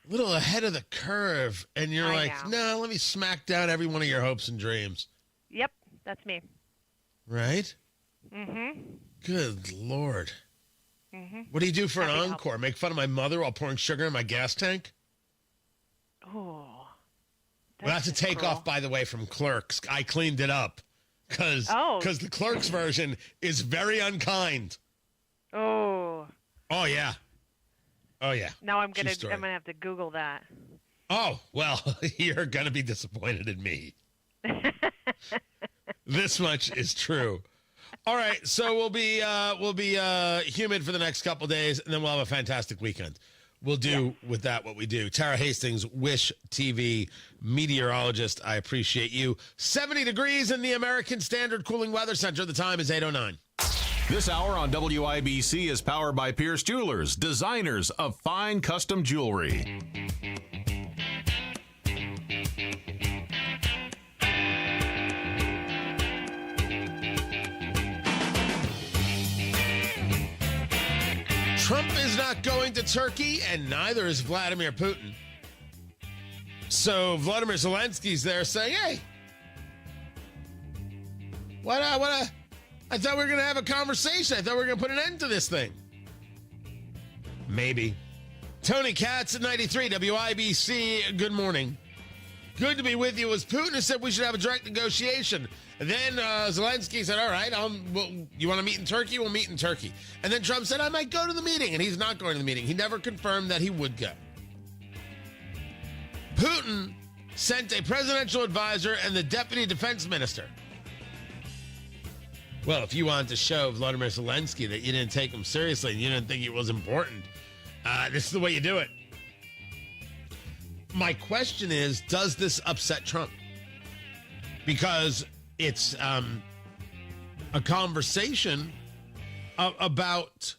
[SPEAKER 15] ahead of the curve, and you're no, let me smack down every one of your hopes and dreams.
[SPEAKER 21] Yep, that's me.
[SPEAKER 15] Right?
[SPEAKER 21] Mm-hmm.
[SPEAKER 15] Good Lord.
[SPEAKER 21] Mm-hmm.
[SPEAKER 15] What do you do for an encore? Make fun of my mother while pouring sugar in my gas tank?
[SPEAKER 21] Oh.
[SPEAKER 15] Well, that's a takeoff, by the way, from Clerks. I cleaned it up because the Clerks version is very unkind.
[SPEAKER 21] Oh.
[SPEAKER 15] Oh, yeah. Oh, yeah.
[SPEAKER 21] Now I'm gonna have to Google that.
[SPEAKER 15] Oh, well, you're gonna be disappointed in me. This much is true. All right, so we'll be humid for the next couple days, and then we'll have a fantastic weekend. We'll do with that what we do. Tara Hastings, Wish TV meteorologist. I appreciate you. 70 degrees in the American Standard Cooling Weather Center. The time is 8:09.
[SPEAKER 3] This hour on WIBC is powered by Pierce Jewelers, designers of fine custom jewelry.
[SPEAKER 15] Trump is not going to Turkey, and neither is Vladimir Putin. So Vladimir Zelensky's there saying, hey, I thought we were going to have a conversation. I thought we were going to put an end to this thing. Maybe. Tony Katz at 93 WIBC. Good morning. Good to be with you. It was Putin who said we should have a direct negotiation. And then Zelensky said, all right, you want to meet in Turkey? We'll meet in Turkey. And then Trump said, I might go to the meeting. And he's not going to the meeting. He never confirmed that he would go. Putin sent a presidential advisor and the deputy defense minister. Well, if you wanted to show Vladimir Zelensky that you didn't take him seriously and you didn't think it was important, this is the way you do it. My question is, does this upset Trump? Because it's a conversation about,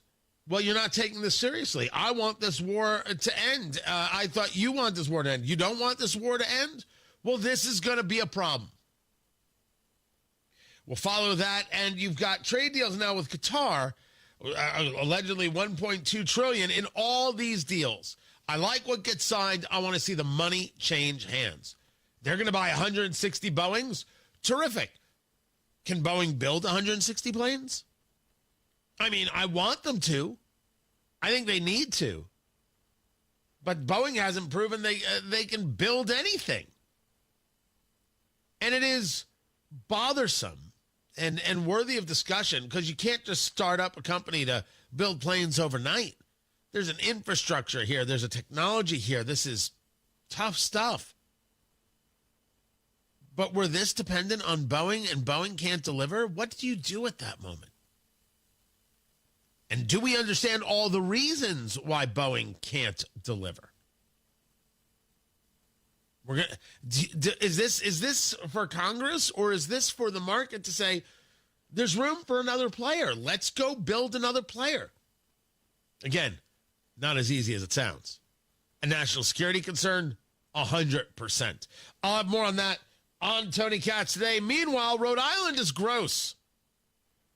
[SPEAKER 15] well, you're not taking this seriously. I want this war to end. I thought you want this war to end. You don't want this war to end? Well, this is going to be a problem. We'll follow that, and you've got trade deals now with Qatar, allegedly $1.2 trillion in all these deals. I like what gets signed. I want to see the money change hands. They're going to buy 160 Boeings. Terrific. Can Boeing build 160 planes? I mean, I want them to. I think they need to. But Boeing hasn't proven they can build anything. And it is bothersome and worthy of discussion because you can't just start up a company to build planes overnight. There's an infrastructure here. There's a technology here. This is tough stuff. But we're this dependent on Boeing and Boeing can't deliver? What do you do at that moment? And do we understand all the reasons why Boeing can't deliver? Is this for Congress or is this for the market to say there's room for another player? Let's go build another player. Again, not as easy as it sounds. A national security concern, 100%. I'll have more on that on Tony Katz today. Meanwhile, Rhode Island is gross.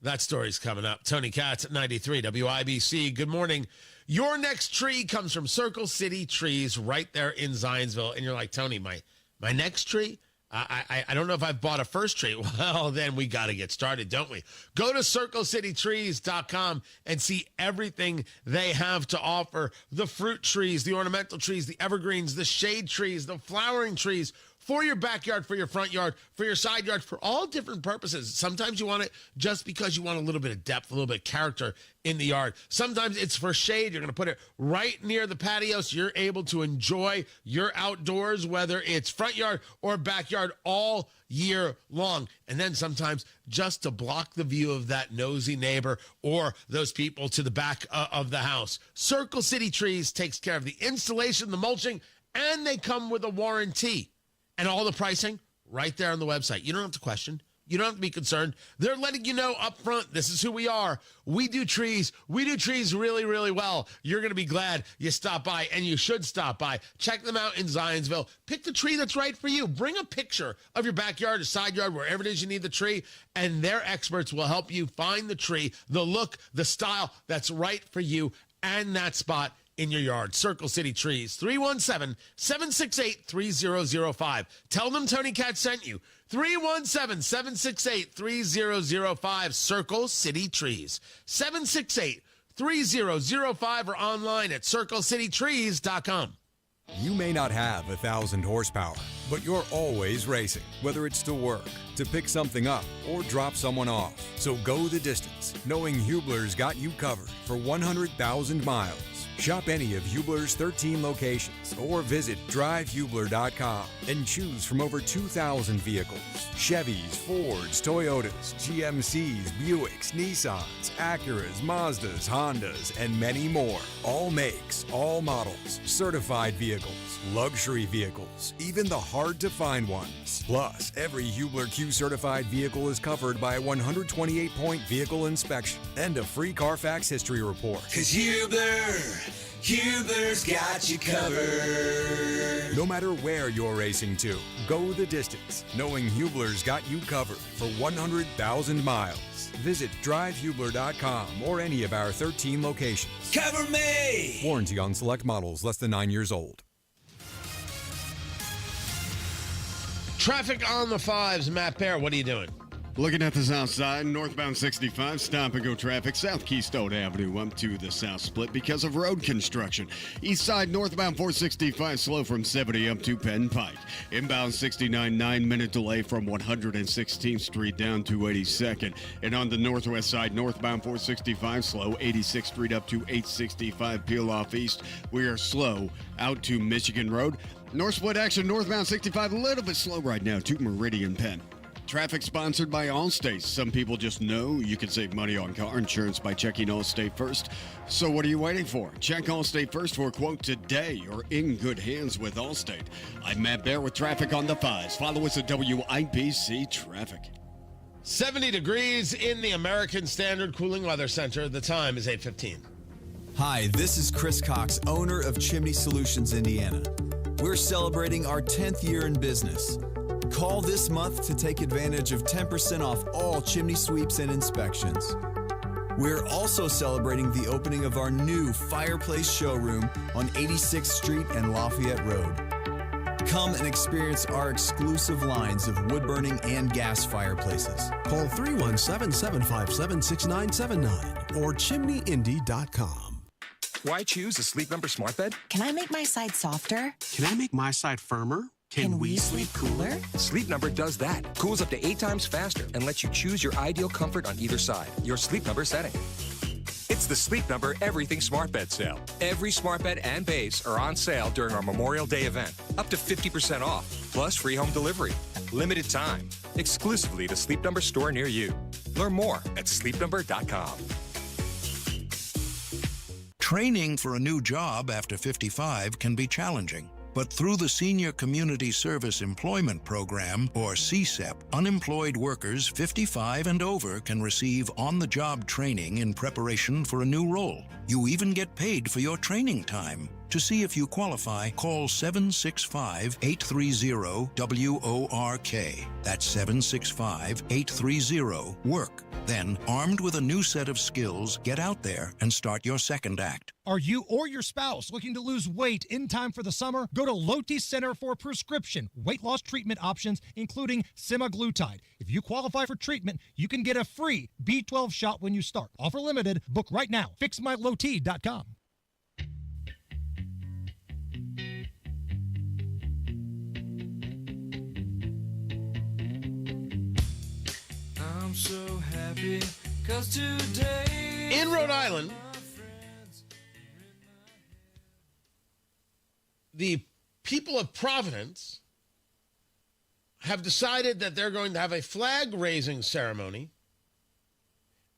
[SPEAKER 15] That story's coming up. Tony Katz at 93 WIBC. Good morning. Your next tree comes from Circle City Trees right there in Zionsville. And you're like, Tony, my next tree? I don't know if I've bought a first tree. Well, then we got to get started, don't we? Go to CircleCityTrees.com and see everything they have to offer. The fruit trees, the ornamental trees, the evergreens, the shade trees, the flowering trees, for your backyard, for your front yard, for your side yard, for all different purposes. Sometimes you want it just because you want a little bit of depth, a little bit of character in the yard. Sometimes it's for shade. You're going to put it right near the patio so you're able to enjoy your outdoors, whether it's front yard or backyard, all year long. And then sometimes just to block the view of that nosy neighbor or those people to the back of the house. Circle City Trees takes care of the installation, the mulching, and they come with a warranty. And all the pricing right there on the website. You don't have to question. You don't have to be concerned. They're letting you know up front, this is who we are. We do trees. We do trees really, really well. You're going to be glad you stopped by, and you should stop by. Check them out in Zionsville. Pick the tree that's right for you. Bring a picture of your backyard or side yard, wherever it is you need the tree, and their experts will help you find the tree, the look, the style that's right for you and that spot in your yard. Circle City Trees, 317-768-3005. Tell them Tony Katz sent you. 317-768-3005. Circle City Trees. 768-3005 or online at circlecitytrees.com.
[SPEAKER 5] You may not have 1,000 horsepower, but you're always racing, whether it's to work, to pick something up, or drop someone off. So go the distance, knowing Hubler's got you covered for 100,000 miles. Shop any of Hubler's 13 locations or visit drivehubler.com and choose from over 2,000 vehicles. Chevys, Fords, Toyotas, GMCs, Buicks, Nissans, Acuras, Mazdas, Hondas, and many more. All makes, all models, certified vehicles, luxury vehicles, even the hard-to-find ones. Plus, every Hubler Q-certified vehicle is covered by a 128-point vehicle inspection and a free Carfax history report.
[SPEAKER 6] 'Cause Hubler's got you covered.
[SPEAKER 5] No matter where you're racing to, go the distance, knowing Hubler's got you covered for 100,000 miles. Visit drivehubler.com or any of our 13 locations.
[SPEAKER 6] Cover me!
[SPEAKER 5] Warranty on select models less than 9 years old.
[SPEAKER 15] Traffic on the 5s. Matt Bear, what are you doing?
[SPEAKER 14] Looking at the south side, northbound 65, stop-and-go traffic, South Keystone Avenue up to the south split because of road construction. East side, northbound 465, slow from 70 up to Penn Pike. Inbound 69, 9-minute delay from 116th Street down to 82nd. And on the northwest side, northbound 465, slow, 86th Street up to 865, peel off east. We are slow out to Michigan Road. North split action, northbound 65, a little bit slow right now to Meridian Penn. Traffic sponsored by Allstate. Some people just know you can save money on car insurance by checking Allstate first. So what are you waiting for? Check Allstate first for a quote today. You're in good hands with Allstate. I'm Matt Bear with traffic on the 5s. Follow us at WIBC Traffic.
[SPEAKER 15] 70 degrees in the American Standard Cooling Weather Center. The time is 8:15.
[SPEAKER 7] Hi, this is Chris Cox, owner of Chimney Solutions, Indiana. We're celebrating our 10th year in business. Call this month to take advantage of 10% off all chimney sweeps and inspections. We're also celebrating the opening of our new fireplace showroom on 86th Street and Lafayette Road. Come and experience our exclusive lines of wood-burning and gas fireplaces.
[SPEAKER 13] Call 317-557-6979 or chimneyindy.com.
[SPEAKER 18] Why choose a Sleep Number smart bed?
[SPEAKER 22] Can I make my side softer?
[SPEAKER 18] Can I make my side firmer?
[SPEAKER 22] Can we sleep cooler?
[SPEAKER 18] Sleep Number does that. Cools up to 8 times faster and lets you choose your ideal comfort on either side. Your Sleep Number setting. It's the Sleep Number Everything Smart Bed sale. Every smart bed and base are on sale during our Memorial Day event. Up to 50% off, plus free home delivery. Limited time. Exclusively the Sleep Number store near you. Learn more at sleepnumber.com.
[SPEAKER 23] Training for a new job after 55 can be challenging. But through the Senior Community Service Employment Program, or CSEP, unemployed workers 55 and over can receive on-the-job training in preparation for a new role. You even get paid for your training time. To see if you qualify, call 765-830-WORK. That's 765-830-WORK. Then, armed with a new set of skills, get out there and start your second act.
[SPEAKER 28] Are you or your spouse looking to lose weight in time for the summer? Go to Lotte Center for prescription weight loss treatment options, including semaglutide. If you qualify for treatment, you can get a free B12 shot when you start. Offer limited. Book right now. FixMyLotte.com.
[SPEAKER 6] I'm so happy, 'cause today
[SPEAKER 15] in Rhode Island, the people of Providence have decided that they're going to have a flag-raising ceremony.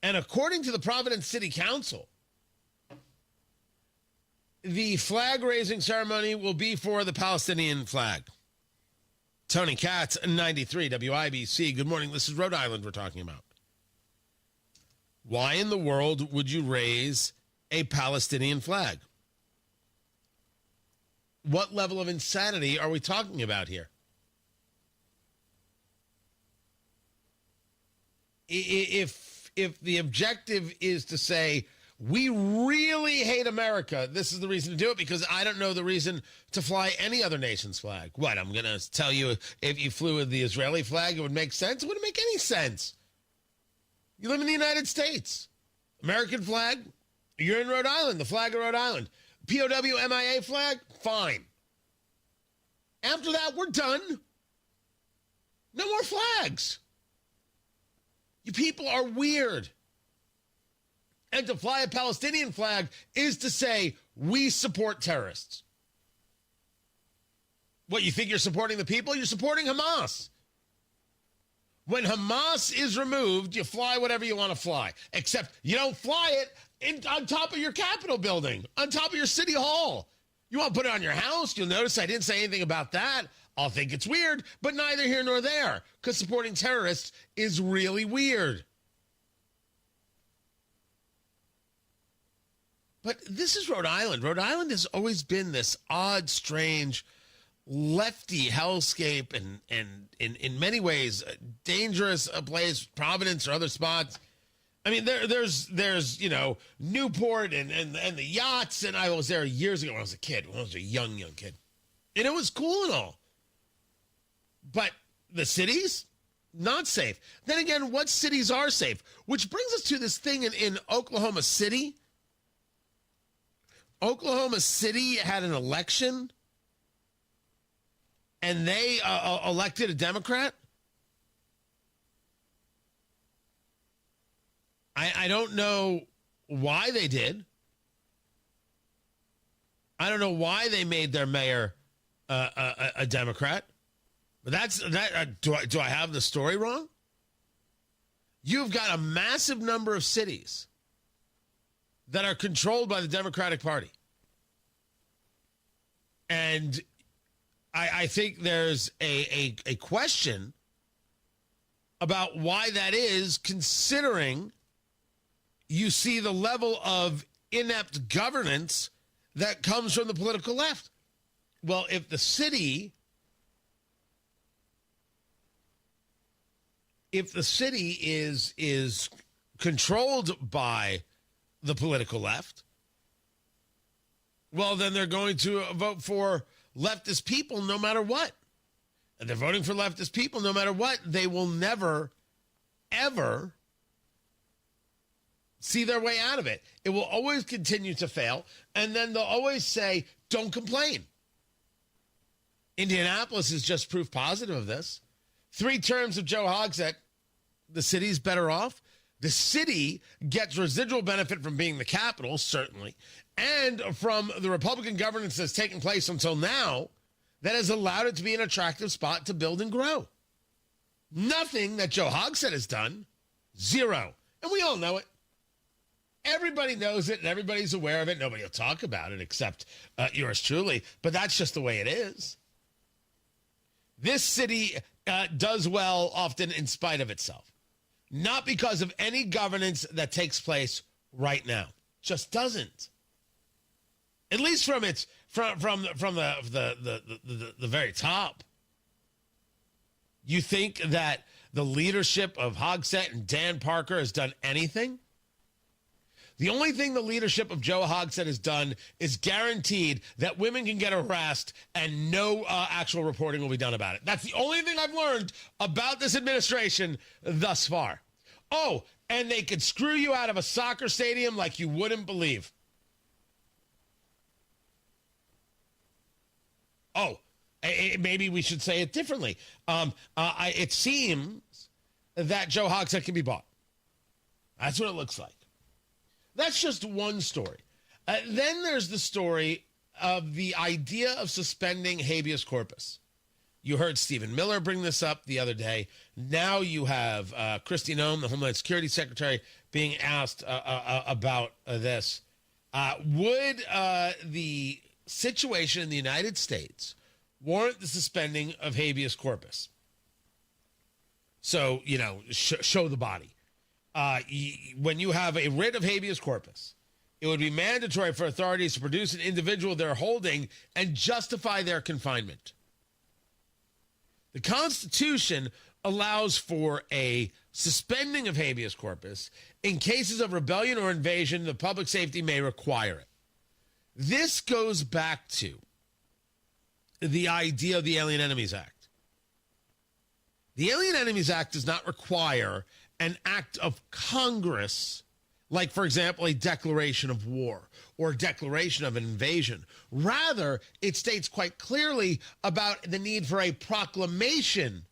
[SPEAKER 15] And according to the Providence City Council, the flag-raising ceremony will be for the Palestinian flag. Tony Katz, 93 WIBC. Good morning. This is Rhode Island we're talking about. Why in the world would you raise a Palestinian flag? What level of insanity are we talking about here? If the objective is to say, we really hate America, this is the reason to do it, because I don't know the reason to fly any other nation's flag. What, I'm going to tell you if you flew with the Israeli flag, it would make sense? It wouldn't make any sense. You live in the United States. American flag, you're in Rhode Island, the flag of Rhode Island. POW MIA flag, fine. After that, we're done. No more flags. You people are weird. And to fly a Palestinian flag is to say, we support terrorists. What, you think you're supporting the people? You're supporting Hamas. When Hamas is removed, you fly whatever you want to fly. Except you don't fly it on top of your Capitol building, on top of your city hall. You want to put it on your house? You'll notice I didn't say anything about that. I'll think it's weird, but neither here nor there, because supporting terrorists is really weird. But this is Rhode Island. Rhode Island has always been this odd, strange, lefty hellscape and in many ways dangerous a place, Providence or other spots. I mean, there's Newport and the yachts, and I was there years ago when I was a kid, when I was a young kid. And it was cool and all. But the cities, not safe. Then again, what cities are safe? Which brings us to this thing in Oklahoma City. Oklahoma City had an election, and they elected a Democrat. I don't know why they did. I don't know why they made their mayor a Democrat. But that's that. Do I have the story wrong? You've got a massive number of cities that are controlled by the Democratic Party. And I think there's a question about why that is, considering you see the level of inept governance that comes from the political left. Well, if the city is controlled by the political left, well, then they're going to vote for leftist people no matter what. And they're voting for leftist people no matter what. They will never, ever see their way out of it. It will always continue to fail. And then they'll always say, don't complain. Indianapolis is just proof positive of this. 3 terms of Joe Hogsett, the city's better off. The city gets residual benefit from being the capital, certainly, and from the Republican governance that's taken place until now that has allowed it to be an attractive spot to build and grow. Nothing that Joe Hogsett has done, zero. And we all know it. Everybody knows it, and everybody's aware of it. Nobody will talk about it except yours truly, but that's just the way it is. This city does well often in spite of itself. Not because of any governance that takes place right now. Just doesn't. At least from its from the very top. You think that the leadership of Hogsett and Dan Parker has done anything? The only thing the leadership of Joe Hogsett has done is guaranteed that women can get harassed and no actual reporting will be done about it. That's the only thing I've learned about this administration thus far. Oh, and they could screw you out of a soccer stadium like you wouldn't believe. Oh, maybe we should say it differently. It seems that Joe Hogsett can be bought. That's what it looks like. That's just one story. Then there's the story of the idea of suspending habeas corpus. You heard Stephen Miller bring this up the other day. Now you have Kristi Noem, the Homeland Security Secretary, being asked about this. Would the situation in the United States warrant the suspending of habeas corpus? So, show the body. When you have a writ of habeas corpus, it would be mandatory for authorities to produce an individual they're holding and justify their confinement. The Constitution allows for a suspending of habeas corpus in cases of rebellion or invasion. The public safety may require it. This goes back to the idea of the Alien Enemies Act. The Alien Enemies Act does not require an act of Congress, like, for example, a declaration of war or a declaration of an invasion. Rather, it states quite clearly about the need for a proclamation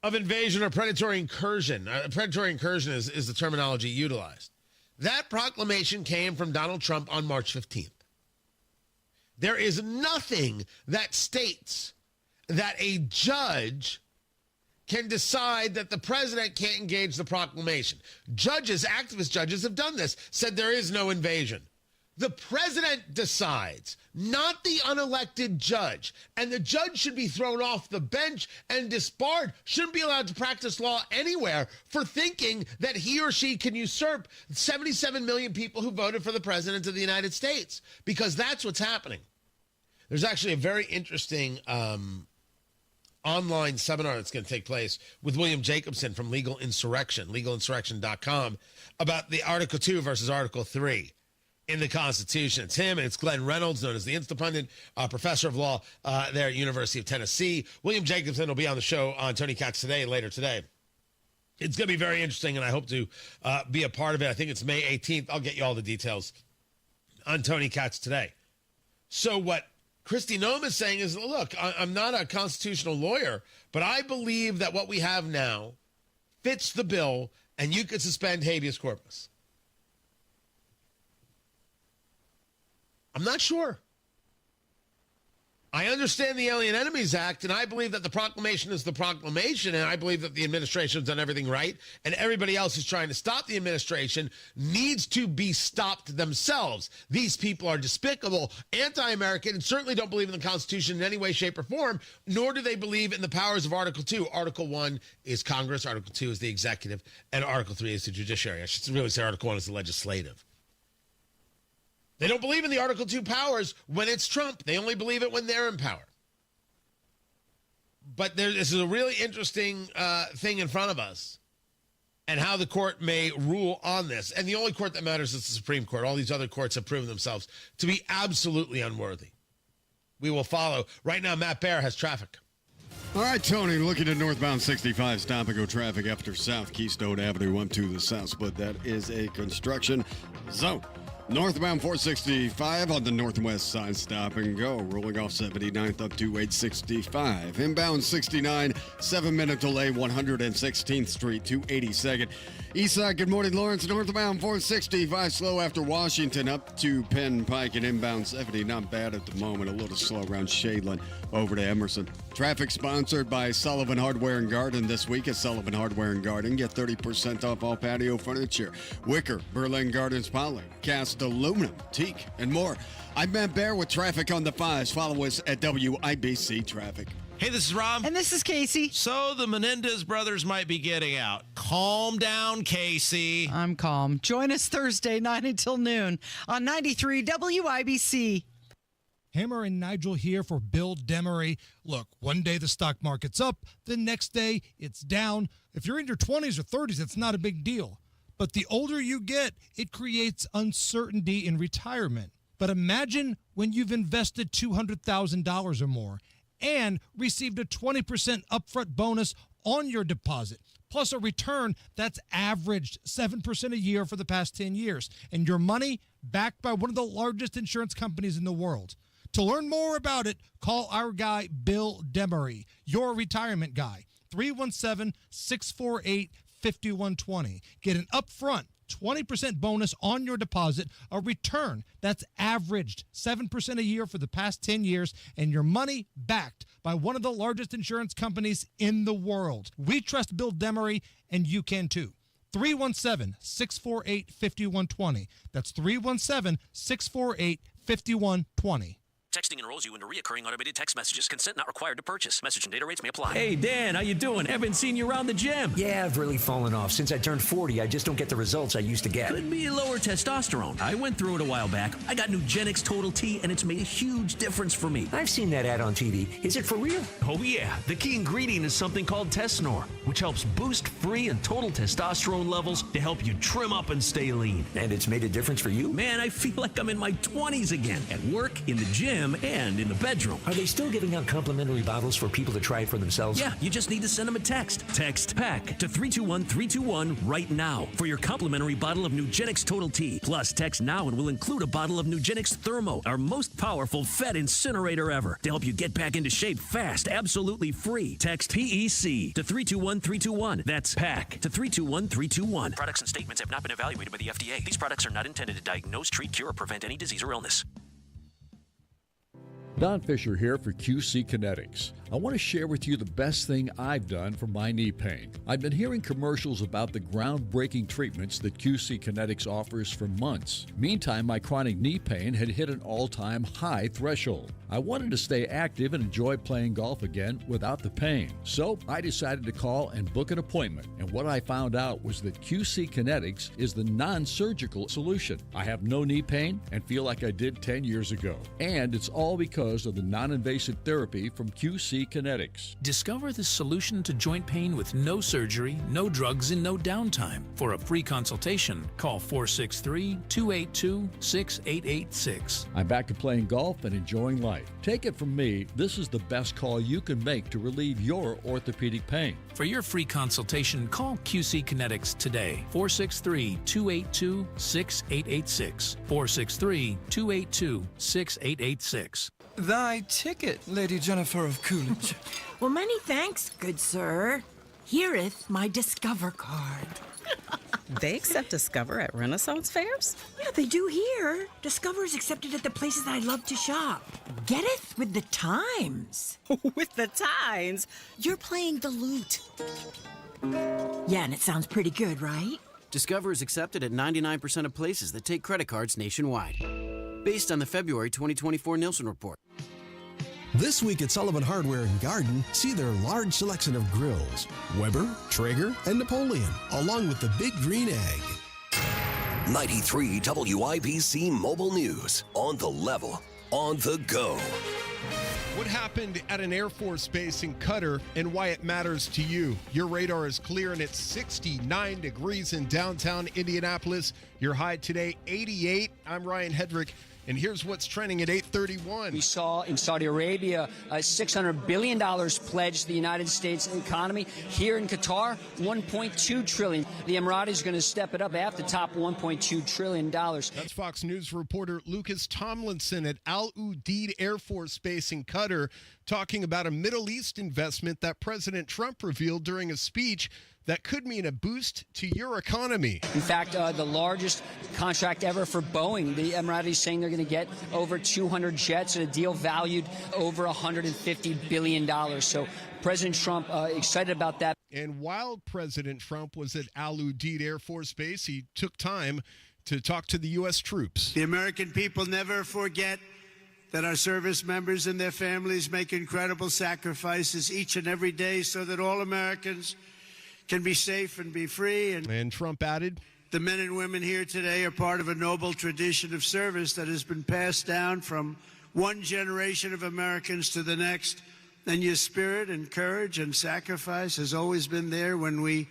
[SPEAKER 15] of invasion or predatory incursion. Predatory incursion is the terminology utilized. That proclamation came from Donald Trump on March 15th. There is nothing that states that a judge can decide that the president can't engage the proclamation. Judges, activist judges, have done this, said there is no invasion. The president decides, not the unelected judge. And the judge should be thrown off the bench and disbarred, shouldn't be allowed to practice law anywhere for thinking that he or she can usurp 77 million people who voted for the president of the United States, because that's what's happening. There's actually a very interesting online seminar that's going to take place with William Jacobson from Legal Insurrection, legalinsurrection.com, about the Article 2 versus Article 3 in the Constitution. It's him and it's Glenn Reynolds, known as the Instapundit, professor of law there at University of Tennessee. William Jacobson will be on the show on Tony Katz today, later today. It's going to be very interesting, and I hope to be a part of it. I think it's May 18th. I'll get you all the details on Tony Katz today. So what Kristi Noem is saying is, look, I'm not a constitutional lawyer, but I believe that what we have now fits the bill, and you could suspend habeas corpus. I'm not sure. I understand the Alien Enemies Act, and I believe that the proclamation is the proclamation, and I believe that the administration has done everything right, and everybody else who's trying to stop the administration needs to be stopped themselves. These people are despicable, anti-American, and certainly don't believe in the Constitution in any way, shape, or form, nor do they believe in the powers of Article 2. Article 1 is Congress, Article 2 is the executive, and Article 3 is the judiciary. I should really say Article 1 is the legislative. They don't believe in the Article 2 powers when it's Trump. They only believe it when they're in power. But this is a really interesting thing in front of us, and how the court may rule on this. And the only court that matters is the Supreme Court. All these other courts have proven themselves to be absolutely unworthy. We will follow. Right now, Matt Baer has traffic.
[SPEAKER 14] All right, Tony, looking at northbound 65, stop and go traffic after South Keystone Avenue 1 to the south split. That is a construction zone. Northbound 465 on the northwest side, stop and go. Rolling off 79th up to 865. Inbound 69, 7-minute delay, 116th Street to 82nd. East side, good morning, Lawrence. Northbound 465, slow after Washington up to Penn Pike, and inbound 70, not bad at the moment. A little slow around Shadeland over to Emerson. Traffic sponsored by Sullivan Hardware and Garden this week at Sullivan Hardware and Garden. Get 30% off all patio furniture. Wicker, Berlin Gardens Poly, cast aluminum, teak, and more. I'm Matt Baer with traffic on the 5s. Follow us at WIBC Traffic.
[SPEAKER 4] Hey, this is Rob.
[SPEAKER 22] And this is Casey.
[SPEAKER 4] So the Menendez brothers might be getting out. Calm down, Casey.
[SPEAKER 22] I'm calm. Join us Thursday, 9 until noon on 93 WIBC.
[SPEAKER 28] Hammer and Nigel here for Bill Demery. Look, one day the stock market's up, the next day it's down. If you're in your 20s or 30s, it's not a big deal. But the older you get, it creates uncertainty in retirement. But imagine when you've invested $200,000 or more and received a 20% upfront bonus on your deposit, plus a return that's averaged 7% a year for the past 10 years, and your money backed by one of the largest insurance companies in the world. To learn more about it, call our guy, Bill Demery, your retirement guy. 317-648-5120. Get an upfront 20% bonus on your deposit, a return that's averaged 7% a year for the past 10 years, and your money backed by one of the largest insurance companies in the world. We trust Bill Demery, and you can too. 317-648-5120. That's 317-648-5120.
[SPEAKER 8] Texting enrolls you into recurring automated text messages. Consent not required to purchase. Message and data rates may apply.
[SPEAKER 10] Hey, Dan, how you doing? Haven't seen you around the gym.
[SPEAKER 11] Yeah, I've really fallen off. Since I turned 40, I just don't get the results I used to get.
[SPEAKER 10] Could be lower testosterone. I went through it a while back. I got Nugenix Total T, and it's made a huge difference for me.
[SPEAKER 11] I've seen that ad on TV. Is it for real?
[SPEAKER 10] Oh, yeah. The key ingredient is something called Tesnor, which helps boost free and total testosterone levels to help you trim up and stay lean.
[SPEAKER 11] And it's made a difference for you?
[SPEAKER 10] Man, I feel like I'm in my 20s again. At work, in the gym, and in the bedroom.
[SPEAKER 11] Are they still giving out complimentary bottles for people to try it for themselves?
[SPEAKER 10] Yeah, you just need to send them a text. Text PACK to 321-321 right now for your complimentary bottle of Nugenix Total T. Plus, text now and we'll include a bottle of Nugenix Thermo, our most powerful fat incinerator ever, to help you get back into shape fast, absolutely free. Text PEC to 321-321. That's PACK to 321-321.
[SPEAKER 8] Products and statements have not been evaluated by the FDA. These products are not intended to diagnose, treat, cure, or prevent any disease or illness.
[SPEAKER 12] Don Fisher here for QC Kinetics. I want to share with you the best thing I've done for my knee pain. I've been hearing commercials about the groundbreaking treatments that QC Kinetics offers for months. Meantime, my chronic knee pain had hit an all-time high threshold. I wanted to stay active and enjoy playing golf again without the pain. So I decided to call and book an appointment. And what I found out was that QC Kinetics is the non-surgical solution. I have no knee pain and feel like I did 10 years ago. And it's all because of the non-invasive therapy from QC Kinetics.
[SPEAKER 17] Discover the solution to joint pain with no surgery, no drugs, and no downtime. For a free consultation, call 463-282-6886.
[SPEAKER 12] I'm back to playing golf and enjoying life. Take it from me, this is the best call you can make to relieve your orthopedic pain.
[SPEAKER 17] For your free consultation, call QC Kinetics today. 463-282-6886. 463-282-6886.
[SPEAKER 6] Thy ticket, Lady Jennifer of Coolidge.
[SPEAKER 24] Well, many thanks, good sir. Here'th my Discover card.
[SPEAKER 25] They accept Discover at Renaissance fairs?
[SPEAKER 24] Yeah, they do here. Discover is accepted at the places I love to shop. Getteth with the times.
[SPEAKER 25] With the times? You're playing the lute.
[SPEAKER 24] Yeah, and it sounds pretty good, right?
[SPEAKER 26] Discover is accepted at 99% of places that take credit cards nationwide. Based on the February 2024 Nielsen report.
[SPEAKER 13] This week at Sullivan Hardware and Garden, see their large selection of grills, Weber, Traeger, and Napoleon, along with the Big Green Egg.
[SPEAKER 29] 93 WIBC Mobile News. On the level, on the go.
[SPEAKER 16] What happened at an Air Force base in Qatar and why it matters to you. Your radar is clear and it's 69 degrees in downtown Indianapolis. Your high today, 88. I'm Ryan Hedrick. And here's what's trending at 8:31.
[SPEAKER 30] We saw in Saudi Arabia $600 billion pledged to the United States economy. Here in Qatar, $1.2 trillion. The Emiratis are going to step it up. They have to top $1.2 trillion.
[SPEAKER 16] That's Fox News reporter Lucas Tomlinson at Al Udeid Air Force Base in Qatar talking about a Middle East investment that President Trump revealed during a speech that could mean a boost to your economy.
[SPEAKER 30] In fact, the largest contract ever for Boeing. The Emiratis saying they're going to get over 200 jets and a deal valued over $150 billion. So President Trump excited about that.
[SPEAKER 16] And while President Trump was at Al Udeid Air Force Base, he took time to talk to the U.S. troops.
[SPEAKER 31] The American people never forget that our service members and their families make incredible sacrifices each and every day so that all Americans can be safe and be free.
[SPEAKER 16] And Trump added,
[SPEAKER 31] the men and women here today are part of a noble tradition of service that has been passed down from one generation of Americans to the next. And your spirit and courage and sacrifice has always been there when we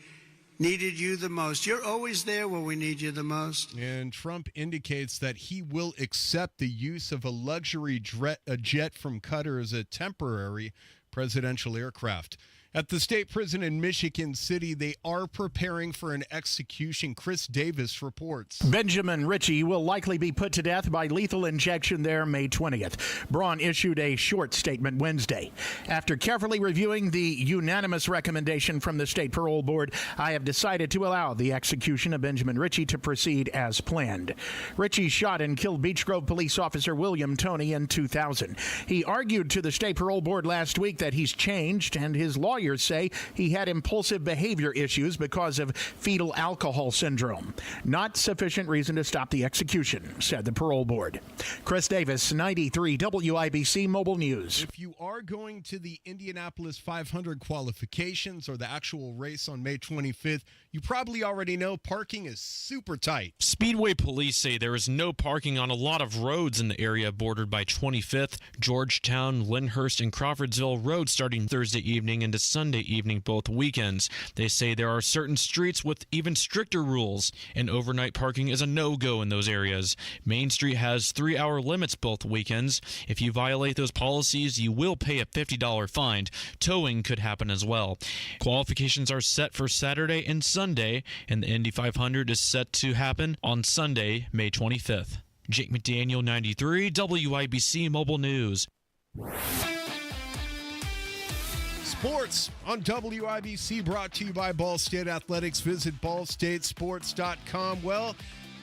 [SPEAKER 31] needed you the most. You're always there when we need you the most.
[SPEAKER 16] And Trump indicates that he will accept the use of a luxury jet from Qatar as a temporary presidential aircraft. At the state prison in Michigan City, they are preparing for an execution. Chris Davis reports.
[SPEAKER 1] Benjamin Ritchie will likely be put to death by lethal injection there May 20th. Braun issued a short statement Wednesday. After carefully reviewing the unanimous recommendation from the state parole board, I have decided to allow the execution of Benjamin Ritchie to proceed as planned. Ritchie shot and killed Beech Grove police officer William Toney in 2000. He argued to the state parole board last week that he's changed, and his lawyers say he had impulsive behavior issues because of fetal alcohol syndrome. Not sufficient reason to stop the execution, said the parole board. Chris Davis, 93 WIBC Mobile News.
[SPEAKER 16] If you are going to the Indianapolis 500 qualifications or the actual race on May 25th, you probably already know parking is super tight.
[SPEAKER 2] Speedway police say there is no parking on a lot of roads in the area bordered by 25th, Georgetown, Lyndhurst, and Crawfordsville roads starting Thursday evening into Sunday evening both weekends. They say there are certain streets with even stricter rules, and overnight parking is a no-go in those areas. Main Street has 3-hour limits both weekends. If you violate those policies, you will pay a $50 fine. Towing could happen as well. Qualifications are set for Saturday and Sunday, and the Indy 500 is set to happen on Sunday, May 25th. Jake McDaniel, 93 WIBC Mobile News.
[SPEAKER 16] Sports on WIBC, brought to you by Ball State Athletics. Visit ballstatesports.com. Well,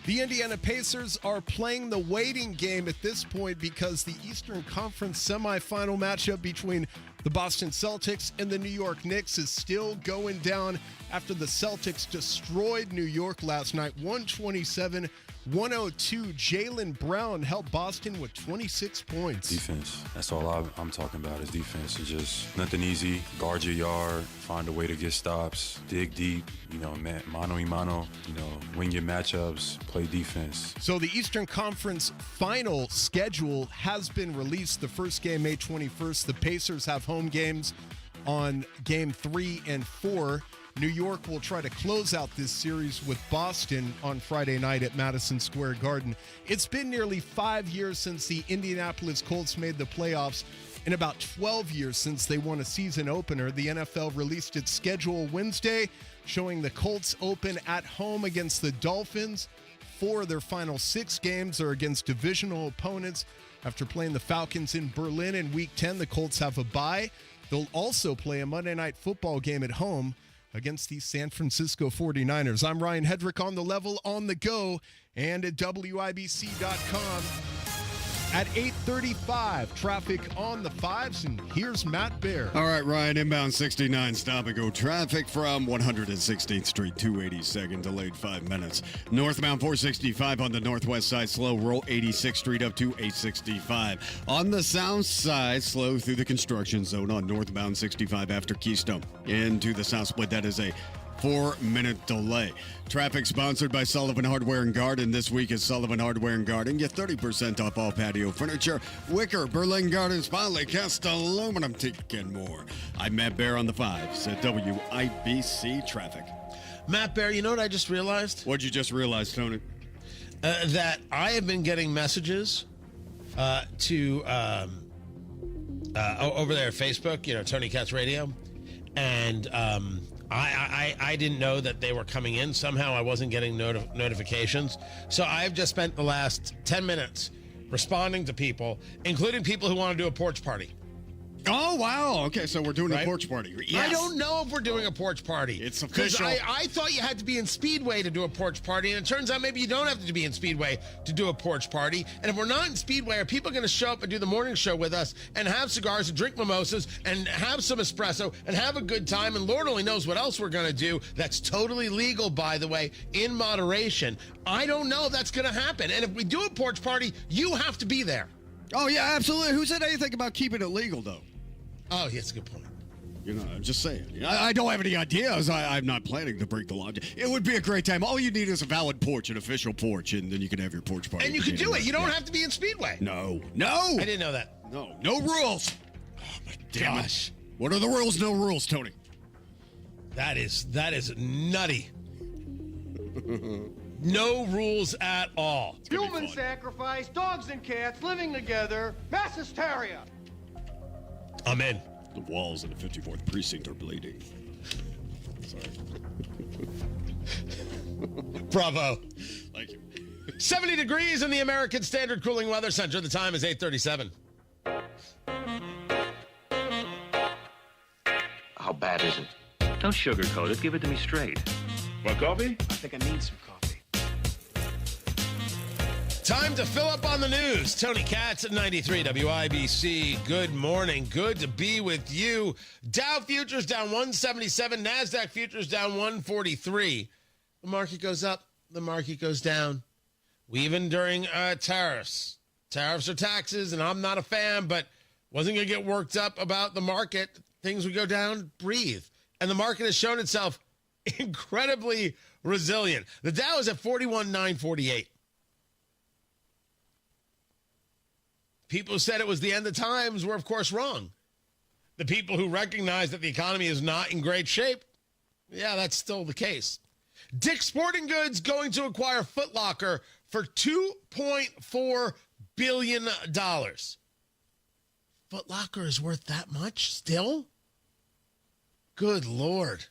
[SPEAKER 16] the Indiana Pacers are playing the waiting game at this point because the Eastern Conference semifinal matchup between the Boston Celtics and the New York Knicks is still going down after the Celtics destroyed New York last night, 127-102. Jaylen Brown helped Boston with 26 points.
[SPEAKER 3] Defense. That's all I'm talking about is defense. It's just nothing easy. Guard your yard, find a way to get stops, dig deep, mano a mano, win your matchups, play defense.
[SPEAKER 16] So the Eastern Conference final schedule has been released. The first game, May 21st. The Pacers have home games on game 3 and 4. New York will try to close out this series with Boston on Friday night at Madison Square Garden. It's been nearly 5 years since the Indianapolis Colts made the playoffs, and about 12 years since they won a season opener. The NFL released its schedule Wednesday, showing the Colts open at home against the Dolphins. 4 of their final 6 games are against divisional opponents. After playing the Falcons in Berlin in Week 10, the Colts have a bye. They'll also play a Monday Night Football game at home against the San Francisco 49ers. I'm Ryan Hedrick on the level, on the go, and at WIBC.com. At 8:35, traffic on the 5s, and here's Matt Bear.
[SPEAKER 14] All right, Ryan, inbound 69, stop and go traffic from 116th Street, 282nd, delayed 5 minutes. Northbound 465 on the northwest side, slow roll 86th Street up to 865. On the south side, slow through the construction zone on northbound 65 after Keystone. Into the south split, that is a 4-minute delay. Traffic sponsored by Sullivan Hardware and Garden. This week is Sullivan Hardware and Garden. Get 30% off all patio furniture, wicker, Berlin Gardens, Poly, cast aluminum, teak, and more. I'm Matt Bear on the 5s at WIBC Traffic.
[SPEAKER 15] Matt Bear, you know what I just realized?
[SPEAKER 14] What'd you just realize, Tony?
[SPEAKER 15] That I have been getting messages over there at Facebook, Tony Katz Radio, and I didn't know that they were coming in. Somehow I wasn't getting notifications. So I've just spent the last 10 minutes responding to people, including people who want to do a porch party.
[SPEAKER 14] Oh, wow. Okay, so we're doing a porch party. Yes.
[SPEAKER 15] I don't know if we're doing a porch party.
[SPEAKER 14] It's official.
[SPEAKER 15] I thought you had to be in Speedway to do a porch party, and it turns out maybe you don't have to be in Speedway to do a porch party. And if we're not in Speedway, are people going to show up and do the morning show with us and have cigars and drink mimosas and have some espresso and have a good time? And Lord only knows what else we're going to do. That's totally legal, by the way, in moderation. I don't know if that's going to happen. And if we do a porch party, you have to be there.
[SPEAKER 14] Oh, yeah, absolutely. Who said anything about keeping it legal, though?
[SPEAKER 15] Oh, yeah, that's a good point.
[SPEAKER 14] I'm just saying. I don't have any ideas. I'm not planning to break the law. It would be a great time. All you need is a valid porch, an official porch, and then you can have your porch party.
[SPEAKER 15] And you can do it. You don't have to be in Speedway.
[SPEAKER 14] No.
[SPEAKER 15] I didn't know that.
[SPEAKER 14] No rules.
[SPEAKER 15] Oh, my gosh.
[SPEAKER 14] What are the rules? No rules, Tony.
[SPEAKER 15] That is nutty. No rules at all.
[SPEAKER 5] Human sacrifice, dogs and cats living together, mass hysteria.
[SPEAKER 15] I'm in.
[SPEAKER 14] The walls in the 54th precinct are bleeding. Sorry.
[SPEAKER 15] Bravo.
[SPEAKER 14] Thank you.
[SPEAKER 15] 70 degrees in the American Standard Cooling Weather Center. The time is 8:37.
[SPEAKER 4] How bad is it? Don't sugarcoat it. Give it to me straight. Want coffee? I think I need some coffee.
[SPEAKER 15] Time to fill up on the news. Tony Katz at 93 WIBC. Good morning. Good to be with you. Dow futures down 177. NASDAQ futures down 143. The market goes up. The market goes down. Even during tariffs. Tariffs are taxes, and I'm not a fan, but wasn't going to get worked up about the market. Things would go down, breathe. And the market has shown itself incredibly resilient. The Dow is at 41,948. People who said it was the end of times were, of course, wrong. The people who recognize that the economy is not in great shape, yeah, that's still the case. Dick's Sporting Goods going to acquire Foot Locker for $2.4 billion. Foot Locker is worth that much still? Good Lord.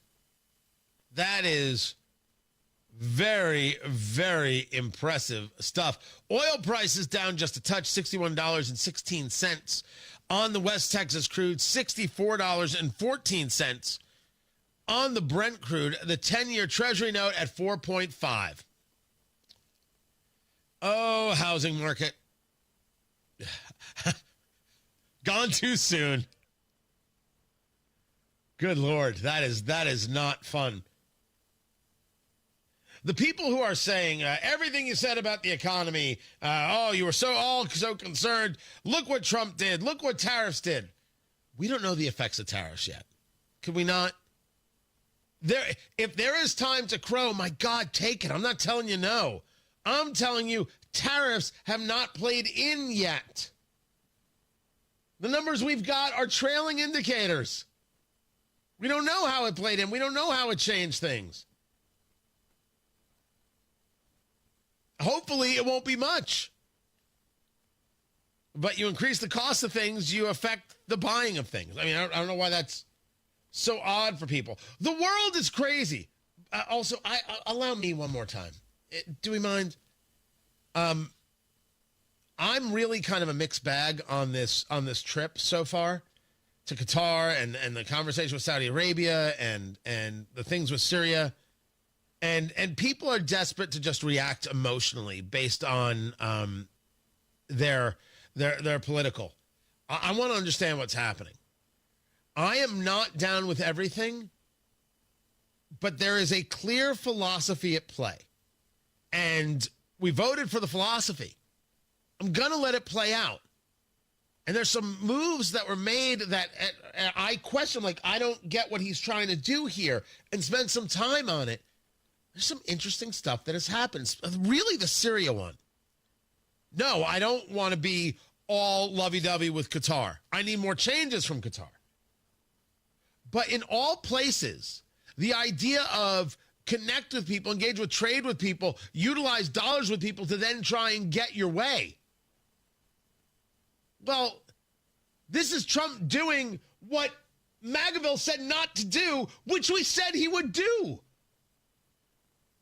[SPEAKER 15] That is very, very impressive stuff. Oil prices down just a touch, $61.16 on the West Texas crude, $64.14 on the Brent crude, the 10-year Treasury note at 4.5. Oh, housing market. Gone too soon. Good Lord, that is not fun. The people who are saying everything you said about the economy, you were so concerned. Look what Trump did. Look what tariffs did. We don't know the effects of tariffs yet. Could we not? If there is time to crow, my God, take it. I'm not telling you no. I'm telling you tariffs have not played in yet. The numbers we've got are trailing indicators. We don't know how it played in. We don't know how it changed things. Hopefully, it won't be much. But you increase the cost of things, you affect the buying of things. I mean, I don't know why that's so odd for people. The world is crazy. Also, allow me one more time. Do we mind? I'm really kind of a mixed bag on this trip so far to Qatar and the conversation with Saudi Arabia and the things with Syria. And people are desperate to just react emotionally based on their political. I want to understand what's happening. I am not down with everything, but there is a clear philosophy at play. And we voted for the philosophy. I'm going to let it play out. And there's some moves that were made that I question, like, I don't get what he's trying to do here, and spend some time on it. There's some interesting stuff that has happened. Really, the Syria one. No, I don't want to be all lovey-dovey with Qatar. I need more changes from Qatar. But in all places, the idea of connect with people, engage with trade with people, utilize dollars with people to then try and get your way. Well, this is Trump doing what MAGAville said not to do, which we said he would do.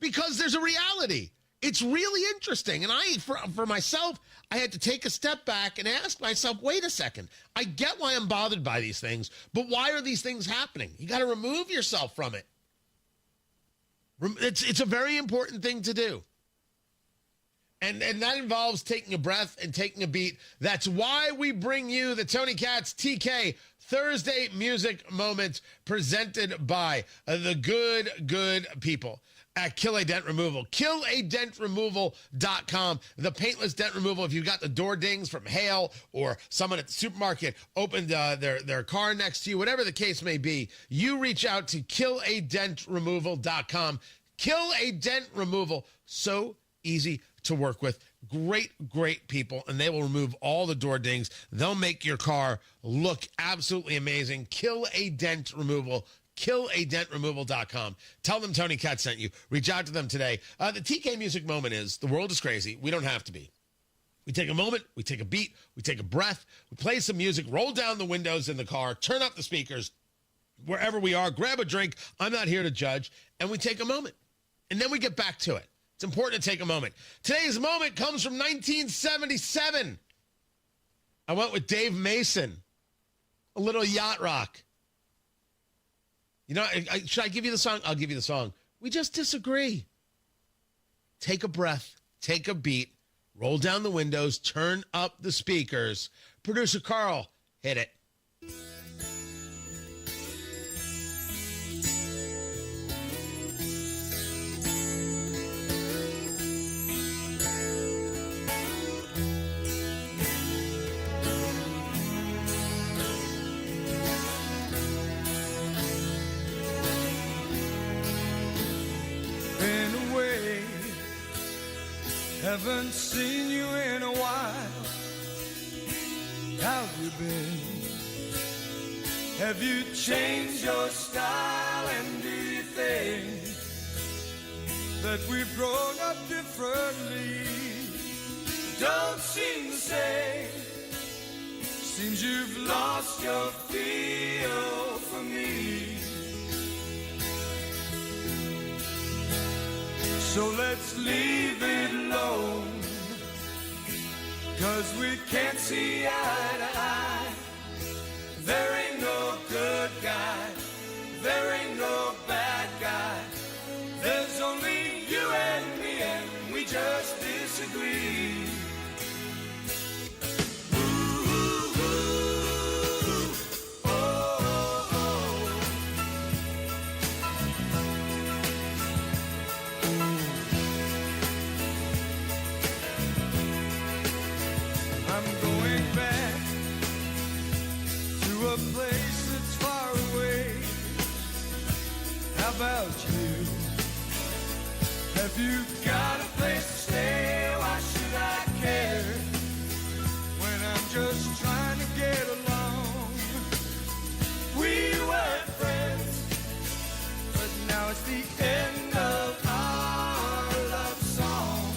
[SPEAKER 15] Because there's a reality. It's really interesting. And for myself, I had to take a step back and ask myself, wait a second. I get why I'm bothered by these things, but why are these things happening? You got to remove yourself from it. It's a very important thing to do. And that involves taking a breath and taking a beat. That's why we bring you the Tony Katz TK Thursday Music Moments presented by the good people at Kill a Dent Removal. KillaDentRemoval.com. The paintless dent removal. If you've got the door dings from hail or someone at the supermarket opened their car next to you, whatever the case may be, you reach out to KillaDentRemoval.com. Kill a Dent Removal. So easy to work with. Great people, and they will remove all the door dings. They'll make your car look absolutely amazing. Kill a Dent Removal. KillaDentRemoval.com. Tell them Tony Katz sent you. Reach out to them today. The TK Music Moment is, the world is crazy. We don't have to be. We take a moment, we take a beat, we take a breath, we play some music, roll down the windows in the car, turn up the speakers, wherever we are, grab a drink. I'm not here to judge. And we take a moment. And then we get back to it. It's important to take a moment. Today's moment comes from 1977. I went with Dave Mason. A little yacht rock. You know, should I give you the song? I'll give you the song. We just disagree. Take a breath. Take a beat. Roll down the windows. Turn up the speakers. Producer Carl, hit it.
[SPEAKER 6] Been away, haven't seen you in a while. How have you been? Have you changed your style? And do you think that we've grown up differently? Don't seem the same. Seems you've lost your feel for me. So let's leave it alone, 'cause we can't see eye to eye. There ain't no good guy, there ain't no bad guy. There's only you and me, and we just disagree. A place that's far away. How about you? Have you got a place to stay? Why should I care when I'm just trying to get along? We were friends, but now it's the end of our love song.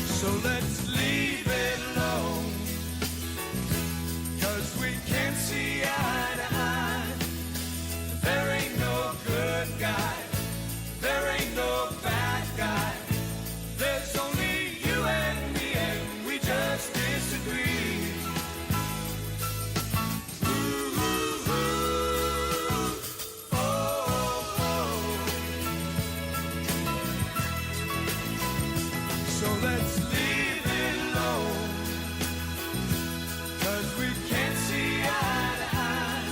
[SPEAKER 6] So let's leave it alone. We can't see eye to eye. There ain't no good guy. There ain't no bad guy. There's only you and me, and we just disagree. Ooh, ooh, ooh. Oh, oh. So let's leave it alone, 'cause we can't see eye to eye.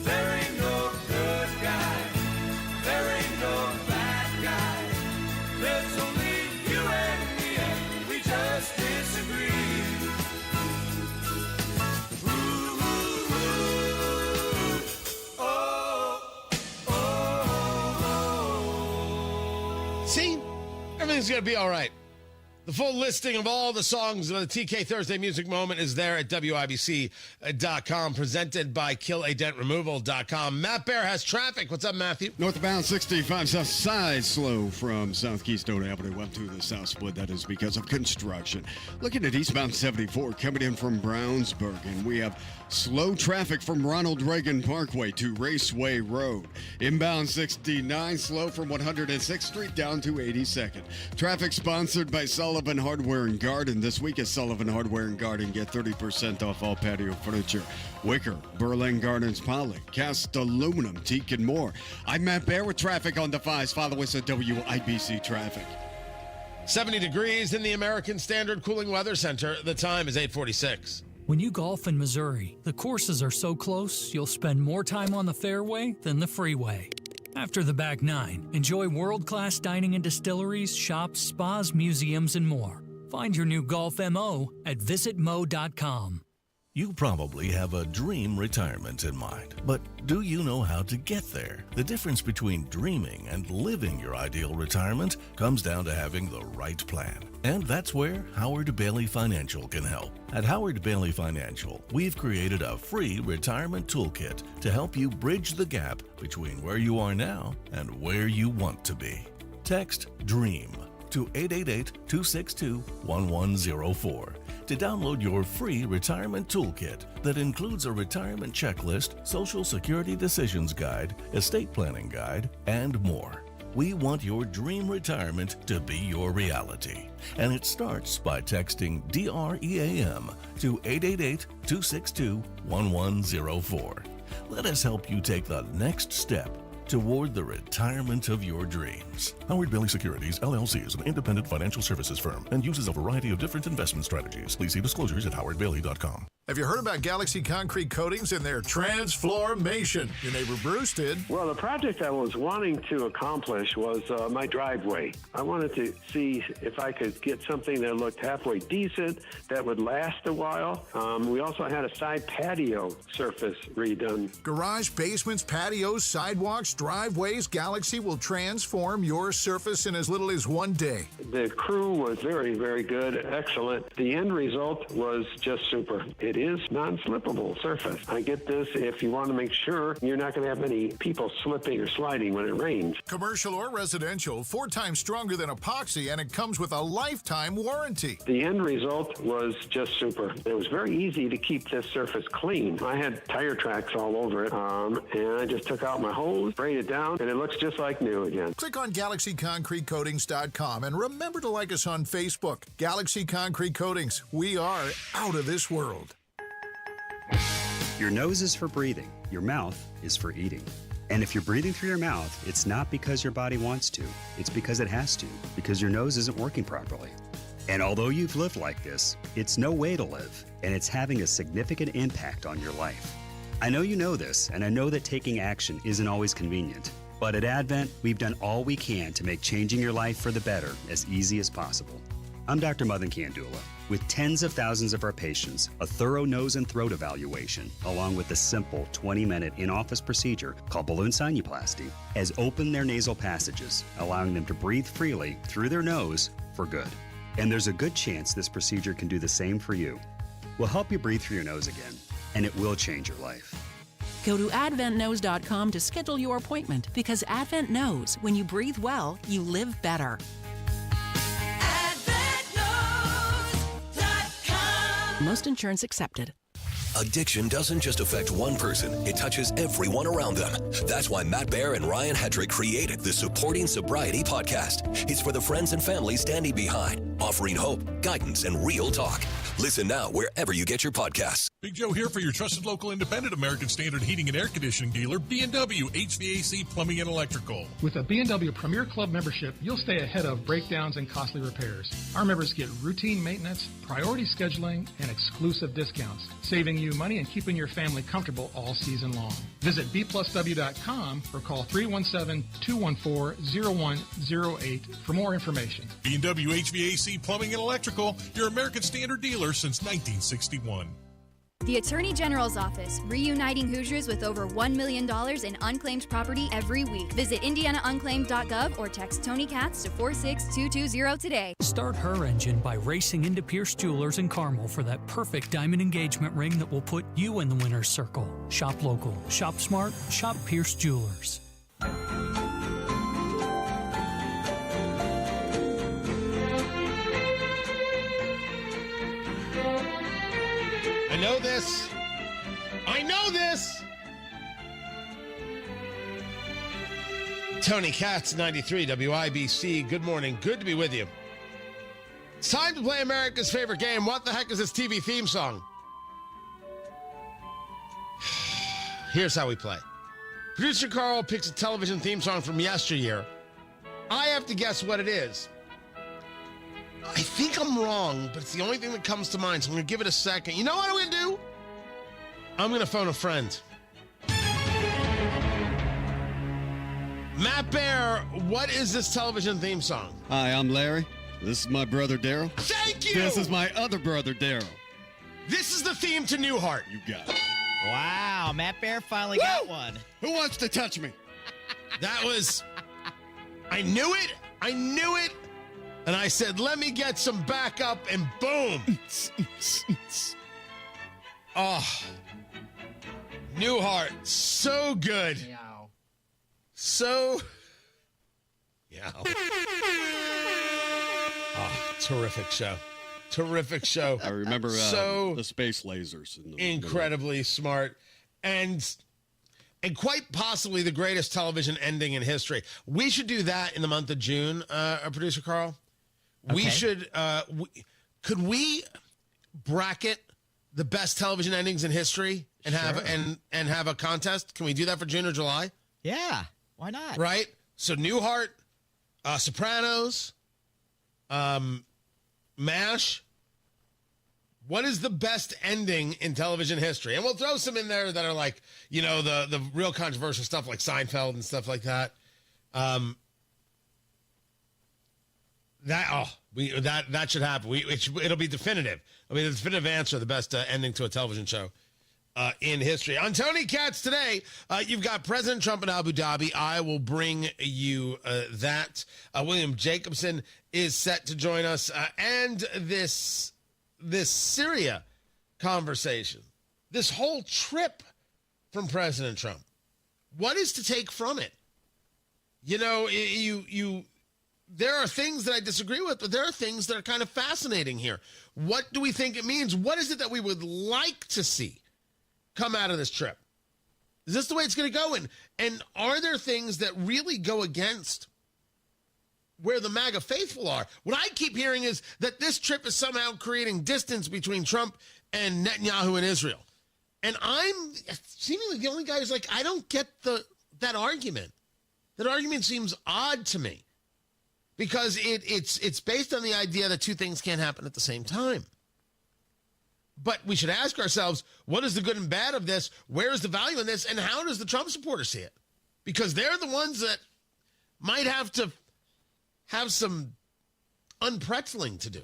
[SPEAKER 6] There ain't no good guy. There ain't no bad guy. There's only you and me, and we just disagree. Ooh, ooh, ooh. Oh, oh, oh.
[SPEAKER 15] See? Everything's going to be all right. The full listing of all the songs of the TK Thursday Music Moment is there at WIBC.com, presented by KillADentRemoval.com. Matt Bear has traffic. What's up, Matthew?
[SPEAKER 14] Northbound 65 south side slow from South Keystone Avenue up to the south split. That is because of construction. Looking at eastbound 74 coming in from Brownsburg, and we have slow traffic from Ronald Reagan Parkway to Raceway Road. Inbound 69 slow from 106th Street down to 82nd. Traffic sponsored by Sullivan Hardware and Garden. This week at Sullivan Hardware and Garden, get 30% off all patio furniture. Wicker, Berlin Gardens Poly, cast aluminum, teak, and more. I'm Matt Bear with traffic on the 5s. Follow us at WIBC Traffic.
[SPEAKER 15] 70 degrees in the American Standard Cooling Weather Center. The time is 8:46.
[SPEAKER 5] When you golf in Missouri, the courses are so close, you'll spend more time on the fairway than the freeway. After the back nine, enjoy world-class dining and distilleries, shops, spas, museums, and more. Find your new golf MO at visitmo.com.
[SPEAKER 7] You probably have a dream retirement in mind, but do you know how to get there? The difference between dreaming and living your ideal retirement comes down to having the right plan. And that's where Howard Bailey Financial can help. At Howard Bailey Financial, we've created a free retirement toolkit to help you bridge the gap between where you are now and where you want to be. Text DREAM to 888-262-1104 to download your free retirement toolkit that includes a retirement checklist, Social Security decisions guide, estate planning guide, and more. We want your dream retirement to be your reality. And it starts by texting DREAM to 888-262-1104. Let us help you take the next step toward the retirement of your dreams. Howard Bailey Securities, LLC is an independent financial services firm and uses a variety of different investment strategies. Please see disclosures at howardbailey.com.
[SPEAKER 9] Have you heard about Galaxy Concrete Coatings and their transformation? Your neighbor Bruce did.
[SPEAKER 10] Well, the project I was wanting to accomplish was my driveway. I wanted to see if I could get something that looked halfway decent, that would last a while. We also had a side patio surface redone.
[SPEAKER 9] Garage, basements, patios, sidewalks, driveways, Galaxy will transform your surface in as little as one day.
[SPEAKER 10] The crew was very, very good, excellent. The end result was just super. It is non-slippable surface. I get this if you want to make sure you're not going to have any people slipping or sliding when it rains.
[SPEAKER 9] Commercial or residential, 4 times stronger than epoxy, and it comes with a lifetime warranty.
[SPEAKER 10] The end result was just super. It was very easy to keep this surface clean. I had tire tracks all over it, and I just took out my hose, sprayed it down, and it looks just like new again.
[SPEAKER 9] Click on GalaxyConcreteCoatings.com and remember to like us on Facebook. Galaxy Concrete Coatings. We are out of this world.
[SPEAKER 11] Your nose is for breathing. Your mouth is for eating. And if you're breathing through your mouth, it's not because your body wants to. It's because it has to, because your nose isn't working properly. And although you've lived like this, it's no way to live, and it's having a significant impact on your life. I know you know this, and I know that taking action isn't always convenient. But at Advent, we've done all we can to make changing your life for the better as easy as possible. I'm Dr. Madan Kandula. With tens of thousands of our patients, a thorough nose and throat evaluation, along with a simple 20-minute in-office procedure called balloon sinuplasty, has opened their nasal passages, allowing them to breathe freely through their nose for good. And there's a good chance this procedure can do the same for you. We'll help you breathe through your nose again, and it will change your life.
[SPEAKER 18] Go to AdventNose.com to schedule your appointment, because Advent knows when you breathe well, you live better. Most insurance accepted.
[SPEAKER 29] Addiction doesn't just affect one person, it touches everyone around them. That's why Matt Baer and Ryan Hedrick created the Supporting Sobriety podcast. It's for the friends and family standing behind, offering hope, guidance, and real talk. Listen now wherever you get your podcasts.
[SPEAKER 19] Big Joe here for your trusted local independent American Standard heating and air conditioning dealer, B&W HVAC Plumbing and Electrical.
[SPEAKER 20] With a B&W Premier Club membership, you'll stay ahead of breakdowns and costly repairs. Our members get routine maintenance, priority scheduling, and exclusive discounts, saving you money and keeping your family comfortable all season long. Visit bplusw.com or call 317-214-0108 for more information.
[SPEAKER 19] B&W HVAC Plumbing and Electrical, your American Standard dealer since 1961.
[SPEAKER 21] The Attorney General's Office, reuniting Hoosiers with over $1 million in unclaimed property every week. Visit indianaunclaimed.gov or text Tony Katz to 46220 today.
[SPEAKER 5] Start her engine by racing into Pierce Jewelers in Carmel for that perfect diamond engagement ring that will put you in the winner's circle. Shop local, shop smart, shop Pierce Jewelers.
[SPEAKER 15] I know this. I know this. Tony Katz, 93 WIBC. Good morning. Good to be with you. It's time to play America's favorite game. What the heck is this TV theme song? Here's how we play. Producer Carl picks a television theme song from yesteryear. I have to guess what it is. I think I'm wrong, but it's the only thing that comes to mind, so I'm going to give it a second. You know what I'm going to do? I'm going to phone a friend. Matt Baer, what is this television theme song?
[SPEAKER 14] Hi, I'm Larry. This is my brother, Daryl.
[SPEAKER 15] Thank you!
[SPEAKER 14] This is my other brother, Daryl.
[SPEAKER 15] This is the theme to Newhart.
[SPEAKER 14] You got it.
[SPEAKER 22] Wow, Matt Baer finally got one.
[SPEAKER 14] Who wants to touch me?
[SPEAKER 15] That was... I knew it. I knew it. And I said, let me get some backup, and boom. Oh. Newhart, so good. So... Yeah. Terrific show. Terrific show.
[SPEAKER 14] I remember
[SPEAKER 15] so
[SPEAKER 14] the space lasers.
[SPEAKER 15] Incredibly smart. And quite possibly the greatest television ending in history. We should do that in the month of June, producer Carl. We
[SPEAKER 22] Okay.
[SPEAKER 15] should, could we bracket the best television endings in history and have a contest? Can we do that for June or July?
[SPEAKER 22] Yeah, why not?
[SPEAKER 15] Right? So Newhart, Sopranos, MASH. What is the best ending in television history? And we'll throw some in there that are like, the real controversial stuff like Seinfeld and stuff like that. That should happen. It'll be definitive. I mean, the definitive answer, the best ending to a television show in history. On Tony Katz today, you've got President Trump in Abu Dhabi. I will bring you that. William Jacobson is set to join us. And this Syria conversation, this whole trip from President Trump, what is to take from it? There are things that I disagree with, but there are things that are kind of fascinating here. What do we think it means? What is it that we would like to see come out of this trip? Is this the way it's going to go? And are there things that really go against where the MAGA faithful are? What I keep hearing is that this trip is somehow creating distance between Trump and Netanyahu and Israel. And I'm seemingly the only guy who's like, I don't get that argument. That argument seems odd to me. Because it's based on the idea that two things can't happen at the same time. But we should ask ourselves, what is the good and bad of this? Where is the value in this? And how does the Trump supporter see it? Because they're the ones that might have to have some unpretzeling to do.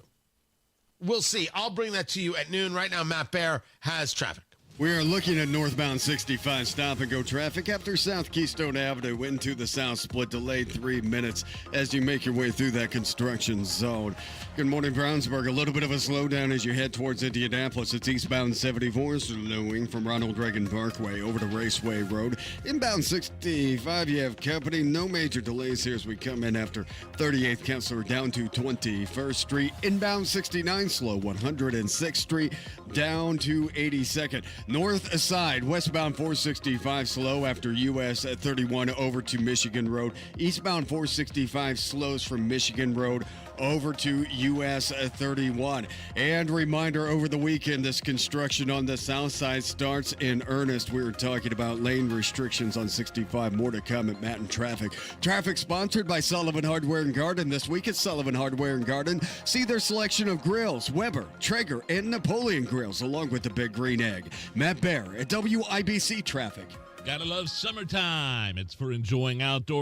[SPEAKER 15] We'll see. I'll bring that to you at noon. Right now, Matt Baer has traffic.
[SPEAKER 14] We are looking at northbound 65 stop-and-go traffic after South Keystone Avenue into the south split, delayed 3 minutes as you make your way through that construction zone. Good morning, Brownsburg. A little bit of a slowdown as you head towards Indianapolis. It's eastbound 74, slowing from Ronald Reagan Parkway over to Raceway Road. Inbound 65, you have company. No major delays here as we come in after 38th Kessler down to 21st Street. Inbound 69, slow 106th Street down to 82nd. North side, westbound 465 slow after US 31 over to Michigan Road. Eastbound 465 slows from Michigan Road over to US 31. And reminder, over the weekend, this construction on the south side starts in earnest. We were talking about lane restrictions on 65. More to come at Matt and Traffic. Traffic sponsored by Sullivan Hardware and Garden. This week at Sullivan Hardware and Garden, see their selection of grills, Weber, Traeger, and Napoleon grills, along with the Big Green Egg. Matt Baer at WIBC Traffic.
[SPEAKER 8] Gotta love summertime. It's for enjoying outdoor